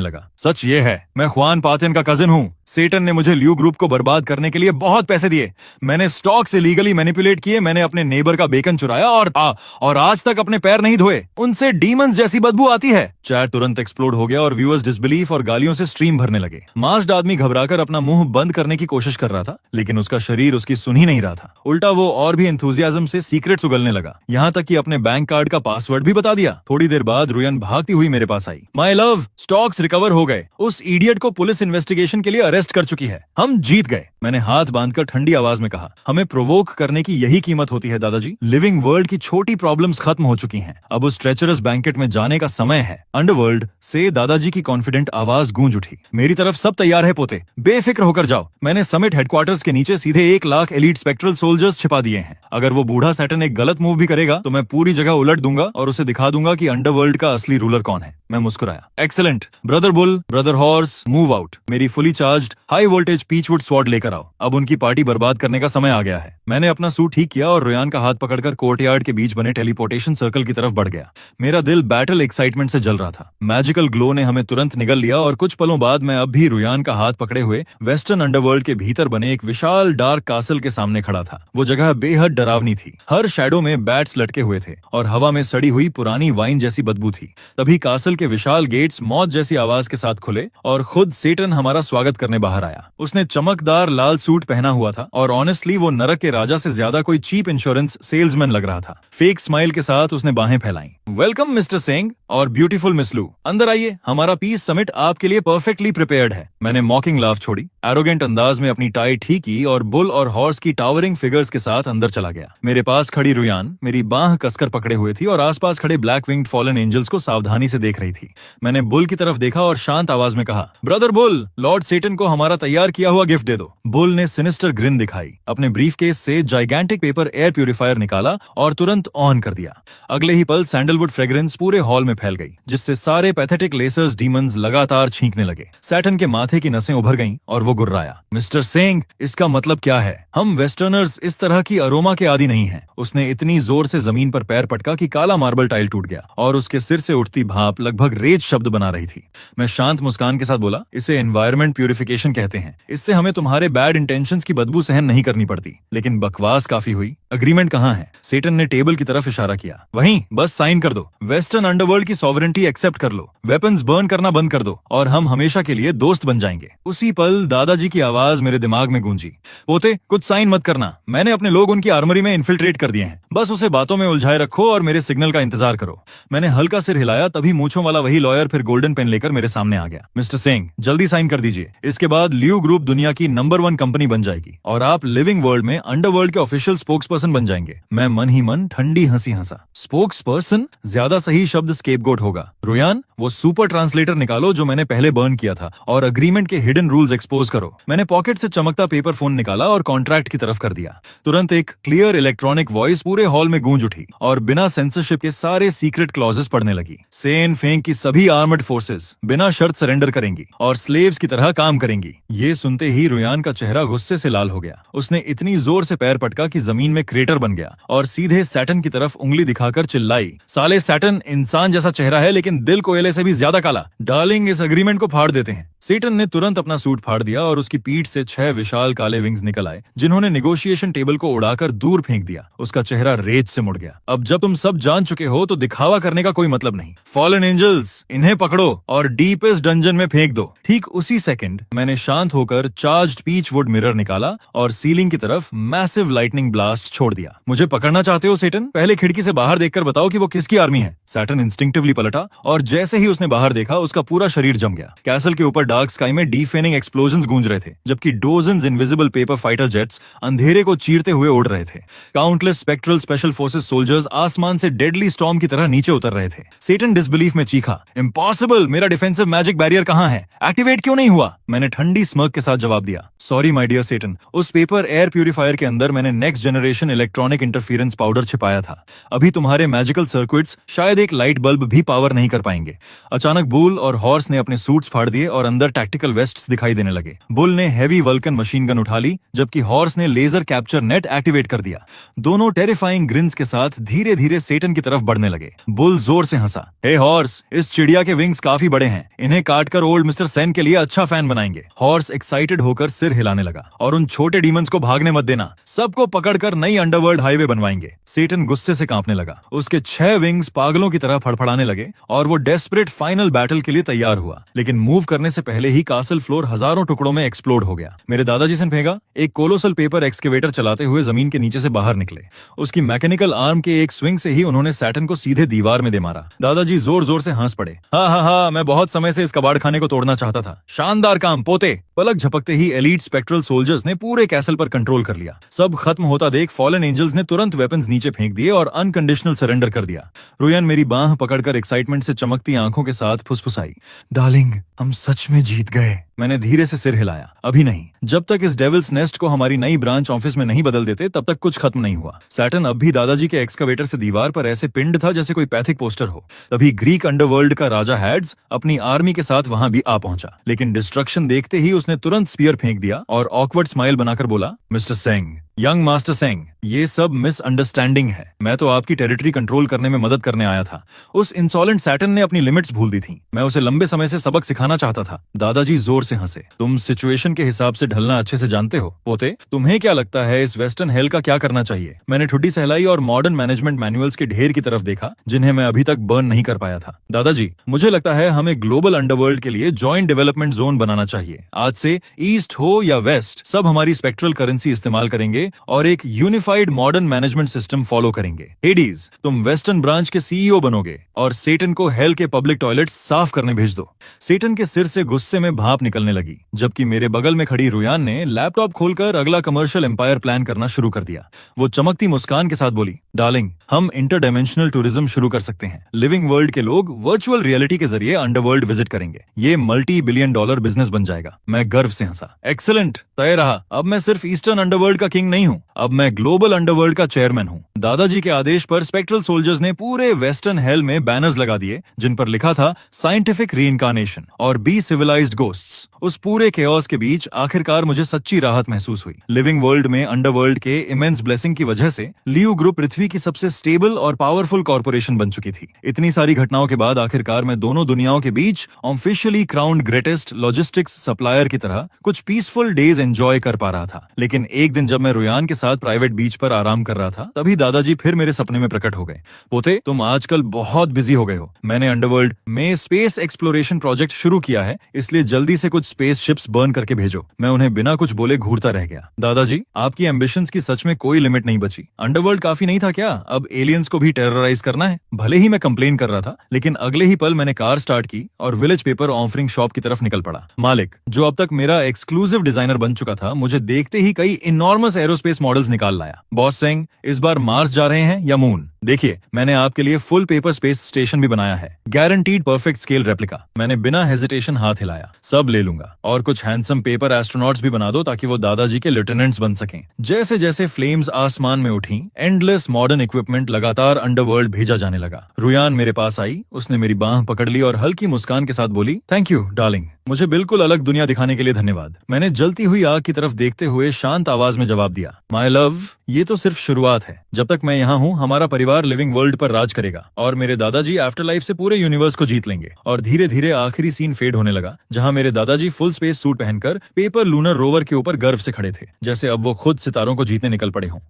लगा। सच ये है, मैं ख्वान पातिन का कजिन हूँ। सेटन ने मुझे ल्यू ग्रुप को बर्बाद करने के लिए बहुत पैसे दिए। मैंने स्टॉक से लीगली मैनिपुलेट किए, मैंने अपने नेबर का बेकन चुराया और आज तक अपने पैर नहीं धोए। उनसे डीमंस जैसी बदबू आती है। चैट तुरंत एक्सप्लोड हो गया और व्यूअर्स डिसबिलीफ और गालियों से स्ट्रीम भरने लगे। मास्क्ड आदमी घबराकर अपना मुंह बंद करने की कोशिश कर रहा था, लेकिन उसका शरीर उसकी सुन ही नहीं रहा था। उल्टा वो और भी एंथुसियाज्म से सीक्रेट्स उगलने लगा, यहाँ तक कि अपने बैंक कार्ड का पासवर्ड भी बता दिया। थोड़ी देर बाद रुयन भागती हुई मेरे पास आई। माय लव, स्टॉक्स रिकवर हो गए। उस इडियट को पुलिस इन्वेस्टिगेशन के लिए अरेस्ट कर चुकी है। हम जीत गए। मैंने हाथ बांधकर ठंडी आवाज में कहा, हमें प्रोवोक करने की यही कीमत होती है दादाजी। लिविंग वर्ल्ड की छोटी प्रॉब्लम्स खत्म हो चुकी हैं। अब उस ट्रेचरस बैंकेट में जाने का समय है। अंडरवर्ल्ड से दादाजी की कॉन्फिडेंट आवाज गूंज उठी। मेरी तरफ सब तैयार है पोते, बेफिक्र होकर जाओ। मैंने समिट हेडक्वार्टर्स के नीचे सीधे 1 लाख एलीट स्पेक्ट्रल सोल्जर्स छिपा दिए हैं। अगर वो बूढ़ा सैटर्न एक गलत मूव भी करेगा तो मैं पूरी जगह उलट दूंगा और उसे दिखा दूंगा कि अंडरवर्ल्ड का असली रूलर कौन है। मैं मुस्कुराया। Excellent brother bull, brother horse, move out. मेरी fully charged high voltage peachwood sword लेकर आओ। अब उनकी पार्टी बर्बाद करने का समय आ गया है। मैंने अपना सूट ठीक किया और रुयान का हाथ पकड़कर कोर्टयार्ड के बीच बने टेलीपोर्टेशन सर्कल की तरफ बढ़ गया। मेरा दिल बैटल एक्साइटमेंट से जल रहा था। मैजिकल ग्लो ने हमें तुरंत निगल लिया और कुछ पलों बाद मैं अब भी रुयान का हाथ पकड़े हुए वेस्टर्न अंडरवर्ल्ड के भीतर बने एक विशाल डार्क कासल के सामने खड़ा था। वो जगह बेहद डरावनी थी। हर शैडो में बैट्स लटके हुए थे और हवा में सड़ी हुई पुरानी वाइन जैसी बदबू थी। तभी कासल के विशाल गेट्स मौत जैसी आवाज के साथ खुले और खुद सेटन हमारा स्वागत करने बाहर आया। उसने चमकदार लाल सूट पहना हुआ था और ऑनेस्टली वो नरक के राजा से ज्यादा कोई चीप इंश्योरेंस सेल्समैन लग रहा था। फेक स्माइल के साथ उसने बाहें फैलाई। वेलकम मिस्टर सिंह और ब्यूटीफुल मिस लू, अंदर आइए। हमारा पीस समिट आपके लिए परफेक्टली प्रिपेयर्ड है। मैंने मॉकिंग लाफ छोड़ी, एरोगेंट अंदाज में अपनी टाई ठीक की और बुल और हॉर्स की टावरिंग फिगर्स के साथ अंदर चला गया। मेरे पास खड़ी रुयान मेरी बाह कसकर पकड़े हुए थी और आसपास खड़े ब्लैक विंग्ड फॉलन एंजल्स को सावधानी से देख रही थी। मैंने बुल की तरफ देखा और शांत आवाज में कहा, ब्रदर बुल, लॉर्ड सेटन को हमारा तैयार किया हुआ गिफ्ट दे दो। बुल ने सिनिस्टर ग्रिन दिखाई, अपने ब्रीफकेस से जाइगेंटिक पेपर एयर प्यूरिफायर निकाला और तुरंत ऑन कर दिया। अगले ही पल सैंडलवुड फ्रेग्रेंस पूरे हॉल में फैल गई, जिससे सारे पैथेटिक लेसर्स डीमंस लगातार छींकने लगे। सैटन के माथे की नसें उभर गईं और वो गुर्राया, मिस्टर सिंह, इसका मतलब क्या है? हम वेस्टर्नर्स इस तरह की अरोमा के आदी नहीं हैं। उसने इतनी जोर से जमीन पर पैर पटका कि काला मार्बल टाइल टूट गया और उसके सिर से उठती भाप लगभग रेज शब्द बना रही थी। मैं शांत मुस्कान के साथ बोला, इसे एनवायरमेंट प्यूरिफिकेशन कहते हैं। इससे हमें तुम्हारे बैड इंटेंशंस की बदबू सहन नहीं करनी पड़ती। लेकिन बकवास काफी हुई। अग्रीमेंट कहाँ है? सेटन ने टेबल की तरफ इशारा किया। वहीं, बस साइन कर दो। वेस्टर्न अंडरवर्ल्ड की सॉवरेंटी एक्सेप्ट कर लो, वेपन्स बर्न करना बंद कर दो और हम हमेशा के लिए दोस्त बन जाएंगे। उसी पल दादाजी की आवाज मेरे दिमाग में गूंजी, पोते, कुछ साइन मत करना। मैंने अपने लोग उनकी आर्मरी में इन्फिल्ट्रेट कर दिए हैं। बस उसे बातों में उलझाए रखो और मेरे सिग्नल का इंतजार करो। मैंने हल्का सिर हिलाया, तभी मूंछों वाला वही लॉयर फिर गोल्डन पेन लेकर मेरे सामने आ गया। मिस्टर सिंह, जल्दी साइन कर दीजिए। इसके बाद ल्यू ग्रुप दुनिया की नंबर 1 कंपनी बन जाएगी और आप लिविंग वर्ल्ड में अंडरवर्ल्ड के ऑफिशियल स्पोक्स पर्सन बन जाएंगे। मैं मन ही मन ठंडी हंसी हंसा। Spokes person? ज्यादा सही शब्द स्केपगोट होगा। रुयान, वो सुपर ट्रांसलेटर निकालो जो मैंने पहले बर्न किया था और अग्रीमेंट के हिडन रूल्स एक्सपोज करो। मैंने पॉकेट से चमकता पेपर फोन निकाला और कॉन्ट्रैक्ट की तरफ कर दिया। तुरंत एक क्लियर इलेक्ट्रॉनिक वॉइस पूरे हॉल में गूंज उठी और बिना सेंसरशिप के सारे सीक्रेट क्लॉजेस पढ़ने लगी। सेन फेंग की सभी आर्मर्ड फोर्सेस बिना शर्त सरेंडर करेंगी और स्लेव्स की तरह काम करेंगी। ये सुनते ही रुयान का चेहरा गुस्से से लाल हो गया। उसने इतनी जोर से पैर पटका कि जमीन में क्रेटर बन गया और सीधे सैटन की तरफ उंगली दिखाकर चिल्लाई, साले सैटन, इंसान जैसा चेहरा है लेकिन दिल कोयले से भी ज्यादा काला। डार्लिंग, इस अग्रीमेंट को फाड़ देते हैं। सेटन ने तुरंत अपना सूट फाड़ दिया और उसकी पीठ से 6 विशाल काले विंग्स निकल आए, जिन्होंने नेगोशिएशन टेबल को उड़ाकर दूर फेंक दिया। उसका चेहरा रेज से मुड़ गया। अब जब तुम सब जान चुके हो तो दिखावा करने का कोई मतलब नहीं। फॉलन एंजल्स, इन्हें पकड़ो और डीपेस्ट डंजन में फेंक दो। ठीक उसी सेकंड मैंने शांत होकर चार्ज्ड पीच वुड मिरर निकाला और सीलिंग की तरफ मैसिव लाइटनिंग ब्लास्ट छोड़ दिया। मुझे पकड़ना चाहते हो सेटन? पहले खिड़की से बाहर देखकर बताओ कि वो किसकी आर्मी है। सैटन इंस्टिंक्टिवली पलटा और जैसे ही उसने बाहर देखा उसका पूरा शरीर जम गया। कैसल के ऊपर डार्क स्काई में डीफेनिंग एक्सप्लोजन्स गूंज रहे थे, जबकि dozens invisible paper fighter jets अंधेरे को चीरते हुए उड़ रहे थे। Countless spectral special forces soldiers आसमान से डेडली स्टॉर्म की तरह नीचे उतर रहे थे। सेटन डिसबिलीफ में चीखा, इम्पॉसिबल, मेरा डिफेंसिव मैजिक बैरियर कहाँ है? एक्टिवेट क्यों नहीं हुआ? मैंने ठंडी स्मर्क के साथ जवाब दिया, सॉरी माय डियर सेटन, उस पेपर एयर प्यूरिफायर के अंदर मैंने next generation electronic interference powder छिपाया था। अभी तुम्हारे मैजिकल सर्किट्स शायद एक लाइट बल्ब भी पावर नहीं कर पाएंगे। अचानक बुल और हॉर्स ने अपने सूट्स फाड़ दिए और अंदर टैक्टिकल वेस्ट्स दिखाई देने लगे। बुल ने हेवी वल्कन मशीन गन उठा ली, जबकि हॉर्स ने लेजर कैप्चर नेट एक्टिवेट कर दिया। दोनों टेरिफाइंग ग्रिन्स के साथ धीरे धीरे सेटन की तरफ बढ़ने लगे। बुल जोर से हंसा, हे हॉर्स, इस चिड़िया के विंग्स काफी बड़े हैं, इन्हें काटकर ओल्ड मिस्टर सेन के लिए अच्छा फैन बनाएंगे। हॉर्स एक्साइटेड होकर सिर हिलाने लगा, और उन छोटे डीमंस को भागने मत देना, सबको पकड़कर नई अंडरवर्ल्ड हाईवे बनवाएंगे। सेटन गुस्से से कांपने लगा, उसके 6 विंग्स पागलों की तरह फड़फड़ाने लगे और वो डेस्परेट फाइनल बैटल के लिए तैयार हुआ। लेकिन मूव करने से पहले ही कासल फ्लोर हजारों टुकड़ों में एक्सप्लोड हो गया। मेरे दादाजी से फेंका एक कोलोसल पेपर एक्सकेवेटर चलाते हुए जमीन के नीचे से बाहर निकले। उसकी मैकेनिकल आर्म के एक स्विंग से ही उन्होंने सैटर्न को सीधे दीवार में दे मारा। दादाजी जोर जोर से हंस पड़े। हाँ, मैं बहुत समय से इस कबाड़ खाने को तोड़ना चाहता था। शानदार काम पोते। पलक झपकते ही एलीट स्पेक्ट्रल सोल्जर्स ने पूरे कैसल पर कंट्रोल कर लिया। सब खत्म होता देख फॉलन एंजल्स ने तुरंत वेपन्स नीचे फेंक दिए और अनकंडीशनल सरेंडर कर दिया। रुयान मेरी बांह पकड़कर एक्साइटमेंट से चमकती आंखों के साथ फुसफुसाई, डार्लिंग हम सच में जीत गए। मैंने धीरे से सिर हिलाया। अभी नहीं, जब तक इस डेविल्स नेस्ट को हमारी नई ब्रांच ऑफिस में नहीं बदल देते तब तक कुछ खत्म नहीं हुआ। सैटर्न अब भी दादाजी के एक्सकवेटर से दीवार पर ऐसे पिंड था जैसे कोई पैथिक पोस्टर हो। तभी ग्रीक अंडरवर्ल्ड का राजा हैड्स अपनी आर्मी के साथ वहां भी आ पहुंचा, लेकिन डिस्ट्रक्शन देखते ही उसने तुरंत स्पीयर फेंक दिया और ऑकवर्ड स्माइल बनाकर बोला, mister Seng, young master Seng, ये सब मिसअंडरस्टैंडिंग है। मैं तो आपकी टेरिटरी कंट्रोल करने में मदद करने आया था। उस इंसॉलेंट सैटर्न ने अपनी लिमिट्स भूल दी थी। मैं उसे लंबे समय से सबक सिखाना चाहता था। दादाजी जोर से हंसे। तुम सिचुएशन के हिसाब से ढलना अच्छे से जानते हो पोते। तुम्हें क्या लगता है इस वेस्टर्न हेल का क्या करना चाहिए? मैंने ठुड्डी सहलाई और मॉडर्न मैनेजमेंट मैनुअल्स के ढेर की तरफ देखा जिन्हें मैं अभी तक बर्न नहीं कर पाया था। दादाजी, मुझे लगता है हमें ग्लोबल अंडरवर्ल्ड के लिए जॉइंट डेवलपमेंट जोन बनाना चाहिए। आज से ईस्ट हो या वेस्ट, सब हमारी स्पेक्ट्रल करेंसी इस्तेमाल करेंगे और एक unified modern management system follow करेंगे। हेडीज, तुम वेस्टर्न ब्रांच के सीईओ बनोगे और सेटन को हेल के पब्लिक टॉयलेट्स साफ करने भेज दो। सेटन के सिर से गुस्से में भाप निकलने लगी, जबकि मेरे बगल में खड़ी रुयान ने लैपटॉप खोलकर अगला कमर्शियल एम्पायर प्लान करना शुरू कर दिया। वो चमकती मुस्कान के साथ बोली, डार्लिंग हम इंटरडायमेंशनल टूरिज्म शुरू कर सकते हैं। लिविंग वर्ल्ड के लोग वर्चुअल रियलिटी के जरिए अंडरवर्ल्ड विजिट करेंगे। ये $multi-billion बिजनेस बन जाएगा। मैं गर्व से हंसा। एक्सीलेंट, तय रहा। अब मैं सिर्फ ईस्टर्न अंडरवर्ल्ड का किंग नहीं हूँ, अब मैं ग्लोबल अंडरवर्ल्ड का चेयरमैन हूँ। दादाजी के आदेश पर स्पेक्ट्रल सोल्जर्स ने पूरे वेस्टर्न हेल में बैनर्स लगा दिए जिन पर लिखा था साइंटिफिक रीइंकार्नेशन और बी सिविलाइज्ड गोस्ट्स। उस पूरे केओस के बीच आखिरकार मुझे सच्ची राहत महसूस हुई। लिविंग वर्ल्ड में अंडरवर्ल्ड के इमेंस ब्लेसिंग की वजह से लियू ग्रुप पृथ्वी की सबसे स्टेबल और पावरफुल कॉर्पोरेशन बन चुकी थी। इतनी सारी घटनाओं के बाद आखिरकार मैं दोनों दुनियाओं के बीच officially crowned greatest logistics supplier की तरह कुछ पीसफुल डेज एंजॉय कर पा रहा था। लेकिन एक दिन जब मैं रुयान के साथ प्राइवेट बीच पर आराम कर रहा था, तभी दादाजी फिर मेरे सपने में प्रकट हो गए। पोते, तुम आजकल बहुत बिजी हो गए हो। मैंने अंडरवर्ल्ड में स्पेस एक्सप्लोरेशन प्रोजेक्ट शुरू किया है, इसलिए जल्दी से कुछ स्पेस शिप्स बर्न करके भेजो। मैं उन्हें बिना कुछ बोले घूरता रह गया। दादाजी, आपकी एम्बिशंस की सच में कोई लिमिट नहीं बची। अंडरवर्ल्ड काफी नहीं था क्या? अब एलियंस को भी टेरराइज करना है। भले ही मैं कंप्लेन कर रहा था, लेकिन अगले ही पल मैंने कार स्टार्ट की और विलेज पेपर ऑफरिंग शॉप की तरफ निकल पड़ा। मालिक, जो अब तक मेरा एक्सक्लूसिव डिजाइनर बन चुका था, मुझे देखते ही कई इनॉर्मस एरोस्पेस मॉडल्स निकाल लाया। बॉस सिंह, इस बार मार्स जा रहे हैं या मून? देखिए, मैंने आपके लिए फुल पेपर स्पेस स्टेशन भी बनाया है। Guaranteed perfect scale replica. मैंने बिना हेजिटेशन हाथ हिलाया। सब ले लूंगा। और कुछ हैंडसम पेपर एस्ट्रोनॉट्स भी बना दो ताकि वो दादाजी के लेफ्टिनेंट्स बन सकें। जैसे जैसे फ्लेम्स आसमान में उठी, एंडलेस मॉडर्न इक्विपमेंट लगातार अंडरवर्ल्ड भेजा जाने लगा। रुयान मेरे पास आई, उसने मेरी बांह पकड़ ली और हल्की मुस्कान के साथ बोली, थैंक यू डार्लिंग, मुझे बिल्कुल अलग दुनिया दिखाने के लिए धन्यवाद। मैंने जलती हुई आग की तरफ देखते हुए शांत आवाज में जवाब दिया, माय लव, ये तो सिर्फ शुरुआत है। जब तक मैं यहाँ हूँ, हमारा परिवार लिविंग वर्ल्ड पर राज करेगा और मेरे दादाजी आफ्टर लाइफ से पूरे यूनिवर्स को जीत लेंगे। और धीरे धीरे आखिरी सीन फेड होने लगा, जहाँ मेरे दादाजी फुल स्पेस सूट पहनकर पेपर लूनर रोवर के ऊपर गर्व से खड़े थे, जैसे अब वो खुद सितारों को जीतने निकल पड़े हों।